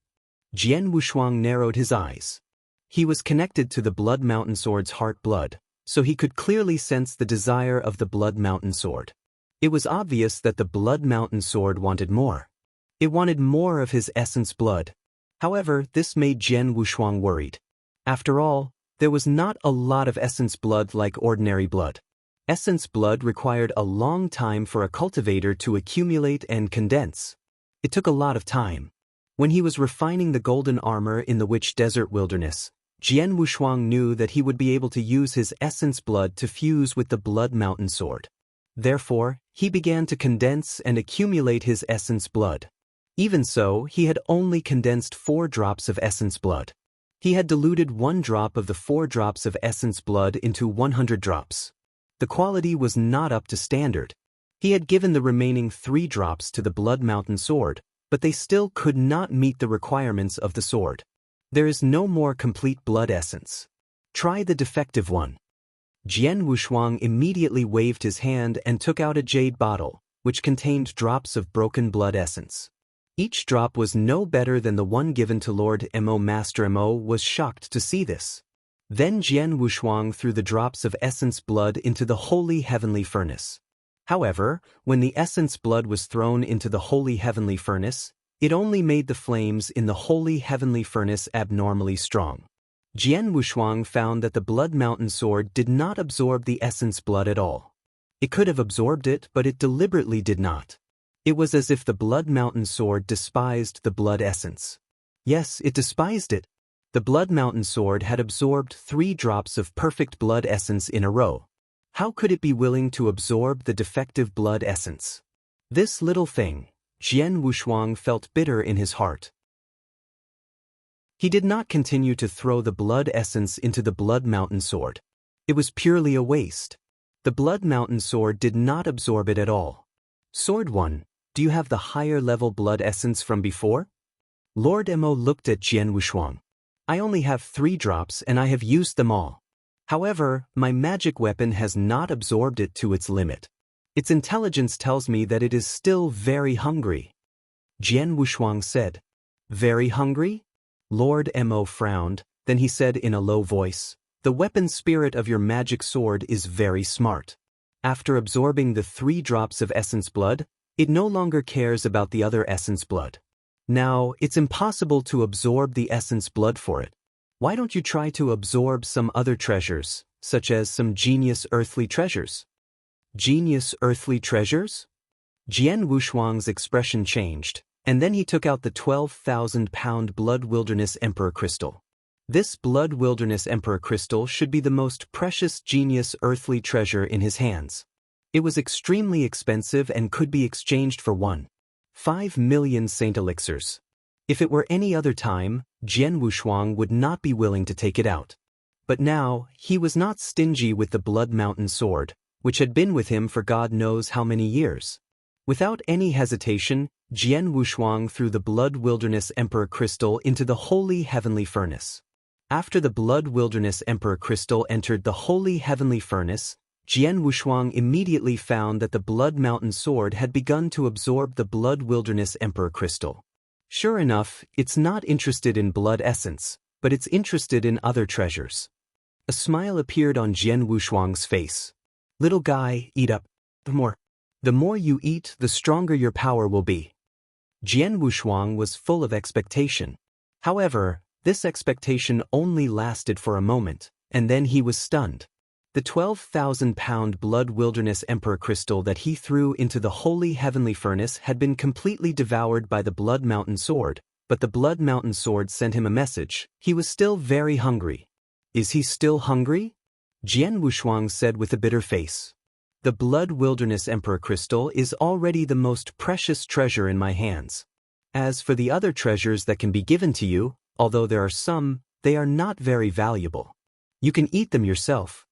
Jian Wushuang narrowed his eyes. He was connected to the Blood Mountain sword's heart blood, so he could clearly sense the desire of the Blood Mountain sword. It was obvious that the Blood Mountain sword wanted more. It wanted more of his essence blood. However, this made Jian Wushuang worried. After all, there was not a lot of essence blood like ordinary blood. Essence blood required a long time for a cultivator to accumulate and condense. It took a lot of time. When he was refining the golden armor in the Witch Desert Wilderness, Jian Wushuang knew that he would be able to use his essence blood to fuse with the Blood Mountain sword. Therefore, he began to condense and accumulate his essence blood. Even so, he had only condensed 4 drops of essence blood. He had diluted 1 drop of the 4 drops of essence blood into 100 drops. The quality was not up to standard. He had given the remaining 3 drops to the Blood Mountain sword, but they still could not meet the requirements of the sword. There is no more complete blood essence. Try the defective one. Jian Wushuang immediately waved his hand and took out a jade bottle, which contained drops of broken blood essence. Each drop was no better than the one given to Lord Mo. Master Mo was shocked to see this. Then Jian Wushuang threw the drops of essence blood into the holy heavenly furnace. However, when the essence blood was thrown into the holy heavenly furnace, it only made the flames in the holy heavenly furnace abnormally strong. Jian Wushuang found that the Blood Mountain sword did not absorb the essence blood at all. It could have absorbed it, but it deliberately did not. It was as if the Blood Mountain sword despised the blood essence. Yes, it despised it. The Blood Mountain sword had absorbed 3 drops of perfect blood essence in a row. How could it be willing to absorb the defective blood essence? This little thing, Jian Wushuang felt bitter in his heart. He did not continue to throw the blood essence into the Blood Mountain sword. It was purely a waste. The Blood Mountain sword did not absorb it at all. Sword 1, do you have the higher level blood essence from before? Lord Mo looked at Jian Wushuang. I only have 3 drops and I have used them all. However, my magic weapon has not absorbed it to its limit. Its intelligence tells me that it is still very hungry. Jian Wushuang said. Very hungry? Lord Mo frowned, then he said in a low voice, the weapon spirit of your magic sword is very smart. After absorbing the 3 drops of essence blood, it no longer cares about the other essence blood. Now, it's impossible to absorb the essence blood for it. Why don't you try to absorb some other treasures, such as some genius earthly treasures? Genius earthly treasures? Jian Wushuang's expression changed, and then he took out the 12,000-pound Blood Wilderness Emperor crystal. This Blood Wilderness Emperor crystal should be the most precious genius earthly treasure in his hands. It was extremely expensive and could be exchanged for 1.5 million saint elixirs. If it were any other time, Jian Wushuang would not be willing to take it out. But now, he was not stingy with the Blood Mountain sword, which had been with him for God knows how many years. Without any hesitation, Jian Wushuang threw the Blood Wilderness Emperor crystal into the holy heavenly furnace. After the Blood Wilderness Emperor crystal entered the holy heavenly furnace, Jian Wushuang immediately found that the Blood Mountain sword had begun to absorb the Blood Wilderness Emperor crystal. Sure enough, it's not interested in blood essence, but it's interested in other treasures. A smile appeared on Jian Wushuang's face. Little guy, eat up. The more you eat, the stronger your power will be. Jian Wushuang was full of expectation. However, this expectation only lasted for a moment, and then he was stunned. The 12,000-pound Blood Wilderness Emperor crystal that he threw into the holy heavenly furnace had been completely devoured by the Blood Mountain sword, but the Blood Mountain sword sent him a message. He was still very hungry. Is he still hungry? Jian Wushuang said with a bitter face. The Blood Wilderness Emperor crystal is already the most precious treasure in my hands. As for the other treasures that can be given to you, although there are some, they are not very valuable. You can eat them yourself.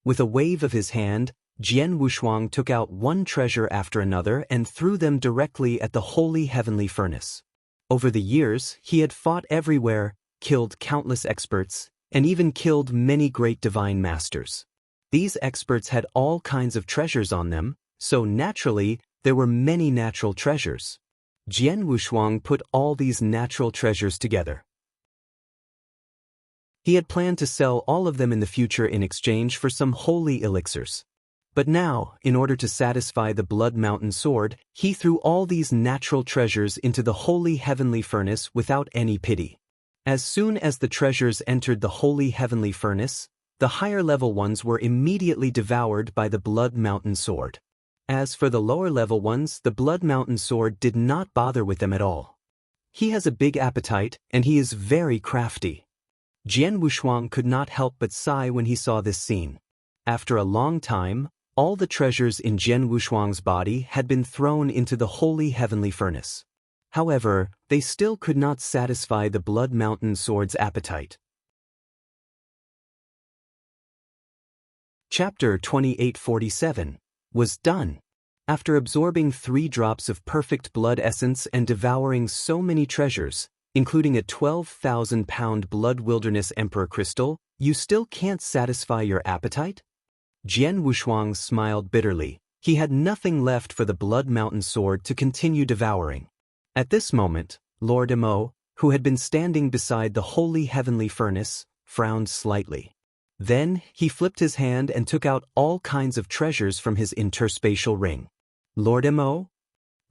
With a wave of his hand, Jian Wushuang took out one treasure after another and threw them directly at the holy heavenly furnace. Over the years, he had fought everywhere, killed countless experts, and even killed many great divine masters. These experts had all kinds of treasures on them, so naturally, there were many natural treasures. Jian Wushuang put all these natural treasures together. He had planned to sell all of them in the future in exchange for some holy elixirs. But now, in order to satisfy the Blood Mountain sword, he threw all these natural treasures into the holy heavenly furnace without any pity. As soon as the treasures entered the holy heavenly furnace, the higher-level ones were immediately devoured by the Blood Mountain sword. As for the lower-level ones, the Blood Mountain sword did not bother with them at all. He has a big appetite, and he is very crafty. Jian Wushuang could not help but sigh when he saw this scene. After a long time, all the treasures in Jian Wushuang's body had been thrown into the holy heavenly furnace. However, they still could not satisfy the Blood Mountain sword's appetite. Chapter 2847 was done. After absorbing 3 drops of perfect blood essence and devouring so many treasures, including a 12,000-pound Blood Wilderness Emperor crystal, you still can't satisfy your appetite? Jian Wushuang smiled bitterly. He had nothing left for the Blood Mountain sword to continue devouring. At this moment, Lord Mo, who had been standing beside the holy heavenly furnace, frowned slightly. Then, he flipped his hand and took out all kinds of treasures from his interspatial ring. Lord Mo?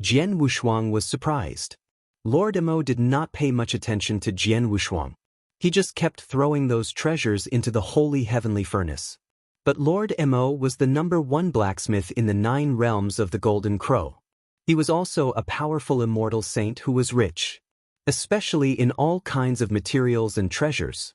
Jian Wushuang was surprised. Lord Mo did not pay much attention to Jian Wushuang. He just kept throwing those treasures into the holy heavenly furnace. But Lord Mo was the #1 blacksmith in the 9 realms of the Golden Crow. He was also a powerful immortal saint who was rich, especially in all kinds of materials and treasures.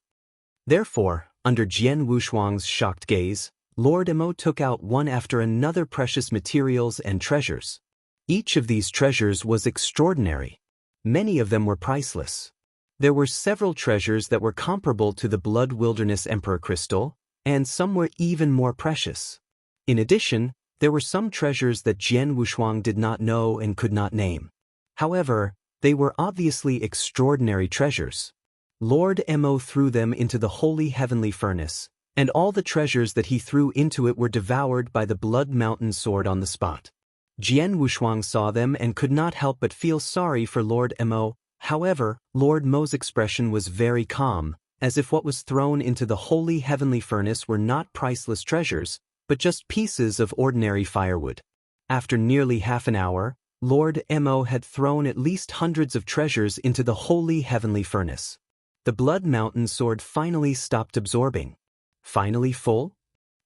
Therefore, under Jian Wushuang's shocked gaze, Lord Mo took out one after another precious materials and treasures. Each of these treasures was extraordinary. Many of them were priceless. There were several treasures that were comparable to the Blood Wilderness Emperor crystal, and some were even more precious. In addition, there were some treasures that Jian Wushuang did not know and could not name. However, they were obviously extraordinary treasures. Lord Mo threw them into the holy heavenly furnace, and all the treasures that he threw into it were devoured by the Blood Mountain sword on the spot. Jian Wushuang saw them and could not help but feel sorry for Lord Mo. However, Lord Mo's expression was very calm, as if what was thrown into the holy heavenly furnace were not priceless treasures, but just pieces of ordinary firewood. After nearly half an hour, Lord Mo had thrown at least hundreds of treasures into the holy heavenly furnace. The Blood Mountain sword finally stopped absorbing. Finally full?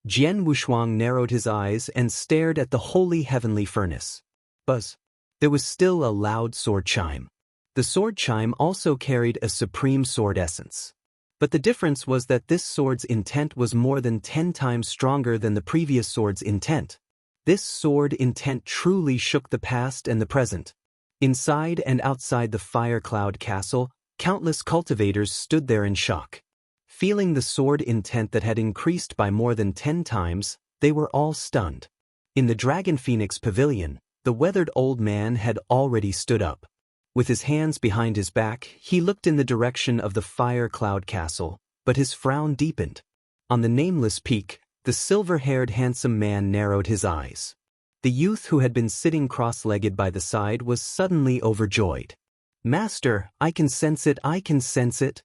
Jian Wushuang narrowed his eyes and stared at the holy heavenly furnace. Buzz. There was still a loud sword chime. The sword chime also carried a supreme sword essence. But the difference was that this sword's intent was more than 10 times stronger than the previous sword's intent. This sword intent truly shook the past and the present. Inside and outside the Fire Cloud Castle, countless cultivators stood there in shock. Feeling the sword intent that had increased by more than 10 times, they were all stunned. In the Dragon Phoenix Pavilion, the weathered old man had already stood up. With his hands behind his back, he looked in the direction of the Fire Cloud Castle, but his frown deepened. On the nameless peak, the silver-haired handsome man narrowed his eyes. The youth who had been sitting cross-legged by the side was suddenly overjoyed. "Master, I can sense it, I can sense it."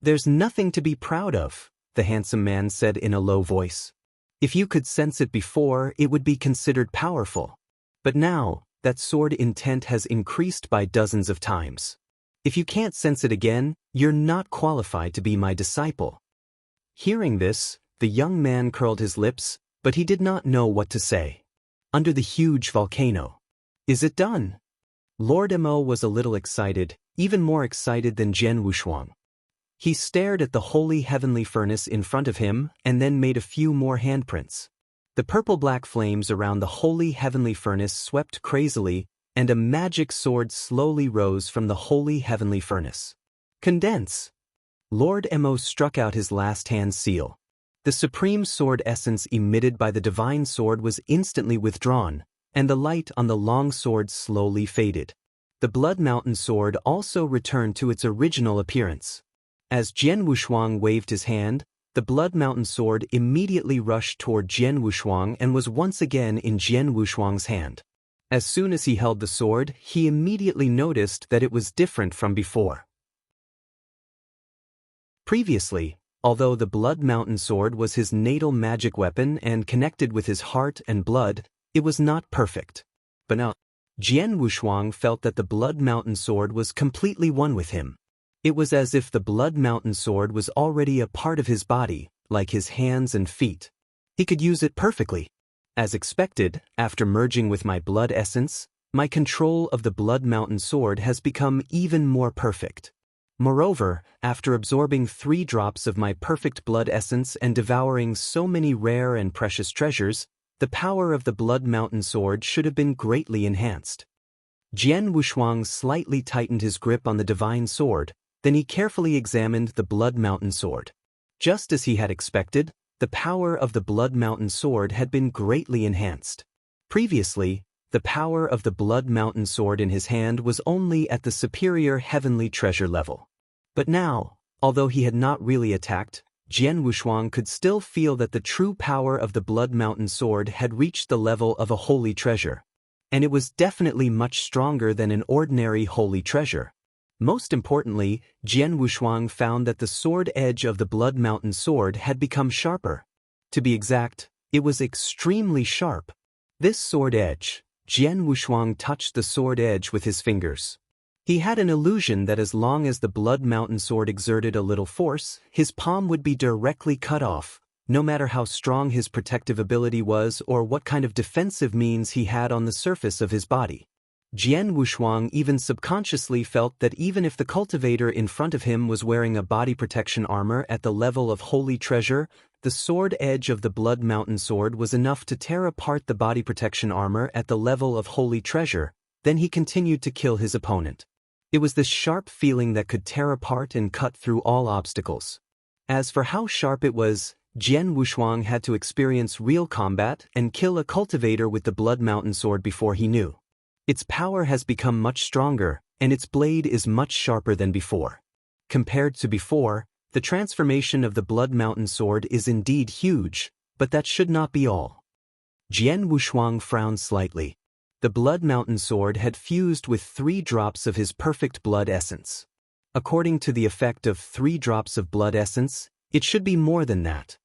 "There's nothing to be proud of," the handsome man said in a low voice. "If you could sense it before, it would be considered powerful. But now, that sword intent has increased by dozens of times. If you can't sense it again, you're not qualified to be my disciple." Hearing this, the young man curled his lips, but he did not know what to say. Under the huge volcano. "Is it done?" Lord Mo was a little excited, even more excited than Jian Wushuang. He stared at the holy heavenly furnace in front of him and then made a few more handprints. The purple-black flames around the holy heavenly furnace swept crazily, and a magic sword slowly rose from the holy heavenly furnace. "Condense!" Lord Mo struck out his last hand seal. The supreme sword essence emitted by the divine sword was instantly withdrawn, and the light on the long sword slowly faded. The Blood Mountain sword also returned to its original appearance. As Jian Wushuang waved his hand, the Blood Mountain sword immediately rushed toward Jian Wushuang and was once again in Jian Wushuang's hand. As soon as he held the sword, he immediately noticed that it was different from before. Previously, although the Blood Mountain sword was his natal magic weapon and connected with his heart and blood, it was not perfect. But now, Jian Wushuang felt that the Blood Mountain sword was completely one with him. It was as if the Blood Mountain sword was already a part of his body, like his hands and feet. He could use it perfectly. As expected, after merging with my blood essence, my control of the Blood Mountain sword has become even more perfect. Moreover, after absorbing 3 drops of my perfect blood essence and devouring so many rare and precious treasures, the power of the Blood Mountain sword should have been greatly enhanced. Jian Wushuang slightly tightened his grip on the divine sword, then he carefully examined the Blood Mountain sword. Just as he had expected, the power of the Blood Mountain sword had been greatly enhanced. Previously, the power of the Blood Mountain sword in his hand was only at the superior heavenly treasure level. But now, although he had not really attacked, Jian Wushuang could still feel that the true power of the Blood Mountain sword had reached the level of a holy treasure. And it was definitely much stronger than an ordinary holy treasure. Most importantly, Jian Wushuang found that the sword edge of the Blood Mountain sword had become sharper. To be exact, it was extremely sharp. This sword edge, Jian Wushuang touched the sword edge with his fingers. He had an illusion that as long as the Blood Mountain sword exerted a little force, his palm would be directly cut off, no matter how strong his protective ability was or what kind of defensive means he had on the surface of his body. Jian Wushuang even subconsciously felt that even if the cultivator in front of him was wearing a body protection armor at the level of holy treasure, the sword edge of the Blood Mountain sword was enough to tear apart the body protection armor at the level of holy treasure. Then he continued to kill his opponent. It was this sharp feeling that could tear apart and cut through all obstacles. As for how sharp it was, Jian Wushuang had to experience real combat and kill a cultivator with the Blood Mountain sword before he knew. Its power has become much stronger, and its blade is much sharper than before. Compared to before, The transformation of the Blood Mountain Sword is indeed huge, but that should not be all. Jian Wushuang frowned slightly. The Blood Mountain Sword had fused with 3 drops of his perfect blood essence. According to the effect of 3 drops of blood essence, it should be more than that.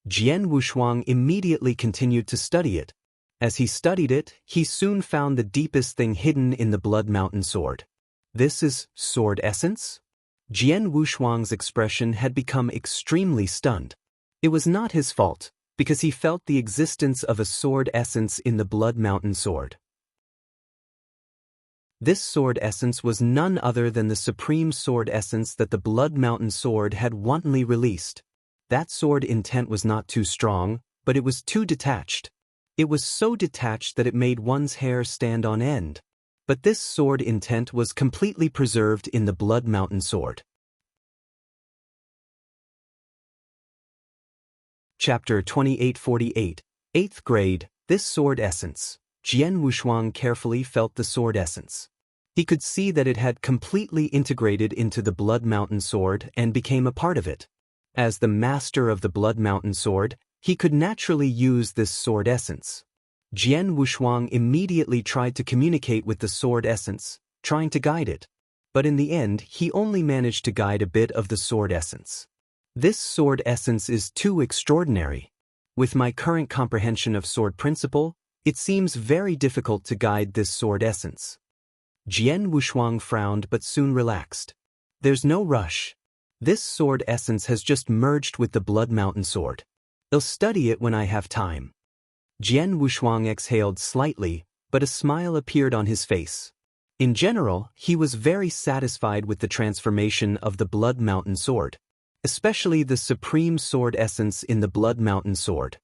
Jian Wushuang immediately continued to study it. As he studied it, he soon found the deepest thing hidden in the Blood Mountain Sword. This is sword essence? Jian Wushuang's expression had become extremely stunned. It was not his fault, because he felt the existence of a sword essence in the Blood Mountain Sword. This sword essence was none other than the supreme sword essence that the Blood Mountain Sword had wantonly released. That sword intent was not too strong, but it was too detached. It was so detached that it made one's hair stand on end. But this sword intent was completely preserved in the Blood Mountain Sword. Chapter 2848, 8th Grade, This Sword Essence. Jian Wushuang carefully felt the sword essence. He could see that it had completely integrated into the Blood Mountain Sword and became a part of it. As the master of the Blood Mountain Sword, he could naturally use this sword essence. Jian Wushuang immediately tried to communicate with the sword essence, trying to guide it. But in the end, he only managed to guide a bit of the sword essence. This sword essence is too extraordinary. With my current comprehension of sword principle, it seems very difficult to guide this sword essence. Jian Wushuang frowned but soon relaxed. There's no rush. This sword essence has just merged with the Blood Mountain Sword. I'll study it when I have time. Jian Wushuang exhaled slightly, but a smile appeared on his face. In general, he was very satisfied with the transformation of the Blood Mountain Sword, especially the supreme sword essence in the Blood Mountain Sword.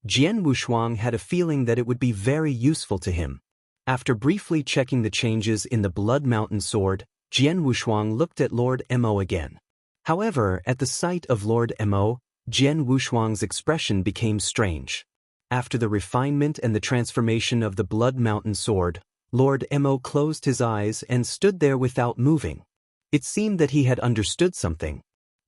Jian Wushuang had a feeling that it would be very useful to him. After briefly checking the changes in the Blood Mountain Sword, Jian Wushuang looked at Lord Mo again. However, at the sight of Lord Mo, Jian Wushuang's expression became strange. After the refinement and the transformation of the Blood Mountain Sword, Lord Mo closed his eyes and stood there without moving. It seemed that he had understood something.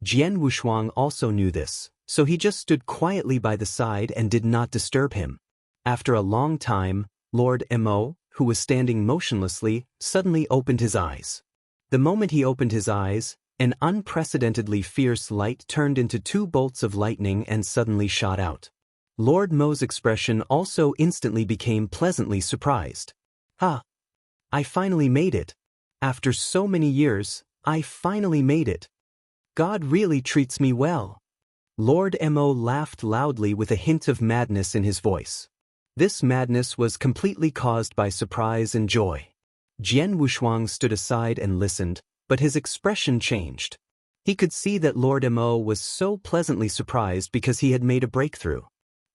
Jian Wushuang also knew this, so he just stood quietly by the side and did not disturb him. After a long time, Lord Mo, who was standing motionlessly, suddenly opened his eyes. The moment he opened his eyes, an unprecedentedly fierce light turned into 2 bolts of lightning and suddenly shot out. Lord Mo's expression also instantly became pleasantly surprised. "Ah! I finally made it. After so many years, I finally made it. God really treats me well." Lord Mo laughed loudly with a hint of madness in his voice. This madness was completely caused by surprise and joy. Jian Wushuang stood aside and listened, but his expression changed. He could see that Lord Mo was so pleasantly surprised because he had made a breakthrough.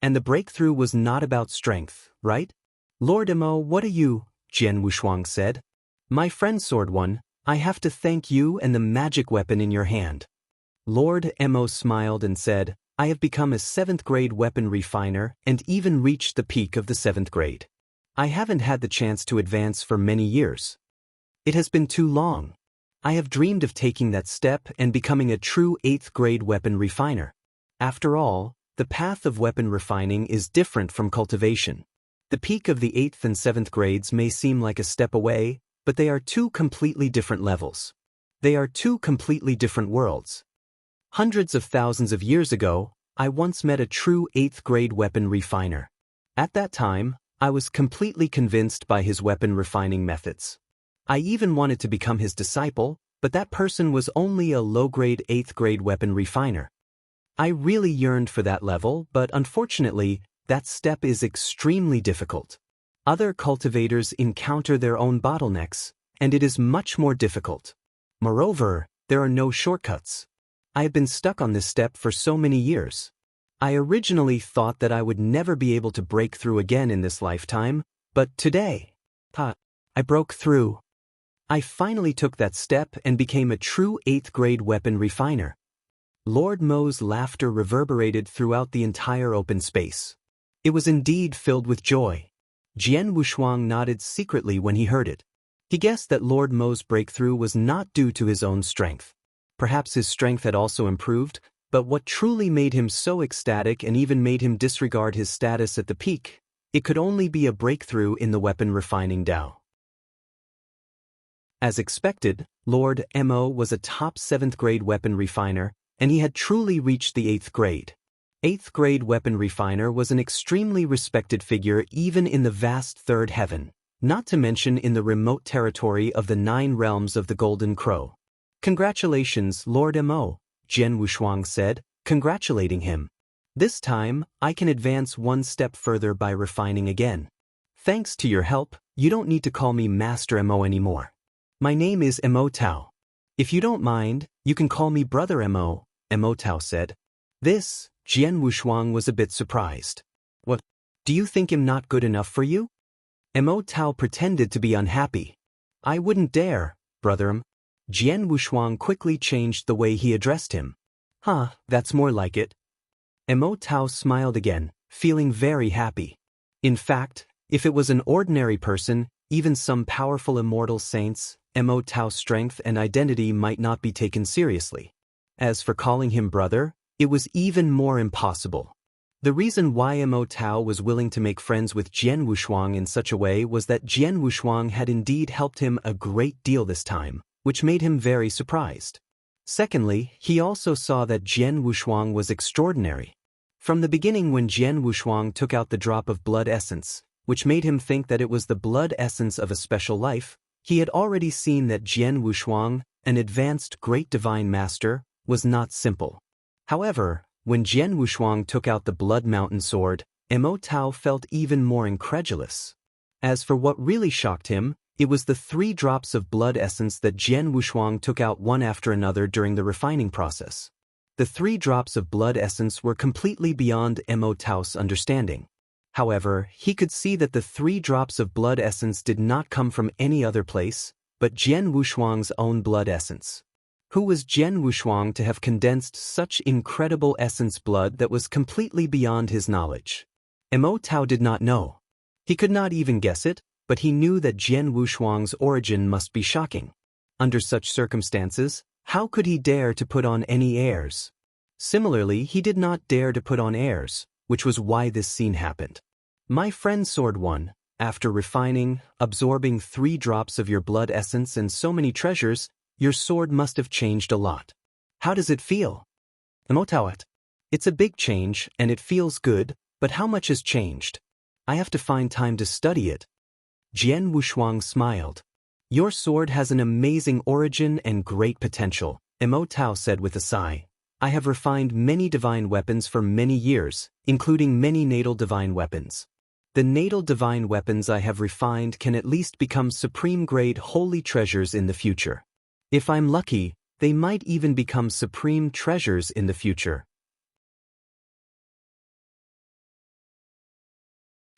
And the breakthrough was not about strength, right? "Lord Mo, what are you?" Jian Wushuang said. "My friend Sword One, I have to thank you and the magic weapon in your hand." Lord Mo smiled and said, "I have become a 7th grade weapon refiner and even reached the peak of the 7th grade. I haven't had the chance to advance for many years. It has been too long. I have dreamed of taking that step and becoming a true 8th grade weapon refiner. After all, the path of weapon refining is different from cultivation. The peak of the 8th and 7th grades may seem like a step away, but they are 2 completely different levels. They are 2 completely different worlds. Hundreds of thousands of years ago, I once met a true 8th grade weapon refiner. At that time, I was completely convinced by his weapon refining methods. I even wanted to become his disciple, but that person was only a low-grade 8th grade weapon refiner. I really yearned for that level, but unfortunately, that step is extremely difficult. Other cultivators encounter their own bottlenecks, and it is much more difficult. Moreover, there are no shortcuts. I have been stuck on this step for so many years. I originally thought that I would never be able to break through again in this lifetime, but today, I broke through. I finally took that step and became a true 8th grade weapon refiner." Lord Mo's laughter reverberated throughout the entire open space. It was indeed filled with joy. Jian Wushuang nodded secretly when he heard it. He guessed that Lord Mo's breakthrough was not due to his own strength. Perhaps his strength had also improved, but what truly made him so ecstatic and even made him disregard his status at the peak, it could only be a breakthrough in the weapon refining Tao. As expected, Lord Mo was a top 7th grade weapon refiner, and he had truly reached the 8th grade. 8th grade weapon refiner was an extremely respected figure even in the vast third heaven, not to mention in the remote territory of the 9 realms of the Golden Crow. Congratulations, Lord Mo, Jian Wushuang said, congratulating him. This time, I can advance one step further by refining again. Thanks to your help, you don't need to call me Master Mo anymore. My name is Mo Tao. If you don't mind, you can call me Brother Mo, Mo Tao said. This, Jian Wushuang was a bit surprised. What? Do you think I'm not good enough for you? Mo Tao pretended to be unhappy. I wouldn't dare, brother. Jian Wushuang quickly changed the way he addressed him. Huh, that's more like it. Mo Tao smiled again, feeling very happy. In fact, if it was an ordinary person, even some powerful immortal saints, Mo Tao's strength and identity might not be taken seriously. As for calling him brother, it was even more impossible. The reason why Mo Tao was willing to make friends with Jian Wushuang in such a way was that Jian Wushuang had indeed helped him a great deal this time, which made him very surprised. Secondly, he also saw that Jian Wushuang was extraordinary. From the beginning when Jian Wushuang took out the drop of blood essence, which made him think that it was the blood essence of a special life, he had already seen that Jian Wushuang, an advanced great divine master, was not simple. However, when Jian Wushuang took out the Blood Mountain sword, Mo Tao felt even more incredulous. As for what really shocked him, it was the 3 drops of blood essence that Jian Wushuang took out one after another during the refining process. The 3 drops of blood essence were completely beyond Mo Tao's understanding. However, he could see that the 3 drops of blood essence did not come from any other place, but Jian Wushuang's own blood essence. Who was Jian Wushuang to have condensed such incredible essence blood that was completely beyond his knowledge? Mo Tao did not know. He could not even guess it, but he knew that Jian Wushuang's origin must be shocking. Under such circumstances, how could he dare to put on any airs? Similarly, he did not dare to put on airs, which was why this scene happened. My friend Sword One, after refining, absorbing 3 drops of your blood essence and so many treasures, your sword must have changed a lot. How does it feel? Mo Tao. It's a big change, and it feels good, but how much has changed? I have to find time to study it. Jian Wushuang smiled. Your sword has an amazing origin and great potential, Mo Tao said with a sigh. I have refined many divine weapons for many years, including many natal divine weapons. The natal divine weapons I have refined can at least become supreme-grade holy treasures in the future. If I'm lucky, they might even become supreme treasures in the future.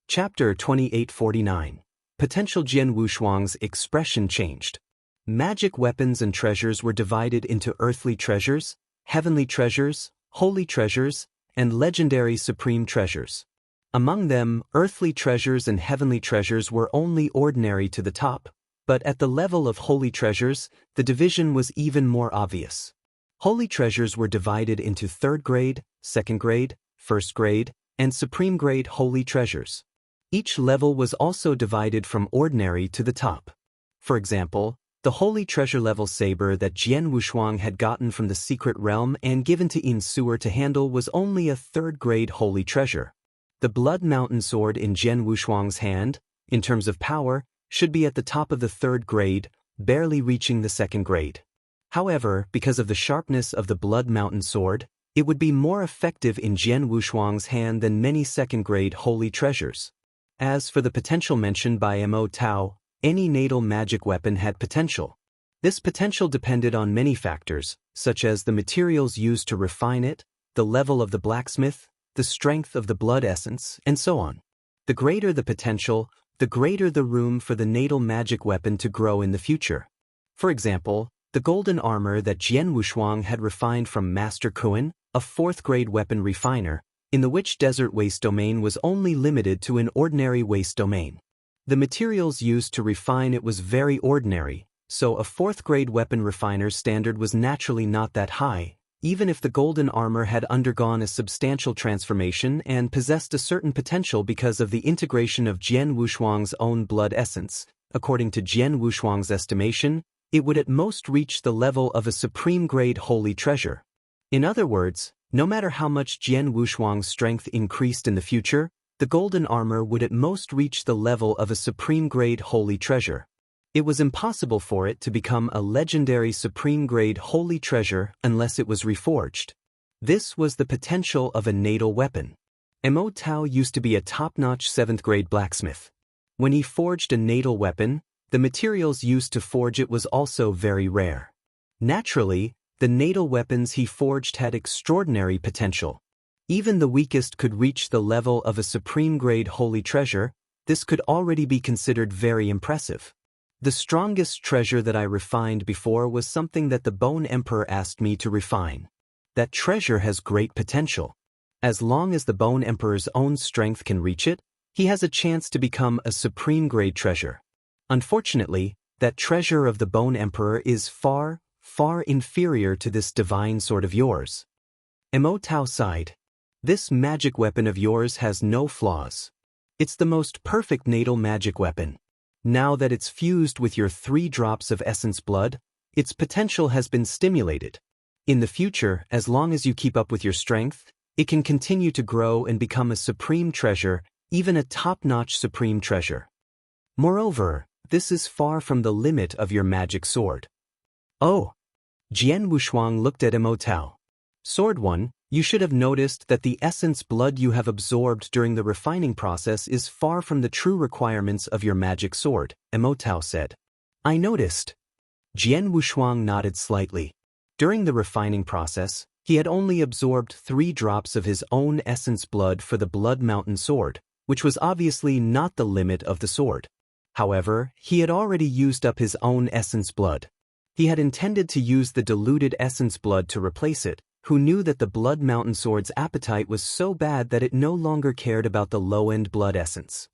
Chapter 2849. Potential Jian Wushuang's expression changed. Magic weapons and treasures were divided into earthly treasures, heavenly treasures, holy treasures, and legendary supreme treasures. Among them, earthly treasures and heavenly treasures were only ordinary to the top, but at the level of holy treasures, the division was even more obvious. Holy treasures were divided into 3rd grade, 2nd grade, 1st grade, and supreme grade holy treasures. Each level was also divided from ordinary to the top. For example, the holy treasure level saber that Jian Wushuang had gotten from the secret realm and given to Yin Suer to handle was only a 3rd grade holy treasure. The Blood Mountain sword in Jian Wushuang's hand, in terms of power, should be at the top of the 3rd grade, barely reaching the 2nd grade. However, because of the sharpness of the Blood Mountain sword, it would be more effective in Jian Wushuang's hand than many 2nd grade holy treasures. As for the potential mentioned by Mo Tao, any natal magic weapon had potential. This potential depended on many factors, such as the materials used to refine it, the level of the blacksmith, the strength of the blood essence, and so on. The greater the potential, the greater the room for the natal magic weapon to grow in the future. For example, the golden armor that Jian Wushuang had refined from Master Kuan, a 4th grade weapon refiner, in the Witch Desert Waste Domain was only limited to an ordinary waste domain. The materials used to refine it was very ordinary, so a 4th grade weapon refiner's standard was naturally not that high, even if the golden armor had undergone a substantial transformation and possessed a certain potential because of the integration of Jian Wushuang's own blood essence. According to Jian Wushuang's estimation, it would at most reach the level of a supreme-grade holy treasure. In other words, no matter how much Jian Wushuang's strength increased in the future, the golden armor would at most reach the level of a supreme-grade holy treasure. It was impossible for it to become a legendary supreme-grade holy treasure unless it was reforged. This was the potential of a natal weapon. Mo Tao used to be a top-notch 7th-grade blacksmith. When he forged a natal weapon, the materials used to forge it was also very rare. Naturally, the natal weapons he forged had extraordinary potential. Even the weakest could reach the level of a supreme-grade holy treasure. This could already be considered very impressive. The strongest treasure that I refined before was something that the Bone Emperor asked me to refine. That treasure has great potential. As long as the Bone Emperor's own strength can reach it, he has a chance to become a supreme-grade treasure. Unfortunately, that treasure of the Bone Emperor is far, far inferior to this divine sword of yours. Mo Tao sighed. This magic weapon of yours has no flaws. It's the most perfect natal magic weapon. Now that it's fused with your 3 drops of essence blood, its potential has been stimulated. In the future, as long as you keep up with your strength, it can continue to grow and become a supreme treasure, even a top-notch supreme treasure. Moreover, this is far from the limit of your magic sword. Oh! Jian Wushuang looked at Mo Tao. Sword 1, you should have noticed that the essence blood you have absorbed during the refining process is far from the true requirements of your magic sword, Mo Tao said. I noticed. Jian Wushuang nodded slightly. During the refining process, he had only absorbed 3 drops of his own essence blood for the Blood Mountain sword, which was obviously not the limit of the sword. However, he had already used up his own essence blood. He had intended to use the diluted essence blood to replace it, who knew that the Blood Mountain sword's appetite was so bad that it no longer cared about the low-end blood essence.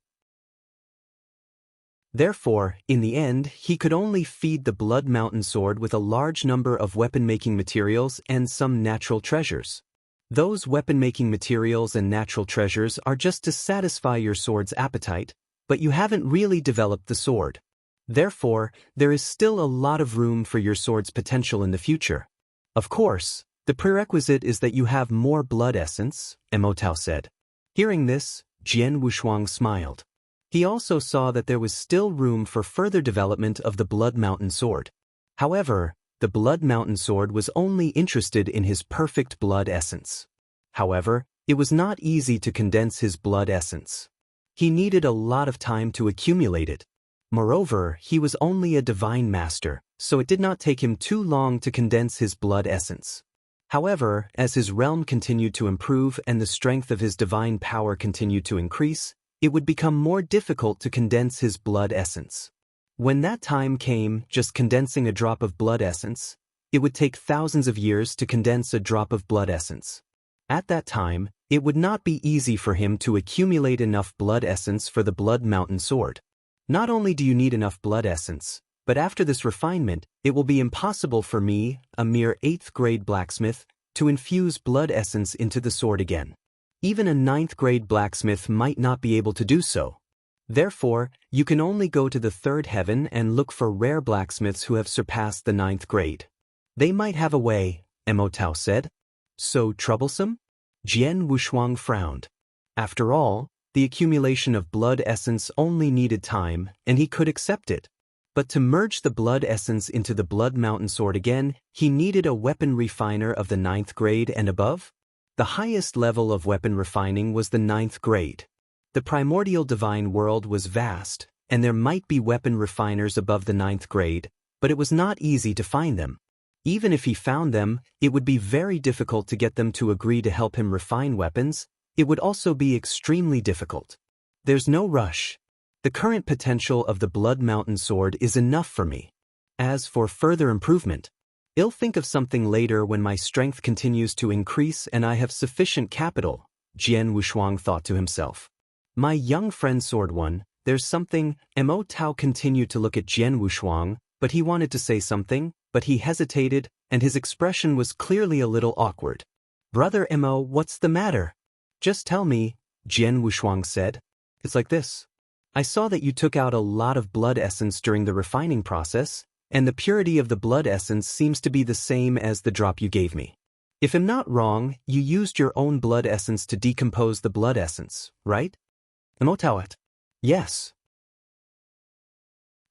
Therefore, in the end, he could only feed the Blood Mountain sword with a large number of weapon-making materials and some natural treasures. Those weapon-making materials and natural treasures are just to satisfy your sword's appetite, but you haven't really developed the sword. Therefore, there is still a lot of room for your sword's potential in the future. Of course, the prerequisite is that you have more blood essence, Mo Tao said. Hearing this, Jian Wushuang smiled. He also saw that there was still room for further development of the Blood Mountain sword. However, the Blood Mountain sword was only interested in his perfect blood essence. However, it was not easy to condense his blood essence. He needed a lot of time to accumulate it. Moreover, he was only a divine master, so it did not take him too long to condense his blood essence. However, as his realm continued to improve and the strength of his divine power continued to increase, it would become more difficult to condense his blood essence. When that time came, just condensing a drop of blood essence, it would take thousands of years to condense a drop of blood essence. At that time, it would not be easy for him to accumulate enough blood essence for the Blood Mountain sword. Not only do you need enough blood essence, but after this refinement, it will be impossible for me, a mere 8th-grade blacksmith, to infuse blood essence into the sword again. Even a 9th-grade blacksmith might not be able to do so. Therefore, you can only go to the 3rd heaven and look for rare blacksmiths who have surpassed the 9th grade. They might have a way, Mo Tao said. So troublesome? Jian Wushuang frowned. After all, the accumulation of blood essence only needed time, and he could accept it. But to merge the blood essence into the Blood Mountain sword again, he needed a weapon refiner of the 9th grade and above. The highest level of weapon refining was the 9th grade. The primordial divine world was vast, and there might be weapon refiners above the 9th grade, but it was not easy to find them. Even if he found them, it would be very difficult to get them to agree to help him refine weapons. It would also be extremely difficult. There's no rush. The current potential of the Blood Mountain sword is enough for me. As for further improvement, I'll think of something later when my strength continues to increase and I have sufficient capital, Jian Wushuang thought to himself. My young friend Sword 1, there's something. Mo Tao continued to look at Jian Wushuang, but he wanted to say something, but he hesitated, and his expression was clearly a little awkward. Brother Mo, what's the matter? Just tell me, Jian Wushuang said. It's like this. I saw that you took out a lot of blood essence during the refining process, and the purity of the blood essence seems to be the same as the drop you gave me. If I'm not wrong, you used your own blood essence to decompose the blood essence, right? Emotawet. Yes.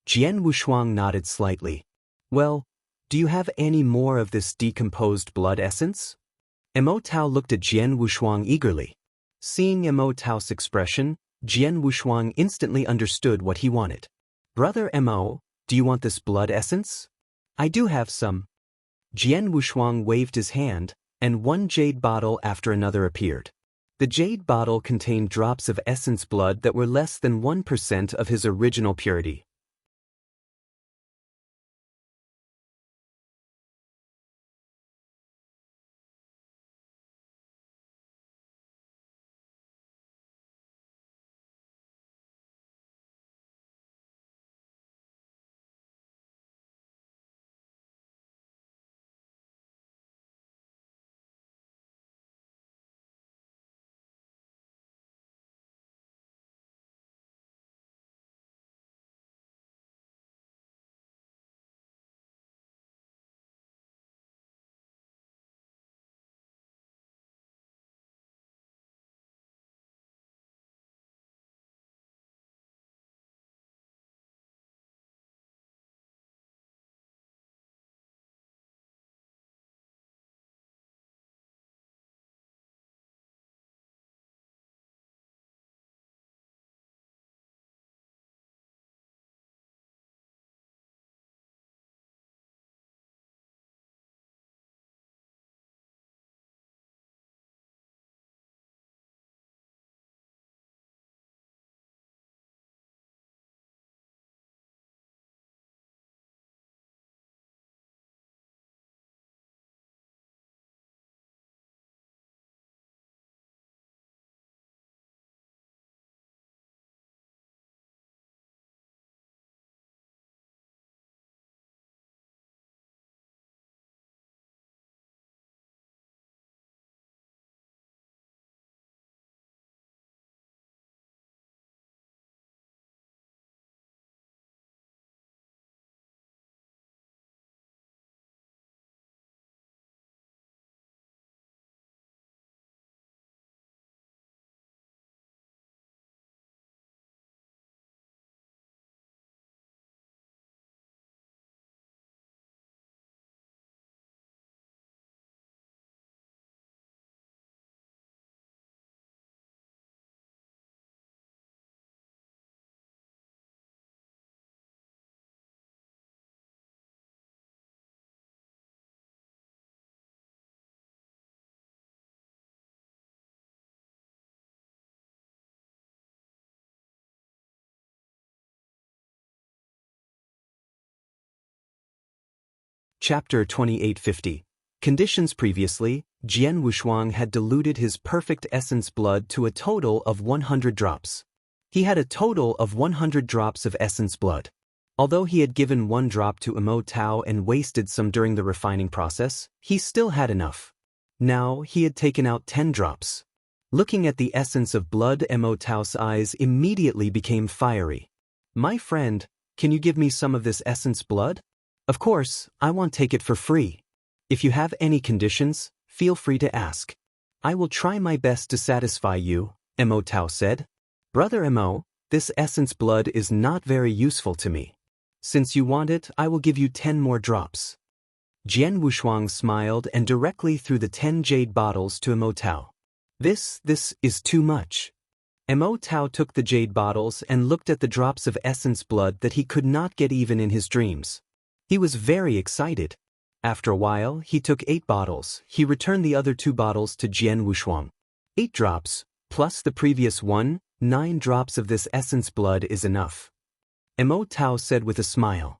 Jian Wushuang nodded slightly. Well, do you have any more of this decomposed blood essence? Mo Tao looked at Jian Wushuang eagerly. Seeing Mo Tao's expression, Jian Wushuang instantly understood what he wanted. Brother Mo, do you want this blood essence? I do have some. Jian Wushuang waved his hand, and one jade bottle after another appeared. The jade bottle contained drops of essence blood that were less than 1% of his original purity. Chapter 2850. Conditions previously, Jian Wushuang had diluted his perfect essence blood to a total of 100 drops. He had a total of 100 drops of essence blood. Although he had given one drop to Mo Tao and wasted some during the refining process, he still had enough. Now he had taken out 10 drops. Looking at the essence of blood, Mo Tao's eyes immediately became fiery. My friend, can you give me some of this essence blood? Of course, I won't take it for free. If you have any conditions, feel free to ask. I will try my best to satisfy you, Mo Tao said. Brother Mo, this essence blood is not very useful to me. Since you want it, I will give you 10 more drops. Jian Wushuang smiled and directly threw the 10 jade bottles to Mo Tao. This is too much. Mo Tao took the jade bottles and looked at the drops of essence blood that he could not get even in his dreams. He was very excited. After a while, he took 8 bottles. He returned the other 2 bottles to Jian Wushuang. 8 drops, plus the previous one, 9 drops of this essence blood is enough. Mo Tao said with a smile.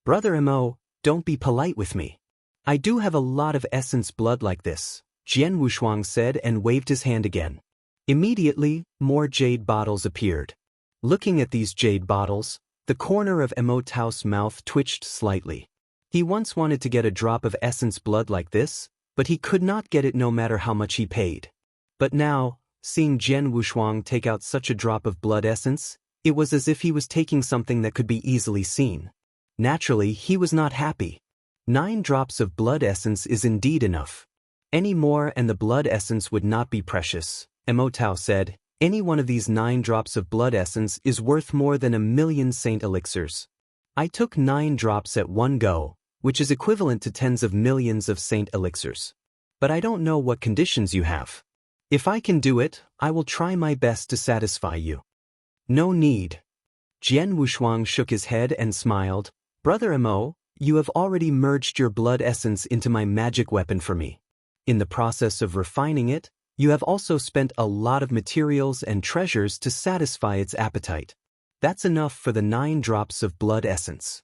Brother Mo, don't be polite with me. I do have a lot of essence blood like this, Jian Wushuang said and waved his hand again. Immediately, more jade bottles appeared. Looking at these jade bottles, The corner of Mo Tao's mouth twitched slightly. He once wanted to get a drop of essence blood like this, but he could not get it no matter how much he paid. But now, seeing Jian Wushuang take out such a drop of blood essence, it was as if he was taking something that could be easily seen. Naturally, he was not happy. 9 drops of blood essence is indeed enough. Any more and the blood essence would not be precious, Mo Tao said. Any one of these 9 drops of blood essence is worth more than 1,000,000 saint elixirs. I took 9 drops at one go, which is equivalent to tens of millions of saint elixirs. But I don't know what conditions you have. If I can do it, I will try my best to satisfy you. No need. Jian Wushuang shook his head and smiled. Brother Mo, you have already merged your blood essence into my magic weapon for me. In the process of refining it, you have also spent a lot of materials and treasures to satisfy its appetite. That's enough for the 9 drops of blood essence.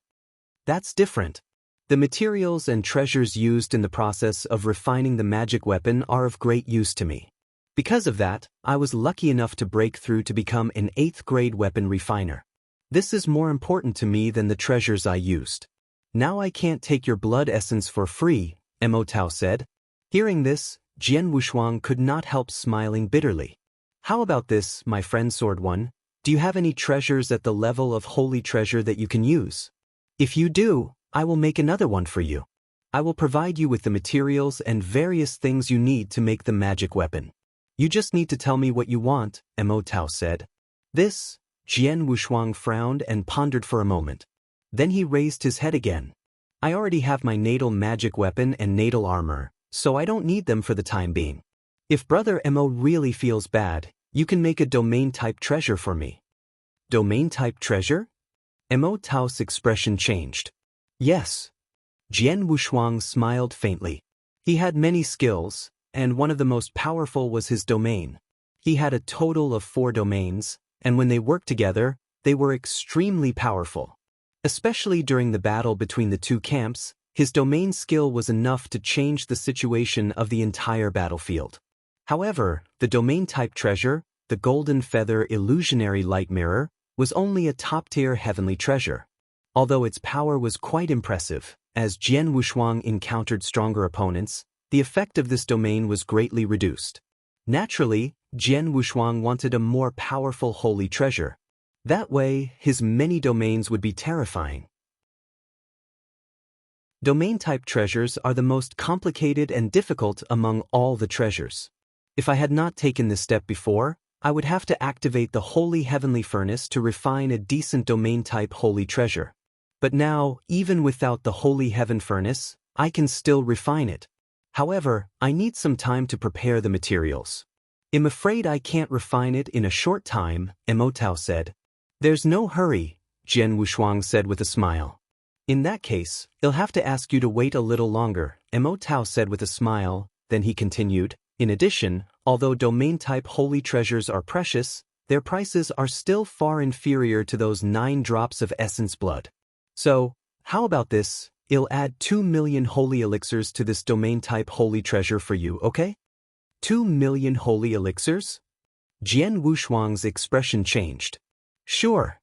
That's different. The materials and treasures used in the process of refining the magic weapon are of great use to me. Because of that, I was lucky enough to break through to become an 8th grade weapon refiner. This is more important to me than the treasures I used. Now I can't take your blood essence for free, Mo Tao said. Hearing this, Jian Wushuang could not help smiling bitterly. How about this, my friend Sword One? Do you have any treasures at the level of holy treasure that you can use? If you do, I will make another one for you. I will provide you with the materials and various things you need to make the magic weapon. You just need to tell me what you want, Mo Tao said. This, Jian Wushuang frowned and pondered for a moment. Then he raised his head again. I already have my natal magic weapon and natal armor, so I don't need them for the time being. If Brother Mo really feels bad, you can make a domain-type treasure for me. Domain-type treasure? Mo Tao's expression changed. Yes. Jian Wushuang smiled faintly. He had many skills, and one of the most powerful was his domain. He had a total of 4 domains, and when they worked together, they were extremely powerful. Especially during the battle between the 2 camps, his domain skill was enough to change the situation of the entire battlefield. However, the domain-type treasure, the Golden Feather Illusionary Light Mirror, was only a top-tier heavenly treasure. Although its power was quite impressive, as Jian Wushuang encountered stronger opponents, the effect of this domain was greatly reduced. Naturally, Jian Wushuang wanted a more powerful holy treasure. That way, his many domains would be terrifying. Domain-type treasures are the most complicated and difficult among all the treasures. If I had not taken this step before, I would have to activate the Holy Heavenly Furnace to refine a decent domain-type holy treasure. But now, even without the Holy Heaven Furnace, I can still refine it. However, I need some time to prepare the materials. I'm afraid I can't refine it in a short time, Mo Tao said. There's no hurry, Jian Wushuang said with a smile. In that case, I'll have to ask you to wait a little longer, Mo Tao said with a smile. Then he continued, in addition, although domain-type holy treasures are precious, their prices are still far inferior to those 9 drops of essence blood. So, how about this? I'll add 2 million holy elixirs to this domain-type holy treasure for you, okay? 2 million holy elixirs? Jian Wushuang's expression changed. Sure.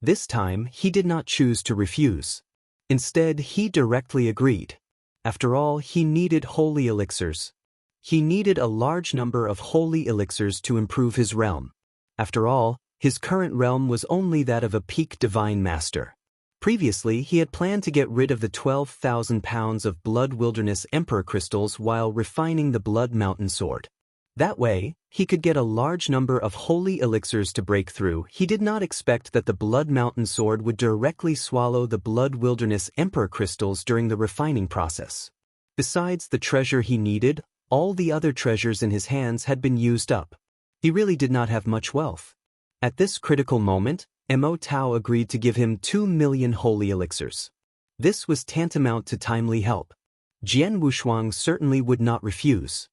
This time, he did not choose to refuse. Instead, he directly agreed. After all, he needed holy elixirs. He needed a large number of holy elixirs to improve his realm. After all, his current realm was only that of a peak divine master. Previously, he had planned to get rid of the 12,000 pounds of Blood Wilderness Emperor crystals while refining the Blood Mountain Sword. That way, he could get a large number of holy elixirs to break through. He did not expect that the Blood Mountain Sword would directly swallow the Blood Wilderness Emperor crystals during the refining process. Besides the treasure he needed, all the other treasures in his hands had been used up. He really did not have much wealth. At this critical moment, Mo Tao agreed to give him 2 million holy elixirs. This was tantamount to timely help. Jian Wushuang certainly would not refuse.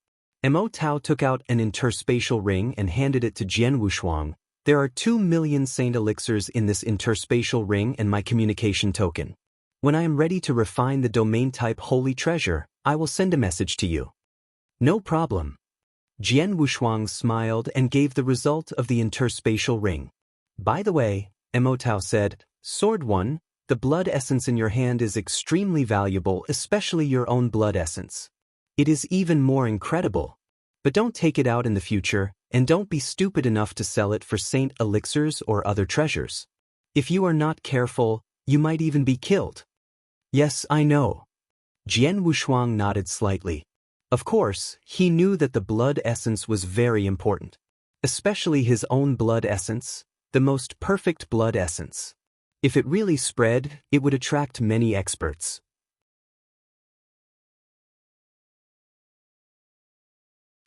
Mo Tao took out an interspatial ring and handed it to Jian Wushuang. There are 2 million saint elixirs in this interspatial ring and my communication token. When I am ready to refine the domain-type holy treasure, I will send a message to you. No problem. Jian Wushuang smiled and gave the result of the interspatial ring. By the way, Mo Tao said, Sword 1, the blood essence in your hand is extremely valuable, especially your own blood essence. It is even more incredible. But don't take it out in the future, and don't be stupid enough to sell it for saint elixirs or other treasures. If you are not careful, you might even be killed. Yes, I know. Jian Wushuang nodded slightly. Of course, he knew that the blood essence was very important. Especially his own blood essence, the most perfect blood essence. If it really spread, it would attract many experts.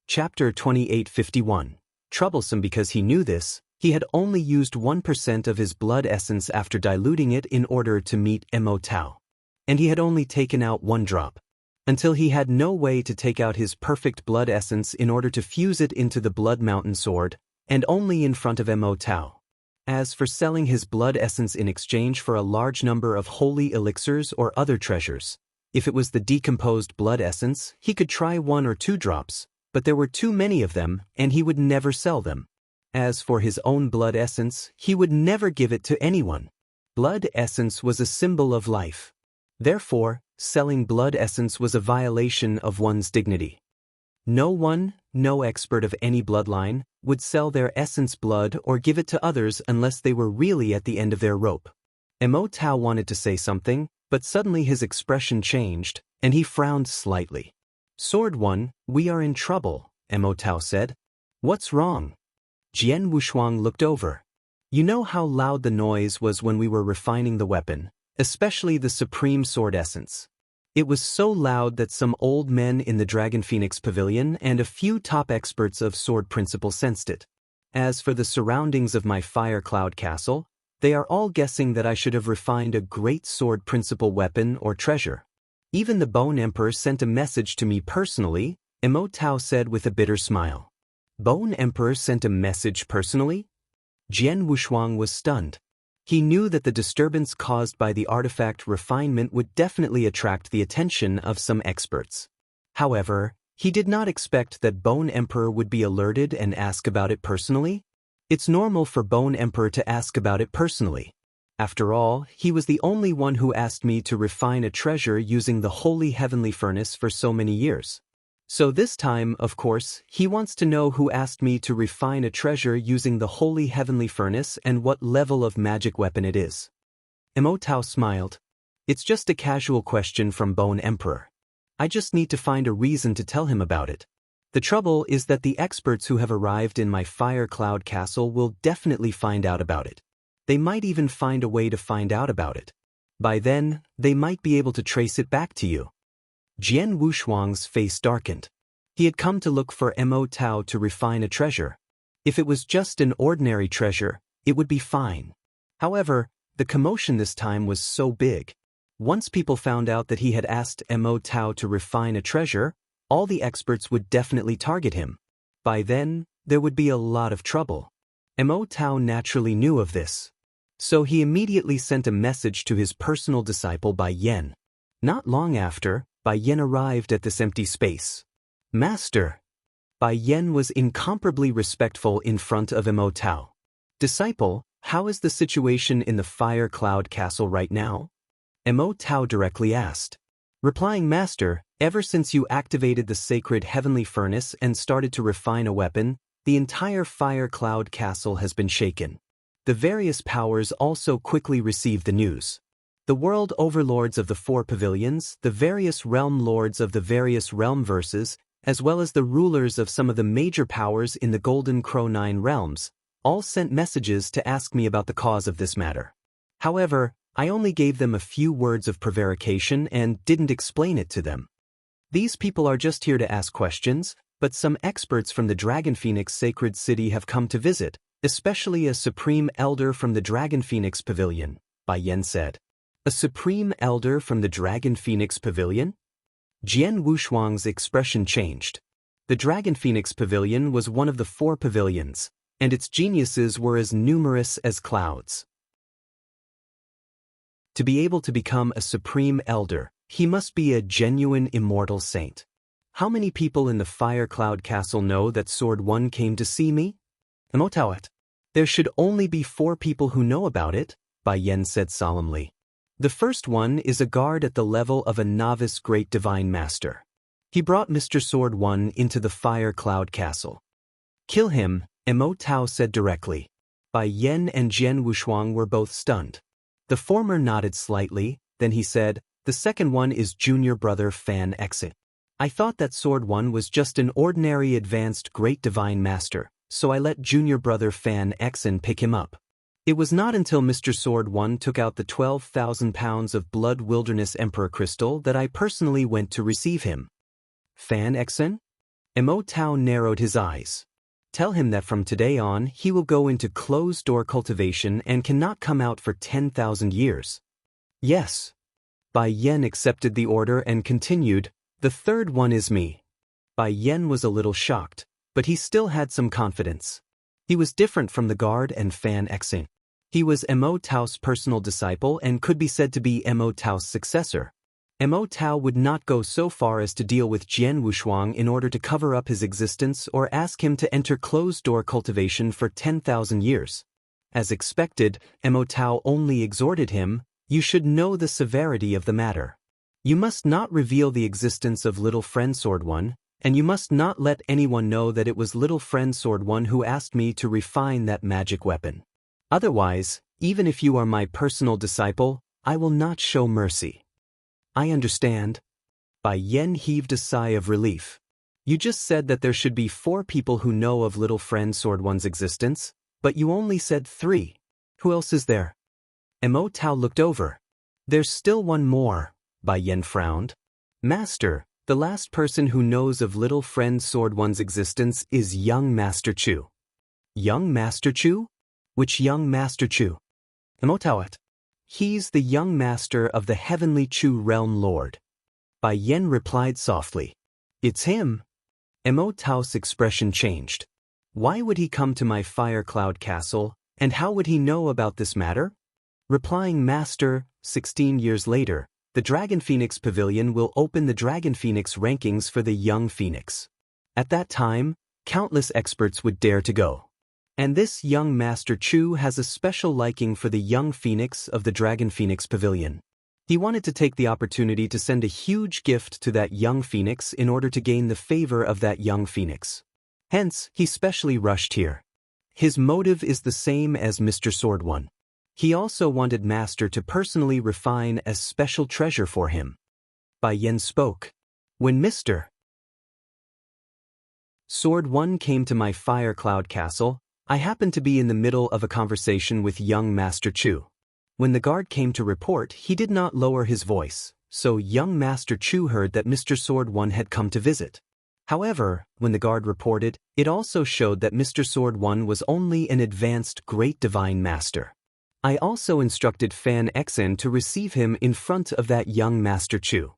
Chapter 2851. Troublesome because he knew this, he had only used 1% of his blood essence after diluting it in order to meet Mo Tao. And he had only taken out 1 drop. Until he had no way to take out his perfect blood essence in order to fuse it into the Blood Mountain sword, and only in front of Mo Tao. As for selling his blood essence in exchange for a large number of holy elixirs or other treasures, if it was the decomposed blood essence, he could try 1 or 2 drops, but there were too many of them, and he would never sell them. As for his own blood essence, he would never give it to anyone. Blood essence was a symbol of life. Therefore, selling blood essence was a violation of one's dignity. No one, no expert of any bloodline, would sell their essence blood or give it to others unless they were really at the end of their rope. Mo Tao wanted to say something, but suddenly his expression changed, and he frowned slightly. Sword 1, we are in trouble, Mo Tao said. What's wrong? Jian Wushuang looked over. You know how loud the noise was when we were refining the weapon, especially the supreme sword essence. It was so loud that some old men in the Dragon Phoenix Pavilion and a few top experts of sword principle sensed it. As for the surroundings of my Fire Cloud Castle, they are all guessing that I should have refined a great sword principle weapon or treasure. Even the Bone Emperor sent a message to me personally, Mo Tao said with a bitter smile. Bone Emperor sent a message personally? Jian Wushuang was stunned. He knew that the disturbance caused by the artifact refinement would definitely attract the attention of some experts. However, he did not expect that Bone Emperor would be alerted and ask about it personally. It's normal for Bone Emperor to ask about it personally. After all, he was the only one who asked me to refine a treasure using the Holy Heavenly Furnace for so many years. So this time, of course, he wants to know who asked me to refine a treasure using the Holy Heavenly Furnace and what level of magic weapon it is. Mo Tao smiled. It's just a casual question from Bone Emperor. I just need to find a reason to tell him about it. The trouble is that the experts who have arrived in my Fire Cloud Castle will definitely find out about it. They might even find a way to find out about it. By then, they might be able to trace it back to you. Jian Wushuang's face darkened. He had come to look for Mo Tao to refine a treasure. If it was just an ordinary treasure, it would be fine. However, the commotion this time was so big. Once people found out that he had asked Mo Tao to refine a treasure, all the experts would definitely target him. By then, there would be a lot of trouble. Mo Tao naturally knew of this. So he immediately sent a message to his personal disciple Bai Yen. Not long after, Bai Yen arrived at this empty space. Master. Bai Yen was incomparably respectful in front of Mo Tao. Disciple, how is the situation in the Fire Cloud Castle right now? Mo Tao directly asked. Replying, Master, ever since you activated the sacred heavenly furnace and started to refine a weapon, the entire Fire Cloud Castle has been shaken. The various powers also quickly received the news. The world overlords of the 4 pavilions, the various realm lords of the various realm verses, as well as the rulers of some of the major powers in the Golden Crow 9 realms, all sent messages to ask me about the cause of this matter. However, I only gave them a few words of prevarication and didn't explain it to them. These people are just here to ask questions, but some experts from the Dragon Phoenix Sacred City have come to visit, especially a Supreme Elder from the Dragon Phoenix Pavilion, Bai Yen said. A Supreme Elder from the Dragon Phoenix Pavilion? Jian Wushuang's expression changed. The Dragon Phoenix Pavilion was one of the 4 pavilions, and its geniuses were as numerous as clouds. To be able to become a Supreme Elder, he must be a genuine immortal saint. How many people in the Fire Cloud Castle know that Sword 1 came to see me? Mo Tao. There should only be 4 people who know about it, Bai Yen said solemnly. The first one is a guard at the level of a novice great divine master. He brought Mr. Sword One into the Fire Cloud Castle. Kill him, Mo Tao said directly. Bai Yen and Jian Wushuang were both stunned. The former nodded slightly, then he said, the second one is junior brother Fan Exit. I thought that Sword One was just an ordinary advanced great divine master, so I let junior brother Fan Exin pick him up. It was not until Mr. Sword One took out the 12,000 pounds of Blood Wilderness Emperor crystal that I personally went to receive him. Fan Exin? Mo Tao narrowed his eyes. Tell him that from today on he will go into closed-door cultivation and cannot come out for 10,000 years. Yes. Bai Yen accepted the order and continued, the third one is me. Bai Yen was a little shocked, but he still had some confidence. He was different from the guard and Fan Exin. He was Mo Tao's personal disciple and could be said to be Mo Tao's successor. Mo Tao would not go so far as to deal with Jian Wushuang in order to cover up his existence or ask him to enter closed-door cultivation for 10,000 years. As expected, Mo Tao only exhorted him, you should know the severity of the matter. You must not reveal the existence of Little Friend Sword One, and you must not let anyone know that it was Little Friend Sword One who asked me to refine that magic weapon. Otherwise, even if you are my personal disciple, I will not show mercy. I understand. Bai Yen heaved a sigh of relief. You just said that there should be 4 people who know of Little Friend Sword One's existence, but you only said 3. Who else is there? Mo Tao looked over. There's still one more, Bai Yen frowned. Master, the last person who knows of Little Friend Sword One's existence is young Master Chu. Young Master Chu? Which young Master Chu? Mo Tao it. He's the young master of the Heavenly Chu Realm Lord. Bai Yen replied softly. It's him. Mo Tao's expression changed. Why would he come to my Fire Cloud Castle, and how would he know about this matter? Replying Master, 16 years later, the Dragon Phoenix Pavilion will open the Dragon Phoenix rankings for the young Phoenix. At that time, countless experts would dare to go. And this young Master Chu has a special liking for the young Phoenix of the Dragon Phoenix Pavilion. He wanted to take the opportunity to send a huge gift to that young Phoenix in order to gain the favor of that young Phoenix. Hence, he specially rushed here. His motive is the same as Mr. Sword One. He also wanted Master to personally refine a special treasure for him. Bai Yen spoke. When Mr. Sword One came to my Fire Cloud Castle, I happened to be in the middle of a conversation with young Master Chu. When the guard came to report, he did not lower his voice, so young Master Chu heard that Mr. Sword One had come to visit. However, when the guard reported, it also showed that Mr. Sword One was only an advanced great divine master. I also instructed Fan Exin to receive him in front of that young Master Chu.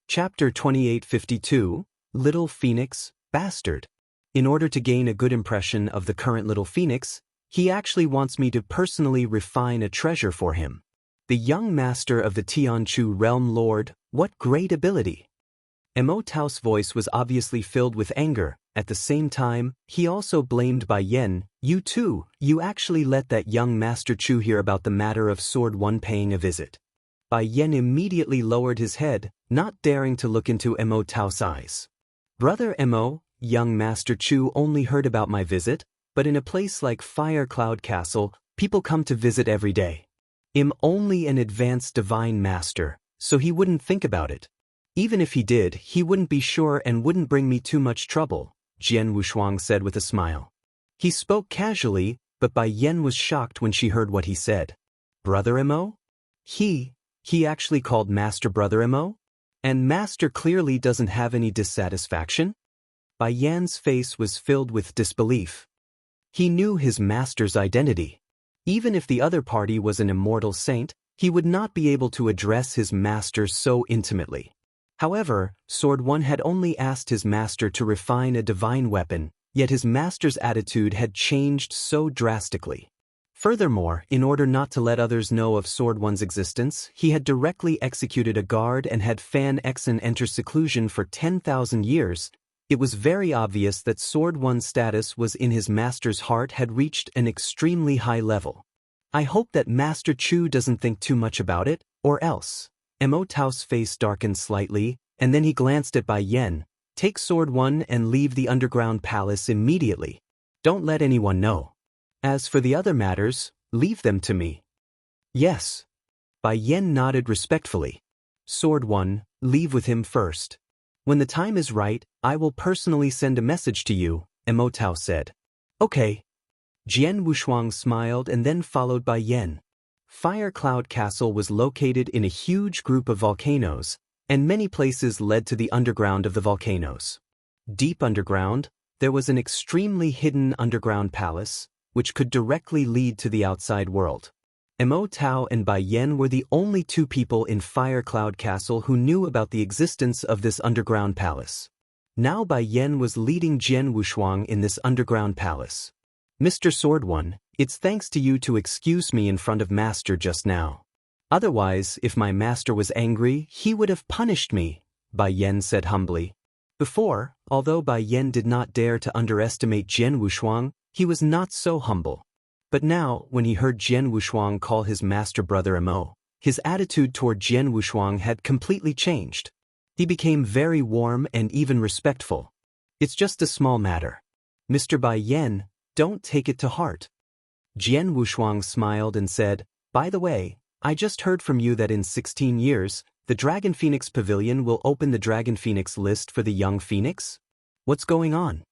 Chapter 2852, Little Phoenix, Bastard. In order to gain a good impression of the current Little Phoenix, he actually wants me to personally refine a treasure for him. The young master of the Tianchu Realm Lord, what great ability! Mo Tao's voice was obviously filled with anger. At the same time, he also blamed Bai Yen. You too, you actually let that young Master Chu hear about the matter of Sword One paying a visit. Bai Yen immediately lowered his head, not daring to look into Mo Tao's eyes. Brother Mo, young Master Chu only heard about my visit, but in a place like Fire Cloud Castle, people come to visit every day. I'm only an advanced divine master, so he wouldn't think about it. Even if he did, he wouldn't be sure and wouldn't bring me too much trouble, Jian Wushuang said with a smile. He spoke casually, but Bai Yen was shocked when she heard what he said. Brother Mo? He actually called Master Brother Mo? And Master clearly doesn't have any dissatisfaction? Bai Yan's face was filled with disbelief. He knew his master's identity. Even if the other party was an immortal saint, he would not be able to address his master so intimately. However, Sword One had only asked his master to refine a divine weapon, yet his master's attitude had changed so drastically. Furthermore, in order not to let others know of Sword One's existence, he had directly executed a guard and had Fan Exin enter seclusion for 10,000 years, It was very obvious that Sword One's status was in his master's heart had reached an extremely high level. I hope that Master Chu doesn't think too much about it, or else. Mo Tao's face darkened slightly, and then he glanced at Bai Yen. Take Sword One and leave the underground palace immediately. Don't let anyone know. As for the other matters, leave them to me. Yes. Bai Yen nodded respectfully. Sword One, leave with him first. When the time is right, I will personally send a message to you, Mo Tao said. Okay. Jian Wushuang smiled and then followed Bai Yen. Fire Cloud Castle was located in a huge group of volcanoes, and many places led to the underground of the volcanoes. Deep underground, there was an extremely hidden underground palace, which could directly lead to the outside world. Mo Tao and Bai Yen were the only two people in Fire Cloud Castle who knew about the existence of this underground palace. Now Bai Yen was leading Jian Wushuang in this underground palace. Mr. Sword One, it's thanks to you to excuse me in front of Master just now. Otherwise, if my master was angry, he would have punished me, Bai Yen said humbly. Before, although Bai Yen did not dare to underestimate Jian Wushuang, he was not so humble. But now, when he heard Jian Wushuang call his master brother Mo, his attitude toward Jian Wushuang had completely changed. He became very warm and even respectful. It's just a small matter. Mr. Bai Yen, don't take it to heart. Jian Wushuang smiled and said, By the way, I just heard from you that in 16 years, the Dragon Phoenix Pavilion will open the Dragon Phoenix list for the young Phoenix? What's going on?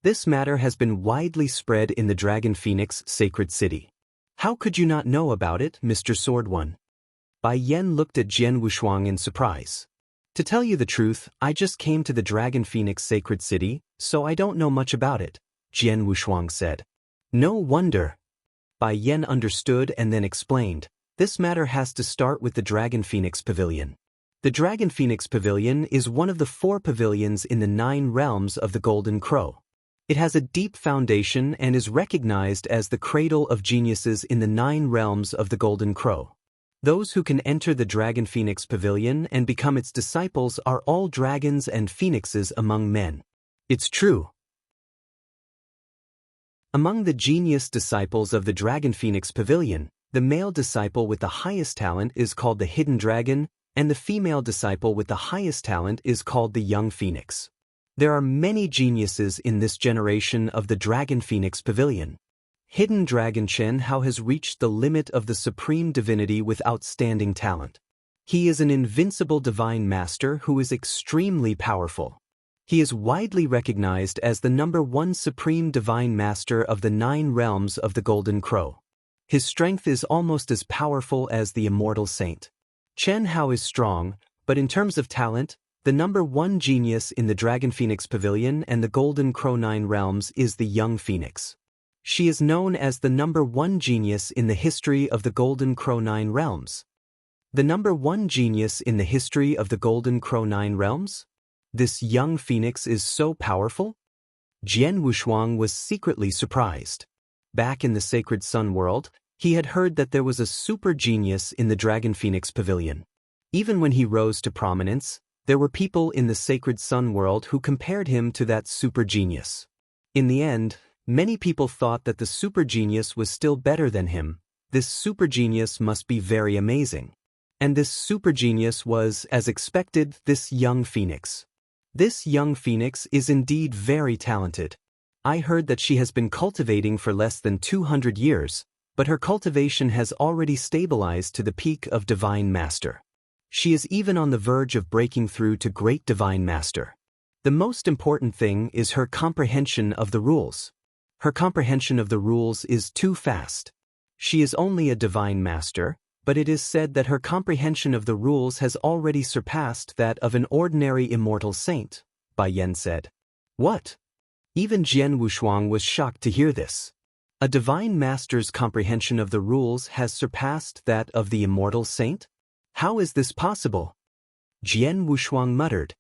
This matter has been widely spread in the Dragon Phoenix Sacred City. How could you not know about it, Mr. Sword One? Bai Yen looked at Jian Wushuang in surprise. To tell you the truth, I just came to the Dragon Phoenix Sacred City, so I don't know much about it, Jian Wushuang said. No wonder. Bai Yen understood and then explained. This matter has to start with the Dragon Phoenix Pavilion. The Dragon Phoenix Pavilion is one of the 4 pavilions in the 9 realms of the Golden Crow. It has a deep foundation and is recognized as the cradle of geniuses in the 9 realms of the Golden Crow. Those who can enter the Dragon Phoenix Pavilion and become its disciples are all dragons and phoenixes among men. It's true. Among the genius disciples of the Dragon Phoenix Pavilion, the male disciple with the highest talent is called the Hidden Dragon, and the female disciple with the highest talent is called the Young Phoenix. There are many geniuses in this generation of the Dragon Phoenix Pavilion. Hidden Dragon Chen Hao has reached the limit of the supreme divinity with outstanding talent. He is an invincible divine master who is extremely powerful. He is widely recognized as the #1 supreme divine master of the 9 realms of the Golden Crow. His strength is almost as powerful as the immortal saint. Chen Hao is strong, but in terms of talent, the #1 genius in the Dragon Phoenix Pavilion and the Golden Crow 9 realms is the Young Phoenix. She is known as the #1 genius in the history of the Golden Crow 9 realms. The #1 genius in the history of the Golden Crow 9 realms? This Young Phoenix is so powerful? Jian Wushuang was secretly surprised. Back in the Sacred Sun world, he had heard that there was a super genius in the Dragon Phoenix Pavilion. Even when he rose to prominence, there were people in the Sacred Sun world who compared him to that super genius. In the end, many people thought that the super genius was still better than him. This super genius must be very amazing. And this super genius was, as expected, this Young Phoenix. This Young Phoenix is indeed very talented. I heard that she has been cultivating for less than 200 years, but her cultivation has already stabilized to the peak of Divine Master. She is even on the verge of breaking through to Great Divine Master. The most important thing is her comprehension of the rules. Her comprehension of the rules is too fast. She is only a Divine Master, but it is said that her comprehension of the rules has already surpassed that of an ordinary immortal saint, Bai Yen said. What? Even Jian Wushuang was shocked to hear this. A Divine Master's comprehension of the rules has surpassed that of the immortal saint? How is this possible? Jian Wushuang muttered.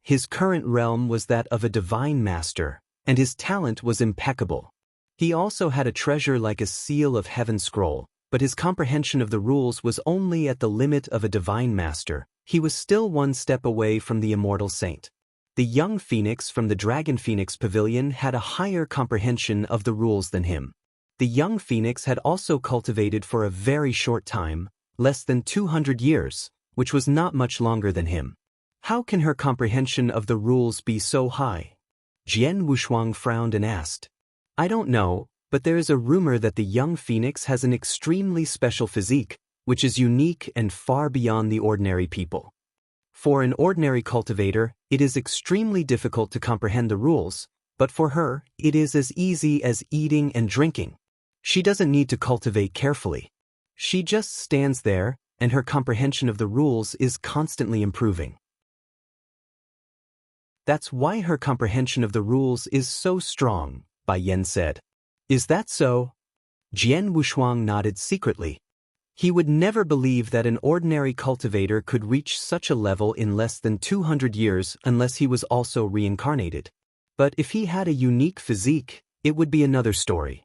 His current realm was that of a Divine Master, and his talent was impeccable. He also had a treasure like a seal of heaven scroll, but his comprehension of the rules was only at the limit of a Divine Master. He was still one step away from the immortal saint. The young phoenix from the Dragon Phoenix Pavilion had a higher comprehension of the rules than him. The young phoenix had also cultivated for a very short time, less than 200 years, which was not much longer than him. How can her comprehension of the rules be so high? Jian Wushuang frowned and asked. I don't know, but there is a rumor that the young phoenix has an extremely special physique, which is unique and far beyond the ordinary people. For an ordinary cultivator, it is extremely difficult to comprehend the rules, but for her, it is as easy as eating and drinking. She doesn't need to cultivate carefully. She just stands there, and her comprehension of the rules is constantly improving. That's why her comprehension of the rules is so strong, Bai Yan said. Is that so? Jian Wushuang nodded secretly. He would never believe that an ordinary cultivator could reach such a level in less than 200 years unless he was also reincarnated. But if he had a unique physique, it would be another story.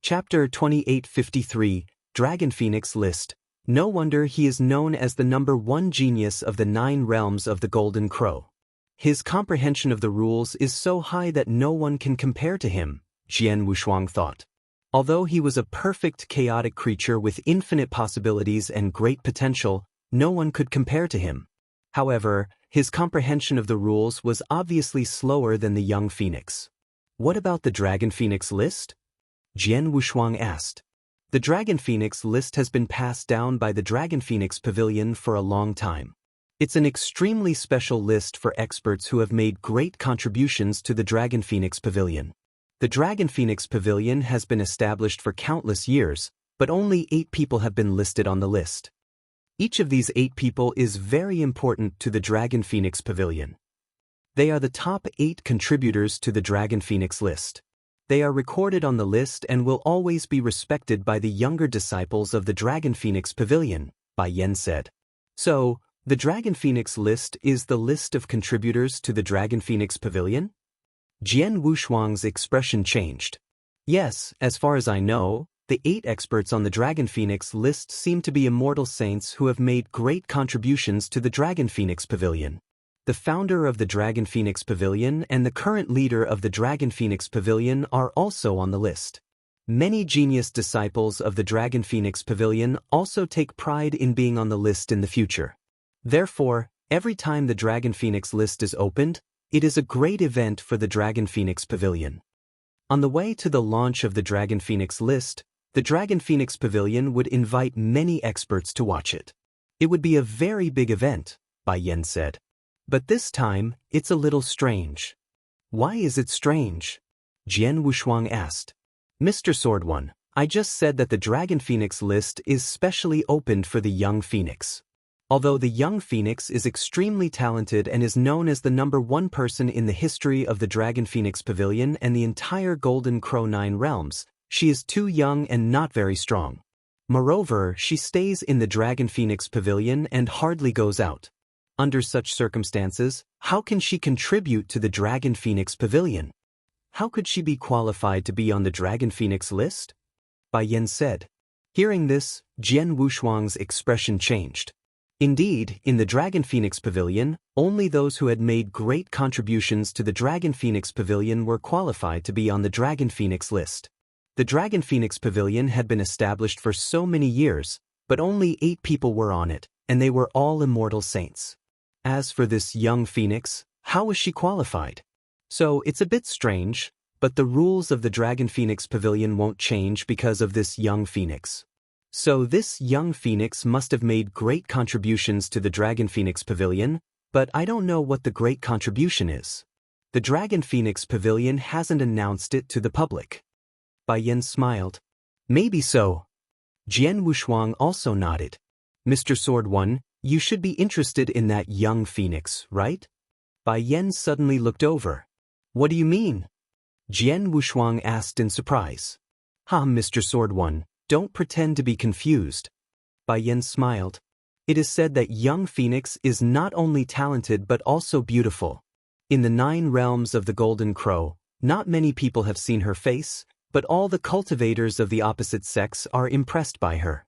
Chapter 2853, Dragon Phoenix List. No wonder he is known as the #1 genius of the 9 realms of the Golden Crow. His comprehension of the rules is so high that no one can compare to him, Jian Wushuang thought. Although he was a perfect chaotic creature with infinite possibilities and great potential, no one could compare to him. However, his comprehension of the rules was obviously slower than the young phoenix. What about the Dragon Phoenix list? Jian Wushuang asked. The Dragon Phoenix list has been passed down by the Dragon Phoenix Pavilion for a long time. It's an extremely special list for experts who have made great contributions to the Dragon Phoenix Pavilion. The Dragon Phoenix Pavilion has been established for countless years, but only 8 people have been listed on the list. Each of these 8 people is very important to the Dragon Phoenix Pavilion. They are the top 8 contributors to the Dragon Phoenix list. They are recorded on the list and will always be respected by the younger disciples of the Dragon Phoenix Pavilion, Bai Yan said. So, the Dragon Phoenix list is the list of contributors to the Dragon Phoenix Pavilion? Jian Wushuang's expression changed. Yes, as far as I know, the 8 experts on the Dragon Phoenix list seem to be immortal saints who have made great contributions to the Dragon Phoenix Pavilion. The founder of the Dragon Phoenix Pavilion and the current leader of the Dragon Phoenix Pavilion are also on the list. Many genius disciples of the Dragon Phoenix Pavilion also take pride in being on the list in the future. Therefore, every time the Dragon Phoenix list is opened, it is a great event for the Dragon Phoenix Pavilion. On the way to the launch of the Dragon Phoenix list, the Dragon Phoenix Pavilion would invite many experts to watch it. It would be a very big event, Bai Yan said. But this time, it's a little strange. Why is it strange? Jian Wushuang asked. Mr. Swordman, I just said that the Dragon Phoenix list is specially opened for the young phoenix. Although the young phoenix is extremely talented and is known as the #1 person in the history of the Dragon Phoenix Pavilion and the entire Golden Crow 9 realms, she is too young and not very strong. Moreover, she stays in the Dragon Phoenix Pavilion and hardly goes out. Under such circumstances, how can she contribute to the Dragon Phoenix Pavilion? How could she be qualified to be on the Dragon Phoenix list? Bai Yan said. Hearing this, Jian Wushuang's expression changed. Indeed, in the Dragon Phoenix Pavilion, only those who had made great contributions to the Dragon Phoenix Pavilion were qualified to be on the Dragon Phoenix list. The Dragon Phoenix Pavilion had been established for so many years, but only 8 people were on it, and they were all immortal saints. As for this young phoenix, how was she qualified? So it's a bit strange, but the rules of the Dragon Phoenix Pavilion won't change because of this young phoenix. So this young phoenix must have made great contributions to the Dragon Phoenix Pavilion, but I don't know what the great contribution is. The Dragon Phoenix Pavilion hasn't announced it to the public. Bai Yan smiled. Maybe so. Jian Wushuang also nodded. Mr. Swordman, you should be interested in that young phoenix, right? Bai Yan suddenly looked over. What do you mean? Jian Wushuang asked in surprise. Mr. Swordman, don't pretend to be confused. Bai Yan smiled. It is said that young phoenix is not only talented but also beautiful. In the 9 realms of the Golden Crow, not many people have seen her face, but all the cultivators of the opposite sex are impressed by her.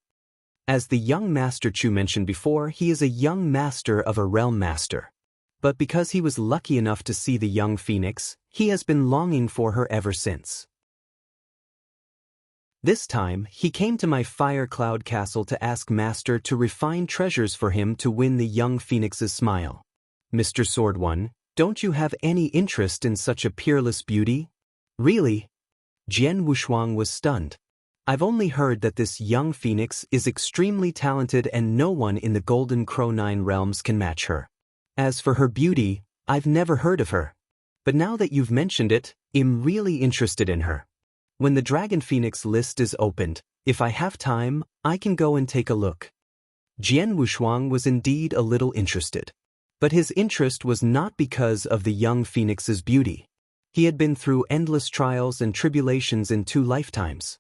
As the young Master Chu mentioned before, he is a young master of a realm master. But because he was lucky enough to see the young phoenix, he has been longing for her ever since. This time, he came to my fire cloud castle to ask Master to refine treasures for him to win the young phoenix's smile. Mr. Sword One, don't you have any interest in such a peerless beauty? Really? Jian Wushuang was stunned. I've only heard that this young phoenix is extremely talented and no one in the Golden Crow Nine Realms can match her. As for her beauty, I've never heard of her. But now that you've mentioned it, I'm really interested in her. When the Dragon Phoenix list is opened, if I have time, I can go and take a look. Jian Wushuang was indeed a little interested. But his interest was not because of the young phoenix's beauty. He had been through endless trials and tribulations in 2 lifetimes.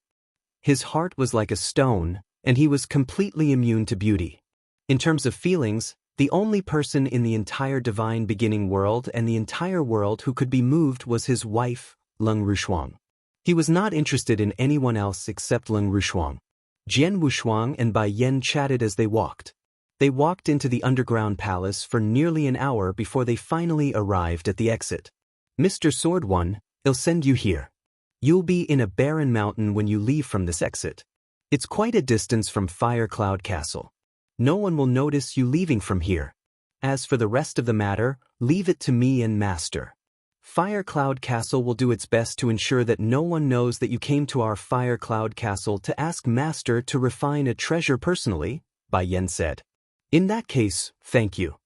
His heart was like a stone, and he was completely immune to beauty. In terms of feelings, the only person in the entire divine beginning world and the entire world who could be moved was his wife, Leng Rushuang. He was not interested in anyone else except Leng Rushuang. Jian Wushuang and Bai Yen chatted as they walked. They walked into the underground palace for nearly an hour before they finally arrived at the exit. Mr. Sword One, I'll send you here. You'll be in a barren mountain when you leave from this exit. It's quite a distance from Fire Cloud Castle. No one will notice you leaving from here. As for the rest of the matter, leave it to me and Master. Fire Cloud Castle will do its best to ensure that no one knows that you came to our Fire Cloud Castle to ask Master to refine a treasure personally, Bai Yen said. In that case, thank you.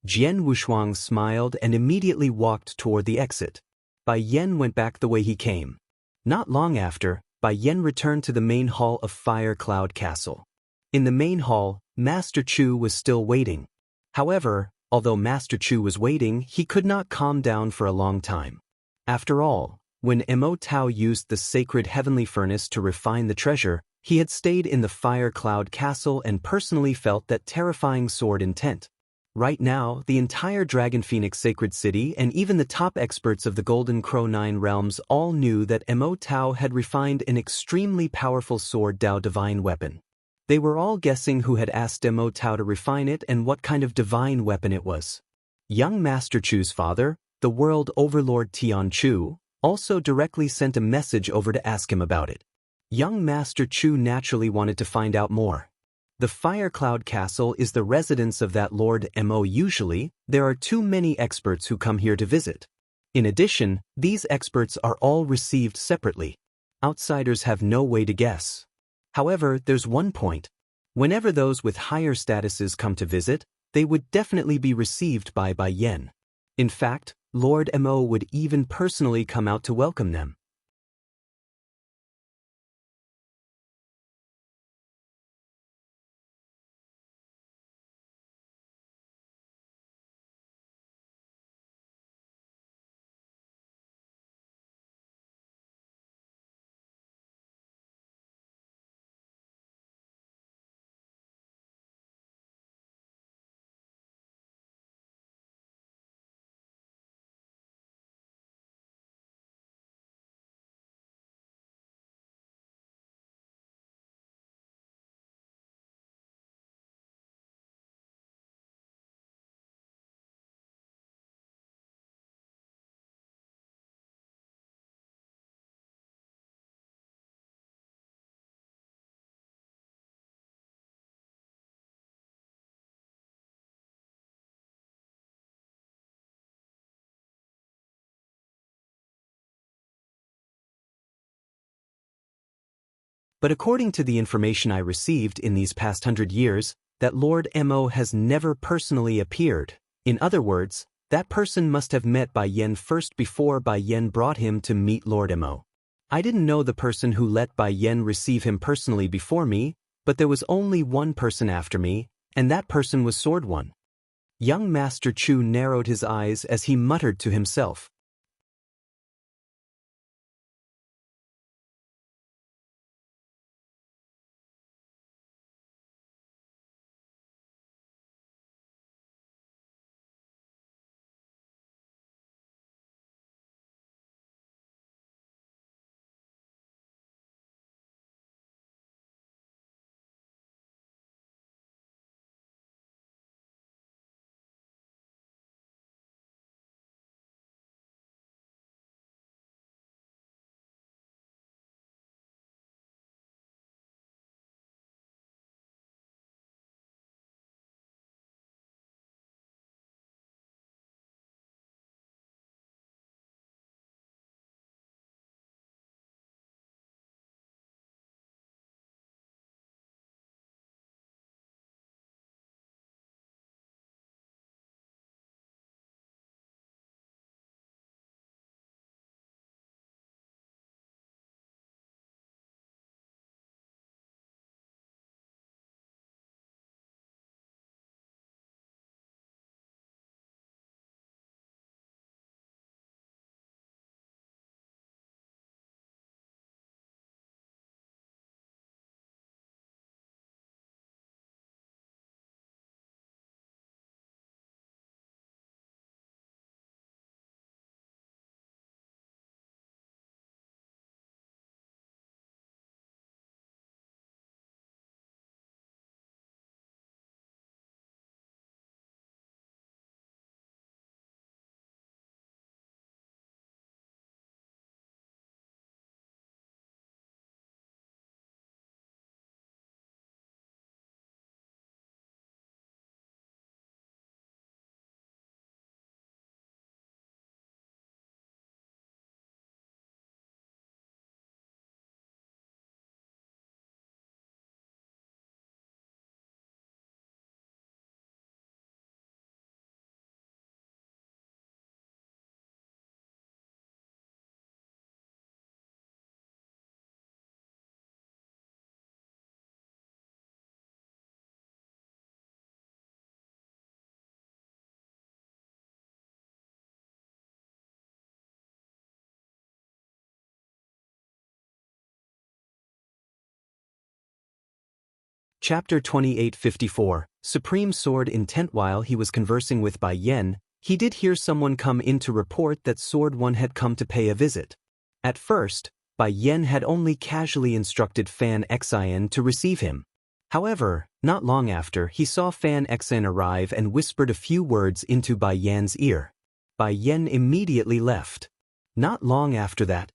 Jian Wushuang smiled and immediately walked toward the exit. Bai Yen went back the way he came. Not long after, Bai Yen returned to the main hall of Fire Cloud Castle. In the main hall, Master Chu was still waiting. However, although Master Chu was waiting, he could not calm down for a long time. After all, when Mo Tao used the sacred heavenly furnace to refine the treasure, he had stayed in the Fire Cloud Castle and personally felt that terrifying sword intent. Right now, the entire Dragon Phoenix Sacred City and even the top experts of the Golden Crow Nine Realms all knew that Mo Tao had refined an extremely powerful sword Dao divine weapon. They were all guessing who had asked Mo Tao to refine it and what kind of divine weapon it was. Young Master Chu's father, the world overlord Tian Chu, also directly sent a message over to ask him about it. Young Master Chu naturally wanted to find out more. The Fire Cloud Castle is the residence of that Lord Mo. Usually, there are too many experts who come here to visit. In addition, these experts are all received separately. Outsiders have no way to guess. However, there's one point. Whenever those with higher statuses come to visit, they would definitely be received by Bai Yen. In fact, Lord Mo would even personally come out to welcome them. But according to the information I received in these past 100 years, that Lord Mo has never personally appeared. In other words, that person must have met Bai Yen first before Bai Yen brought him to meet Lord Mo. I didn't know the person who let Bai Yen receive him personally before me, but there was only one person after me, and that person was Sword One. Young Master Chu narrowed his eyes as he muttered to himself. Chapter 2854, Supreme Sword Intent. While he was conversing with Bai Yen, he did hear someone come in to report that Sword One had come to pay a visit. At first, Bai Yen had only casually instructed Fan Xin to receive him. However, not long after, he saw Fan Xin arrive and whispered a few words into Bai Yan's ear. Bai Yen immediately left. Not long after that,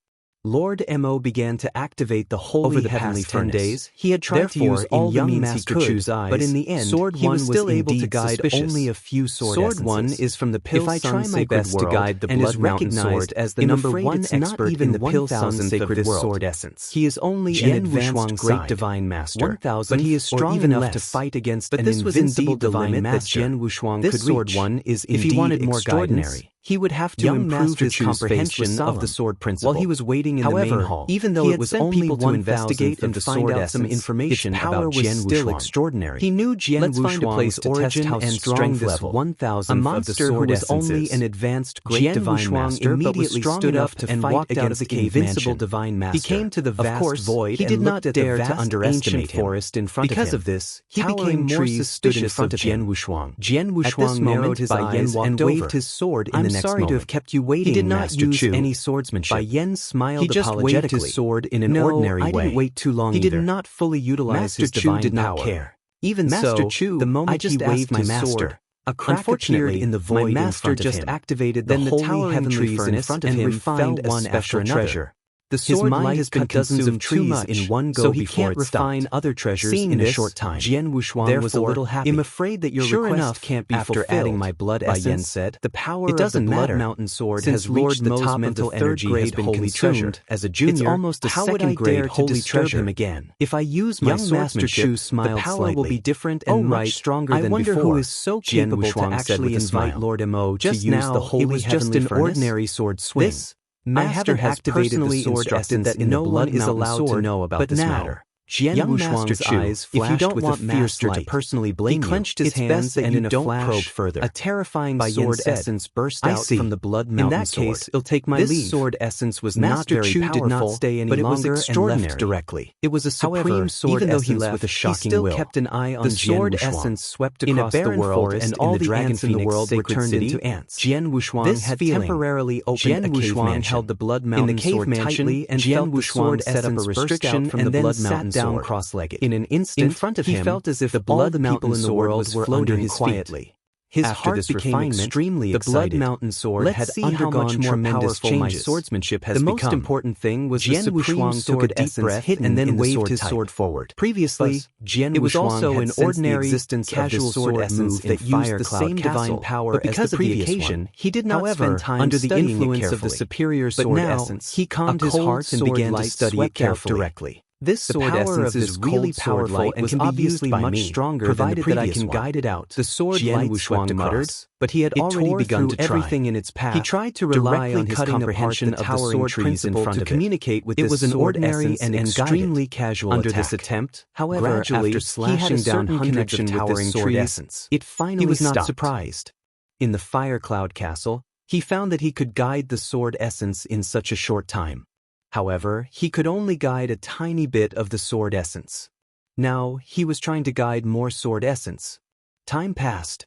Lord Mo began to activate the holy heavenly 10 days. He had tried to use all the means he could, but in the end, Sword he One was still was able to indeed guide suspicious. only a few sword Sword essences. One is from the Pil If I Sun try my Sacred best to World guide the and Blood is Mountain recognized Sword as the in number afraid one it's not expert even in the Pil 1000th Sun of Sacred this World. sword essence. He is only Jian an advanced Wushuang's great side. divine master, 1000th but he is or strong even enough to less. fight against But an this was invincible indeed the divine limit that master. Jian Wushuang This could Sword reach. One is If he indeed wanted more extraordinary. guidance, He would have to young improve Master his Chu's face was comprehension of solemn. the sword principle. While he was waiting in the main However, hall, even though he it had was sent only people to 1,000th investigate of and the find sword out some essence, information its power about was Jian still Wushuang. extraordinary. He knew Jian Let's find a place Wushuang's to test origin how and strong strength this level. 1,000th A of the monster sword who was essence only is. an advanced great Jian divine Wushuang master, but was immediately strong stood enough up to and fight walked against out of the the invincible invincible divine master. He came to the Of vast course, void he and did not looked at the dare to vast underestimate ancient him. forest in front Because of him. of this, He became towering more trees stood in suspicious front of of him. Jian Wushuang. Jian At this Wushuang moment, narrowed his Bai Yen eyes and walked waved over. his sword in "I'm the next sorry to moment. have kept you waiting, He did not Master use Chu." any swordsmanship. Bai Yen smiled He just waved apologetically. his sword in an "No, ordinary I way. didn't wait too long He either." did not fully utilize Master his Chu divine did not power. care. Even Master so, Chu, the moment I just he asked waved my his master. sword, a crack Unfortunately, appeared in the my void in master front of just him. activated Then the the holy towering heavenly trees in furnace front of and him refined fell one special after another. treasure. The His sword mind might has have cut dozens consumed of trees too much, in one go so he before can't it stopped. refine other treasures Seeing in this, a short time. Jian Wushuang Therefore, was a little happy. I'm afraid that your Sure request enough, can't be after fulfilled. adding my blood Bai Yen essence, said, the power it of doesn't the Blood matter. Mountain Sword Since has Lord reached the Mo's top of the mental third energy grade has been holy consumed, treasure. As a junior, it's almost a how would I second dare grade to holy disturb treasure. him again? If I use my Young Master swordsmanship, Chu the smiled power slightly. will be different and "Oh, much right. stronger I than wonder before. who is so Jian capable to Wushuang said actually with a invite smile. Lord Mo Just to use now, the it holy was just heavenly an furnace? ordinary sword swing. This I Master haven't has activated personally the sword instructed essence that in the no one Blood is Mountain allowed sword, to know about but this now, matter. Jian Young Wushuang's Master Chu, eyes if you flashed don't with want a fierce Master to light. personally He blame you, clenched his it's hands best that and you in a don't flash, probe further. a terrifying Bai Yen sword said, essence burst "I out see. from the Blood In Mountain that sword. case, I'll take my This leave." sword essence was Master not very Chu powerful, did not stay any but it was longer and extraordinary. left directly. It was a supreme However, sword even though he essence left, with a he shocking still will. kept an eye on The Jian sword Wushuang. essence swept In a across the barren world, forest, and all all the the ants ants in the Phoenix world were sacred turned city, into ants. Jian Wushuang This had feeling, temporarily opened Jian a cave Wushuang mansion. held the Blood In Mountain the cave sword mansion, tightly and Jian felt the Wushuang sword set up a essence burst restriction out from and the then Blood sat Mountain down sword. cross-legged. In an instant, In front of he him, felt as if the all Blood the Mountain people in the sword world was were floating under his feet. quietly. His After heart this became refinement, extremely the Blood excited. Mountain sword Let's had see how undergone much more tremendous powerful my changes. swordsmanship has The become. most important thing was the Jian Supreme Wushuang Sword took a deep essence breath hidden and then in the waved sword his type. sword forward. Previously, Jian it was Wushuang also had an sensed the ordinary, existence of casual this sword sword essence essence that in used Fire the Cloud same divine Castle, power but as because the of the previous occasion, one. he did not However, spend time under the studying it influence of the carefully. superior But sword now, essence, he calmed a his cold heart and sword began to light study it swept out carefully. directly. This The sword power essence of this is really really powerful powerful and and can can be be used used by much me, stronger provided than the that I previous can one. guide it out. The sword Jian light Wushuang swept muttered, across, but he had it already tore begun through to try. everything in its path, He tried to rely directly on his cutting apart comprehension the of the towering sword trees in principle front to of it. communicate with It this was an sword ordinary essence and and extremely guide it. casual Under attack. this attempt, however, Gradually, after slashing down hundreds of towering trees, it finally he was not stopped. surprised. In the Fire Cloud Castle, he found that he could guide the sword essence in such a short time. However, he could only guide a tiny bit of the sword essence. Now, he was trying to guide more sword essence. Time passed.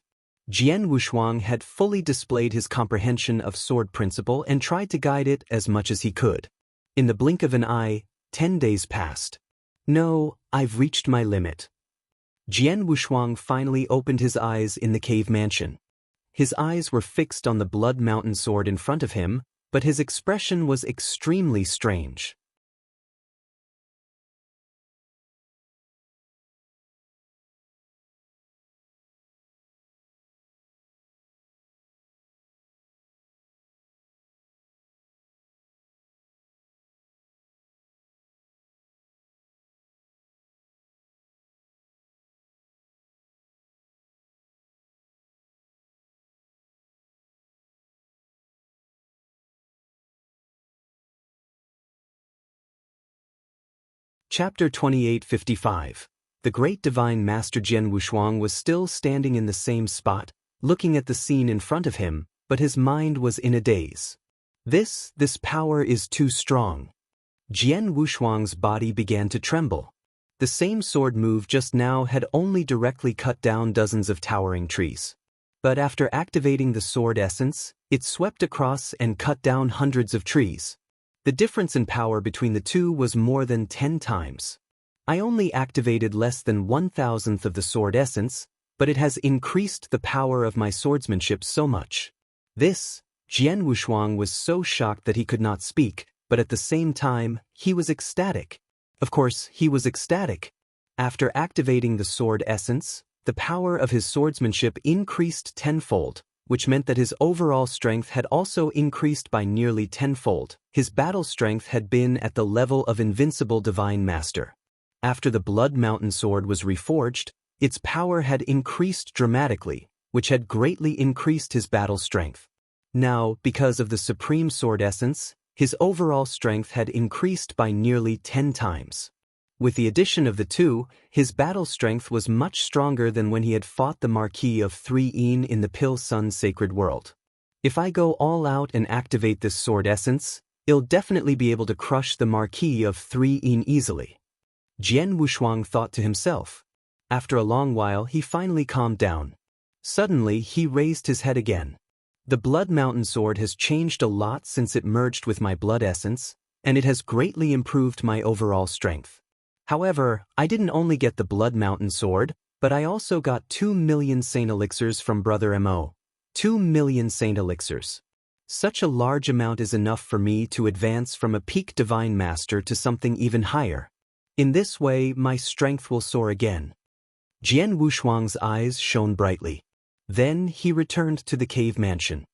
Jian Wushuang had fully displayed his comprehension of sword principle and tried to guide it as much as he could. In the blink of an eye, 10 days passed. No, I've reached my limit. Jian Wushuang finally opened his eyes in the cave mansion. His eyes were fixed on the Blood Mountain sword in front of him, but his expression was extremely strange. Chapter 2855. The great divine master Jian Wushuang was still standing in the same spot, looking at the scene in front of him, but his mind was in a daze. This power is too strong. Jian Wushuang's body began to tremble. The same sword move just now had only directly cut down dozens of towering trees. But after activating the sword essence, it swept across and cut down hundreds of trees. The difference in power between the two was more than 10 times. I only activated less than 1,000th of the sword essence, but it has increased the power of my swordsmanship so much. This, Jian Wushuang was so shocked that he could not speak, but at the same time, he was ecstatic. Of course, he was ecstatic. After activating the sword essence, the power of his swordsmanship increased tenfold, which meant that his overall strength had also increased by nearly tenfold. His battle strength had been at the level of invincible divine master. After the Blood Mountain sword was reforged, its power had increased dramatically, which had greatly increased his battle strength. Now, because of the supreme sword essence, his overall strength had increased by nearly 10 times. With the addition of the two, his battle strength was much stronger than when he had fought the Marquis of 3 in the Pil Sun Sacred World. If I go all out and activate this sword essence, I'll definitely be able to crush the Marquis of 3 easily. Jian Wushuang thought to himself. After a long while he finally calmed down. Suddenly he raised his head again. The Blood Mountain sword has changed a lot since it merged with my blood essence, and it has greatly improved my overall strength. However, I didn't only get the Blood Mountain sword, but I also got 2 million Saint Elixirs from Brother Mo. 2 million Saint Elixirs. Such a large amount is enough for me to advance from a peak Divine Master to something even higher. In this way, my strength will soar again. Jian Wushuang's eyes shone brightly. Then he returned to the cave mansion.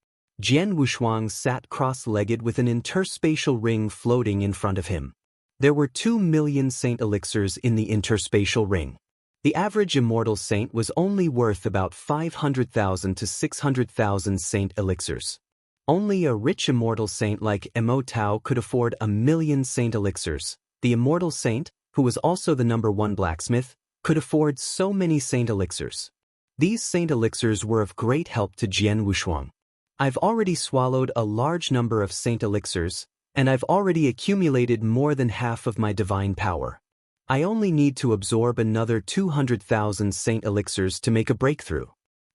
Jian Wushuang sat cross-legged with an interspatial ring floating in front of him. There were 2 million Saint Elixirs in the interspatial ring. The average immortal saint was only worth about 500,000 to 600,000 Saint Elixirs. Only a rich immortal saint like Mo Tao could afford 1 million Saint Elixirs. The immortal saint, who was also the #1 blacksmith, could afford so many Saint Elixirs. These Saint Elixirs were of great help to Jian Wushuang. I've already swallowed a large number of Saint Elixirs, and I've already accumulated more than half of my divine power. I only need to absorb another 200,000 Saint Elixirs to make a breakthrough.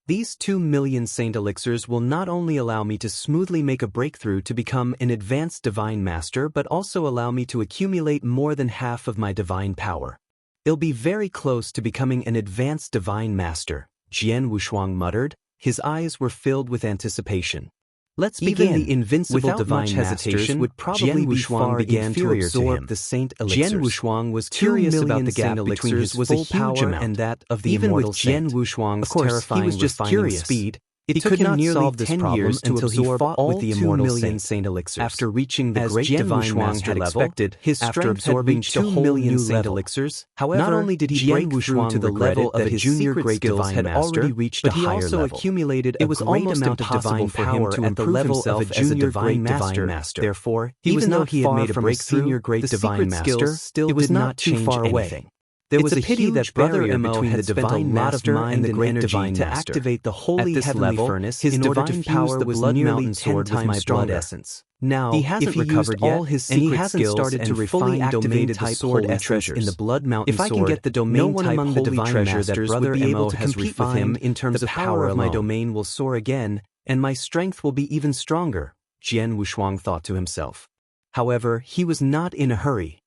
These 2 million Saint Elixirs will not only allow me to smoothly make a breakthrough to become an advanced divine master, but also allow me to accumulate more than half of my divine power. It'll be very close to becoming an advanced divine master, Jian Wushuang muttered. His eyes were filled with anticipation. Let's begin. Even the invincible Without divine much masters hesitation, would probably Jian be Wushuang far began to inferior to absorb him. the Saint Elixirs. Jian Wushuang was 2 curious about million the gap Saint between Elixirs his was a full huge power amount. and that of the Even immortal with saint. Jian Wushuang's Of course, he terrifying was just refining curious. speed, It he took could him not nearly solve this 10 problem years until until he he fought fought with all the 2 immortal million saint. Saint Elixirs. After reaching the As great Jian divine Wushuang master had level, expected, his after strength had absorbing reached a 2 whole million new Saint level. Elixirs, However, not only did he Jian break through to the Wushuang level regretted that his his secret secret skills divine had master, already reached but a he higher also level. accumulated It a was great almost amount of impossible divine for him power to at the improve level himself of a as a junior divine great master. divine master. Therefore, Even even though though he he had had made made a from a breakthrough, senior great the divine secret master, skills still it was did not not too change far away. anything. There It's was a a pity huge that Brother barrier Mo between had the spent a divine lot of master mind and the and great energy divine to master. activate the At holy this heavenly level, furnace his in order divine to fuse power the was Blood nearly Mountain 10 sword with my times blood stronger. essence. Now, He hasn't if he used recovered all yet, his and he secret hasn't skills started and to fully refine activated domain the type sword holy essence treasures. in the Blood Mountain If I can sword, get the domain no one type among the holy divine treasure that masters Brother would be able Mo to has compete with him refined, in terms the of power power. of My Mo. domain will soar again, and my strength will be even stronger, Jian Wushuang thought to himself. However, he was not in a hurry.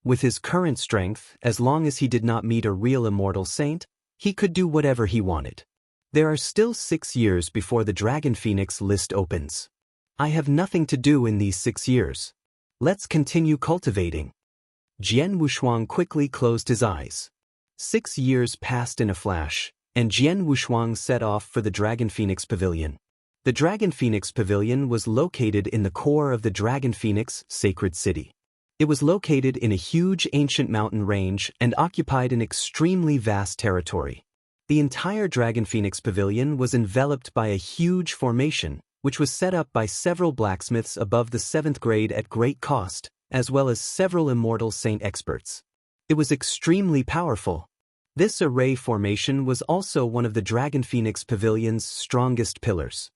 With his current strength, as long as he did not meet a real immortal saint, he could do whatever he wanted. There are still 6 years before the Dragon Phoenix list opens. I have nothing to do in these 6 years. Let's continue cultivating. Jian Wushuang quickly closed his eyes. 6 years passed in a flash, and Jian Wushuang set off for the Dragon Phoenix Pavilion. The Dragon Phoenix Pavilion was located in the core of the Dragon Phoenix Sacred City. It was located in a huge ancient mountain range and occupied an extremely vast territory. The entire Dragon Phoenix Pavilion was enveloped by a huge formation, which was set up by several blacksmiths above the 7th grade at great cost, as well as several immortal saint experts. It was extremely powerful. This array formation was also one of the Dragon Phoenix Pavilion's strongest pillars.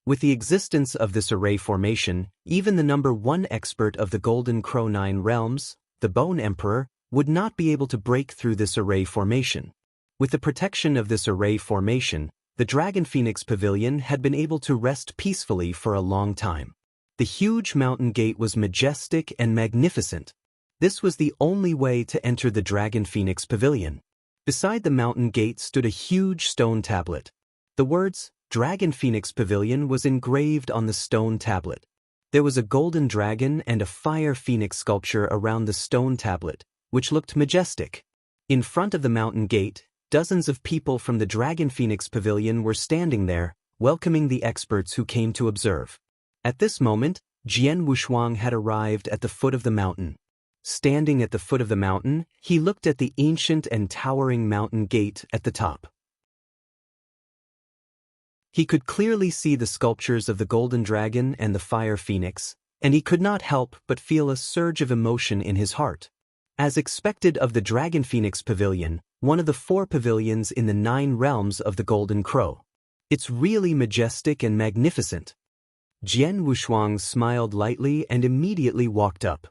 With the existence of this array formation, even the #1 expert of the Golden Crow 9 realms, the Bone Emperor, would not be able to break through this array formation. With the protection of this array formation, the Dragon Phoenix Pavilion had been able to rest peacefully for a long time. The huge mountain gate was majestic and magnificent. This was the only way to enter the Dragon Phoenix Pavilion. Beside the mountain gate stood a huge stone tablet. The words, Dragon Phoenix Pavilion, was engraved on the stone tablet. There was a golden dragon and a fire phoenix sculpture around the stone tablet, which looked majestic. In front of the mountain gate, dozens of people from the Dragon Phoenix Pavilion were standing there, welcoming the experts who came to observe. At this moment, Jian Wushuang had arrived at the foot of the mountain. Standing at the foot of the mountain, he looked at the ancient and towering mountain gate at the top. He could clearly see the sculptures of the golden dragon and the fire phoenix, and he could not help but feel a surge of emotion in his heart. As expected of the Dragon Phoenix Pavilion, one of the 4 pavilions in the 9 realms of the Golden Crow. It's really majestic and magnificent. Jian Wushuang smiled lightly and immediately walked up.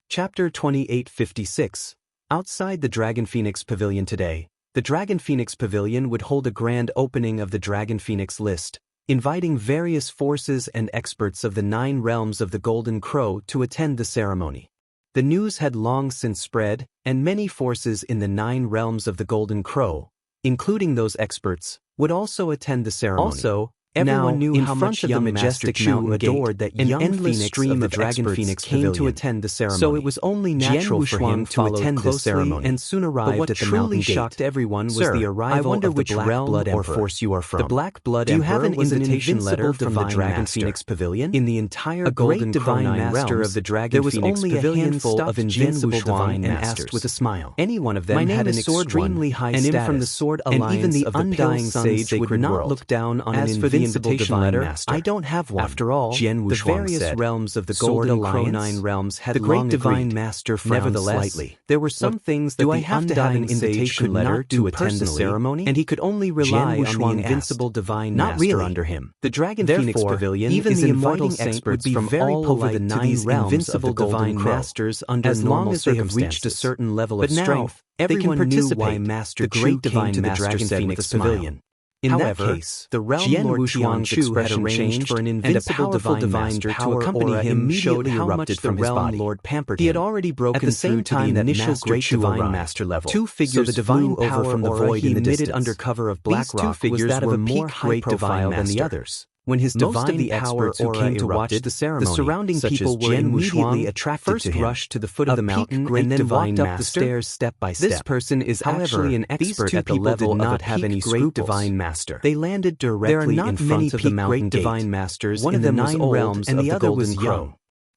Chapter 2856. Outside the Dragon Phoenix Pavilion today, the Dragon Phoenix Pavilion would hold a grand opening of the Dragon Phoenix list, inviting various forces and experts of the 9 realms of the Golden Crow to attend the ceremony. The news had long since spread, and many forces in the 9 realms of the Golden Crow, including those experts, would also attend the ceremony. Also, everyone knew how much the majestic mountain adored that an endless stream of Dragon Phoenix came to attend the ceremony. So it was only natural for him to attend the ceremony, and soon arrived at the mountain gate. What truly shocked everyone was the arrival of the Black Blood Emperor. Force you are from. The Black Blood Emperor. Do you have an invitation letter from the Dragon Phoenix Pavilion? In the entire Golden Crow Master of the Dragon Phoenix Pavilion full of invincible divine masters. With a smile. Any one of them had an extremely high status, and from the Sword Alliance of the Undying Sage would not look down on an invincible invitation letter? Master. I don't have one. After all, Jian the Wuxuang various said. realms of the Sword Golden Alliance? Crow 9 realms had The great long divine agreed. master frowned Nevertheless, slightly. there were some things that do the I have to have an undying sage invitation could letter not to do attend the personally, ceremony? and he could only rely Jian on the Wuxuang invincible asked. divine Not master really. under him. The Dragon Therefore, Phoenix Pavilion even is the inviting immortal experts would be from very all over the polite to 9 these realms of invincible the Golden divine Crow, masters under as long as they have reached a circumstances. certain level But of now, strength. everyone They can knew participate. why Master The Chu great came divine to the master Dragon said Phoenix with a smile. Pavilion. In However, that case, the realm Jian Lord Wuxiang's Qianchu's expression had arranged changed, for an and a invincible powerful divine master master to accompany aura him showed immediately how erupted much the from his realm body. Lord pampered He had him. already At broken the through same to the time that initial Master great Chu divine arrived, master level. two figures so the divine flew over power from the aura void he in the emitted distance. under cover of black These two rock figures was that of were a more peak high profile profile than the master. others. When his Most divine of the power experts who aura came to watch erupted, the ceremony, the surrounding such people as were Jian immediately Wuxuang, attracted first to him. rushed to the foot of the mountain great and then divine walked up the master? stairs step by step. This person is However, actually an these expert two at the people level did not of a have any peak great scruples. divine master. They landed There are directly not in many front of the peak mountain great gate. divine masters One in of the them was 9 old realms and of the the other Golden was Crow. young.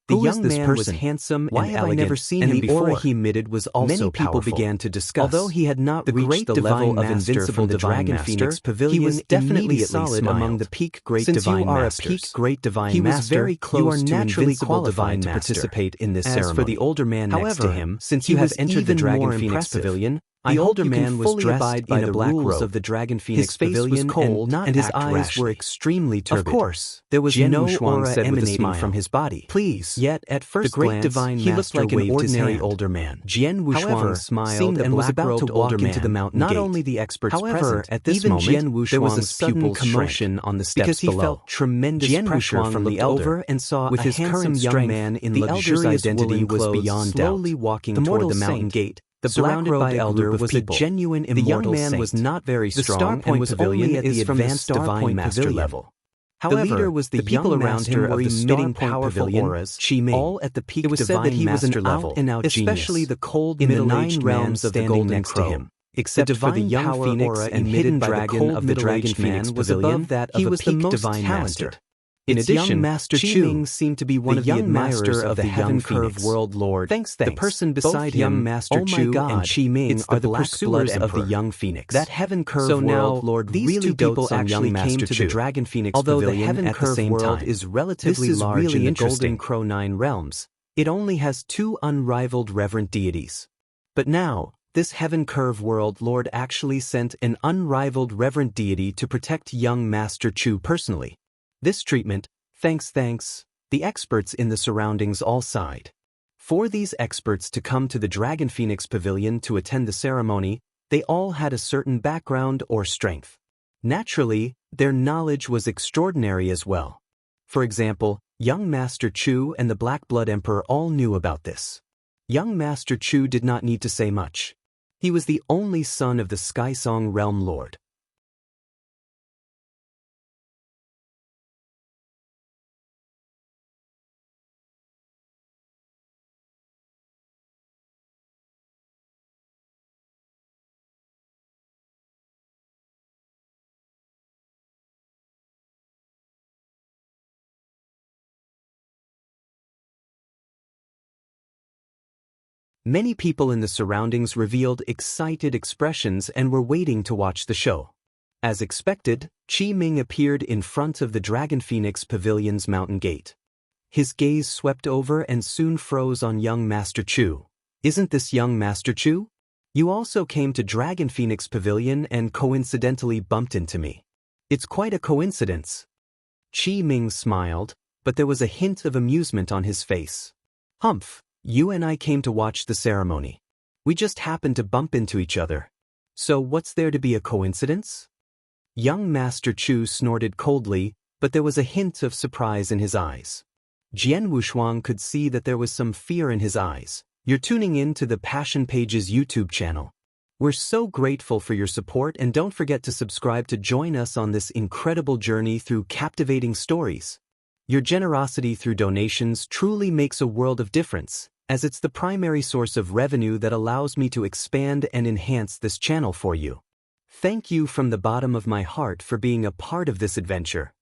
The Who is young this man was person? handsome Why and have I elegant, never seen and him the aura before? he emitted was also Many people powerful. began to discuss. Although he had not the reached great the divine level of master invincible from the divine Dragon master, Phoenix Pavilion, he was definitely immediately solid smiled. among the peak great Since divine you are masters. a peak great divine He was master, very close you are to naturally invincible qualified divine to master. participate in this As ceremony. for the older man next to However, him, since he you have was entered the even Dragon more Phoenix impressive. Pavilion, I I hope hope you you can man was fully dressed abide by by the the black rules robe. of the Dragon Phoenix His face Pavilion was cold, and not and his act eyes were rashly. extremely turbid. Of course, There was Jian no Wuxuang aura said with a emanating smile. from his body. Please. Yet, at first The great glance, divine he looked master like an waved his ordinary hand. older man. Jian Wuxuang However, smiled seeing the and was about to black-robed walk older into the man, mountain not gate. only the experts However, present, at this even moment, Jian there was a Wuxuang's sudden pupils commotion shrank, on the steps because he below. felt tremendous Jian pressure Wuxuang from the looked elder over and saw with a his handsome current young strength. man in The elder's luxurious identity woolen was clothes beyond slowly doubt. walking The toward mortal the mountain saint, gate. the Surrounded black-robed by a elder group of was people. a genuine The young immortal man saint. was not very The strong Star and Point was Pavilion only is at the from the advanced Star divine Point master Pavilion. level. However, the leader was the people young around master him were of the emitting Star Point powerful Pavilion, auras, Qi Ming. all at the peak It was said divine that he was an master level, out-and-out especially genius. the cold In the middle-aged 9 man realms of the standing Golden next Crow, to him. Except the for the divine young power phoenix aura and emitted hidden by the dragon cold of the Dragon middle-aged Phoenix man was Pavilion, above that he of was a the peak most divine talented. master. In Its addition, young master Qi Chu Ming seemed to be one the of the young admirers master of the Heaven curved Phoenix. world lord. Thanks. The person beside Both young him, Master oh my Chu God, and Qi Ming it's are the the black pursuers blood of the emperor. young Phoenix. That Heaven Curve So world now, lord these really two people dotes on actually young came Master to Chu. the Dragon Phoenix Although the Pavilion Heaven at the Curve same world time. is relatively This is large really in the interesting. Golden Crow 9 realms, it only has 2 unrivaled reverent deities. But now, this Heaven Curve world lord actually sent an unrivaled reverent deity to protect young Master Chu personally. This treatment, thanks, the experts in the surroundings all sighed. For these experts to come to the Dragon Phoenix Pavilion to attend the ceremony, they all had a certain background or strength. Naturally, their knowledge was extraordinary as well. For example, young Master Chu and the Black Blood Emperor all knew about this. Young Master Chu did not need to say much. He was the only son of the Sky Song Realm Lord. Many people in the surroundings revealed excited expressions and were waiting to watch the show. As expected, Qi Ming appeared in front of the Dragon Phoenix Pavilion's mountain gate. His gaze swept over and soon froze on young Master Chu. Isn't this young Master Chu? You also came to Dragon Phoenix Pavilion and coincidentally bumped into me. It's quite a coincidence. Qi Ming smiled, but there was a hint of amusement on his face. Humph. You and I came to watch the ceremony. We just happened to bump into each other. So what's there to be a coincidence? Young Master Chu snorted coldly, but there was a hint of surprise in his eyes. Jian Wuxuang could see that there was some fear in his eyes. You're tuning in to the Passion Pages YouTube channel. We're so grateful for your support, and don't forget to subscribe to join us on this incredible journey through captivating stories. Your generosity through donations truly makes a world of difference, as it's the primary source of revenue that allows me to expand and enhance this channel for you. Thank you from the bottom of my heart for being a part of this adventure.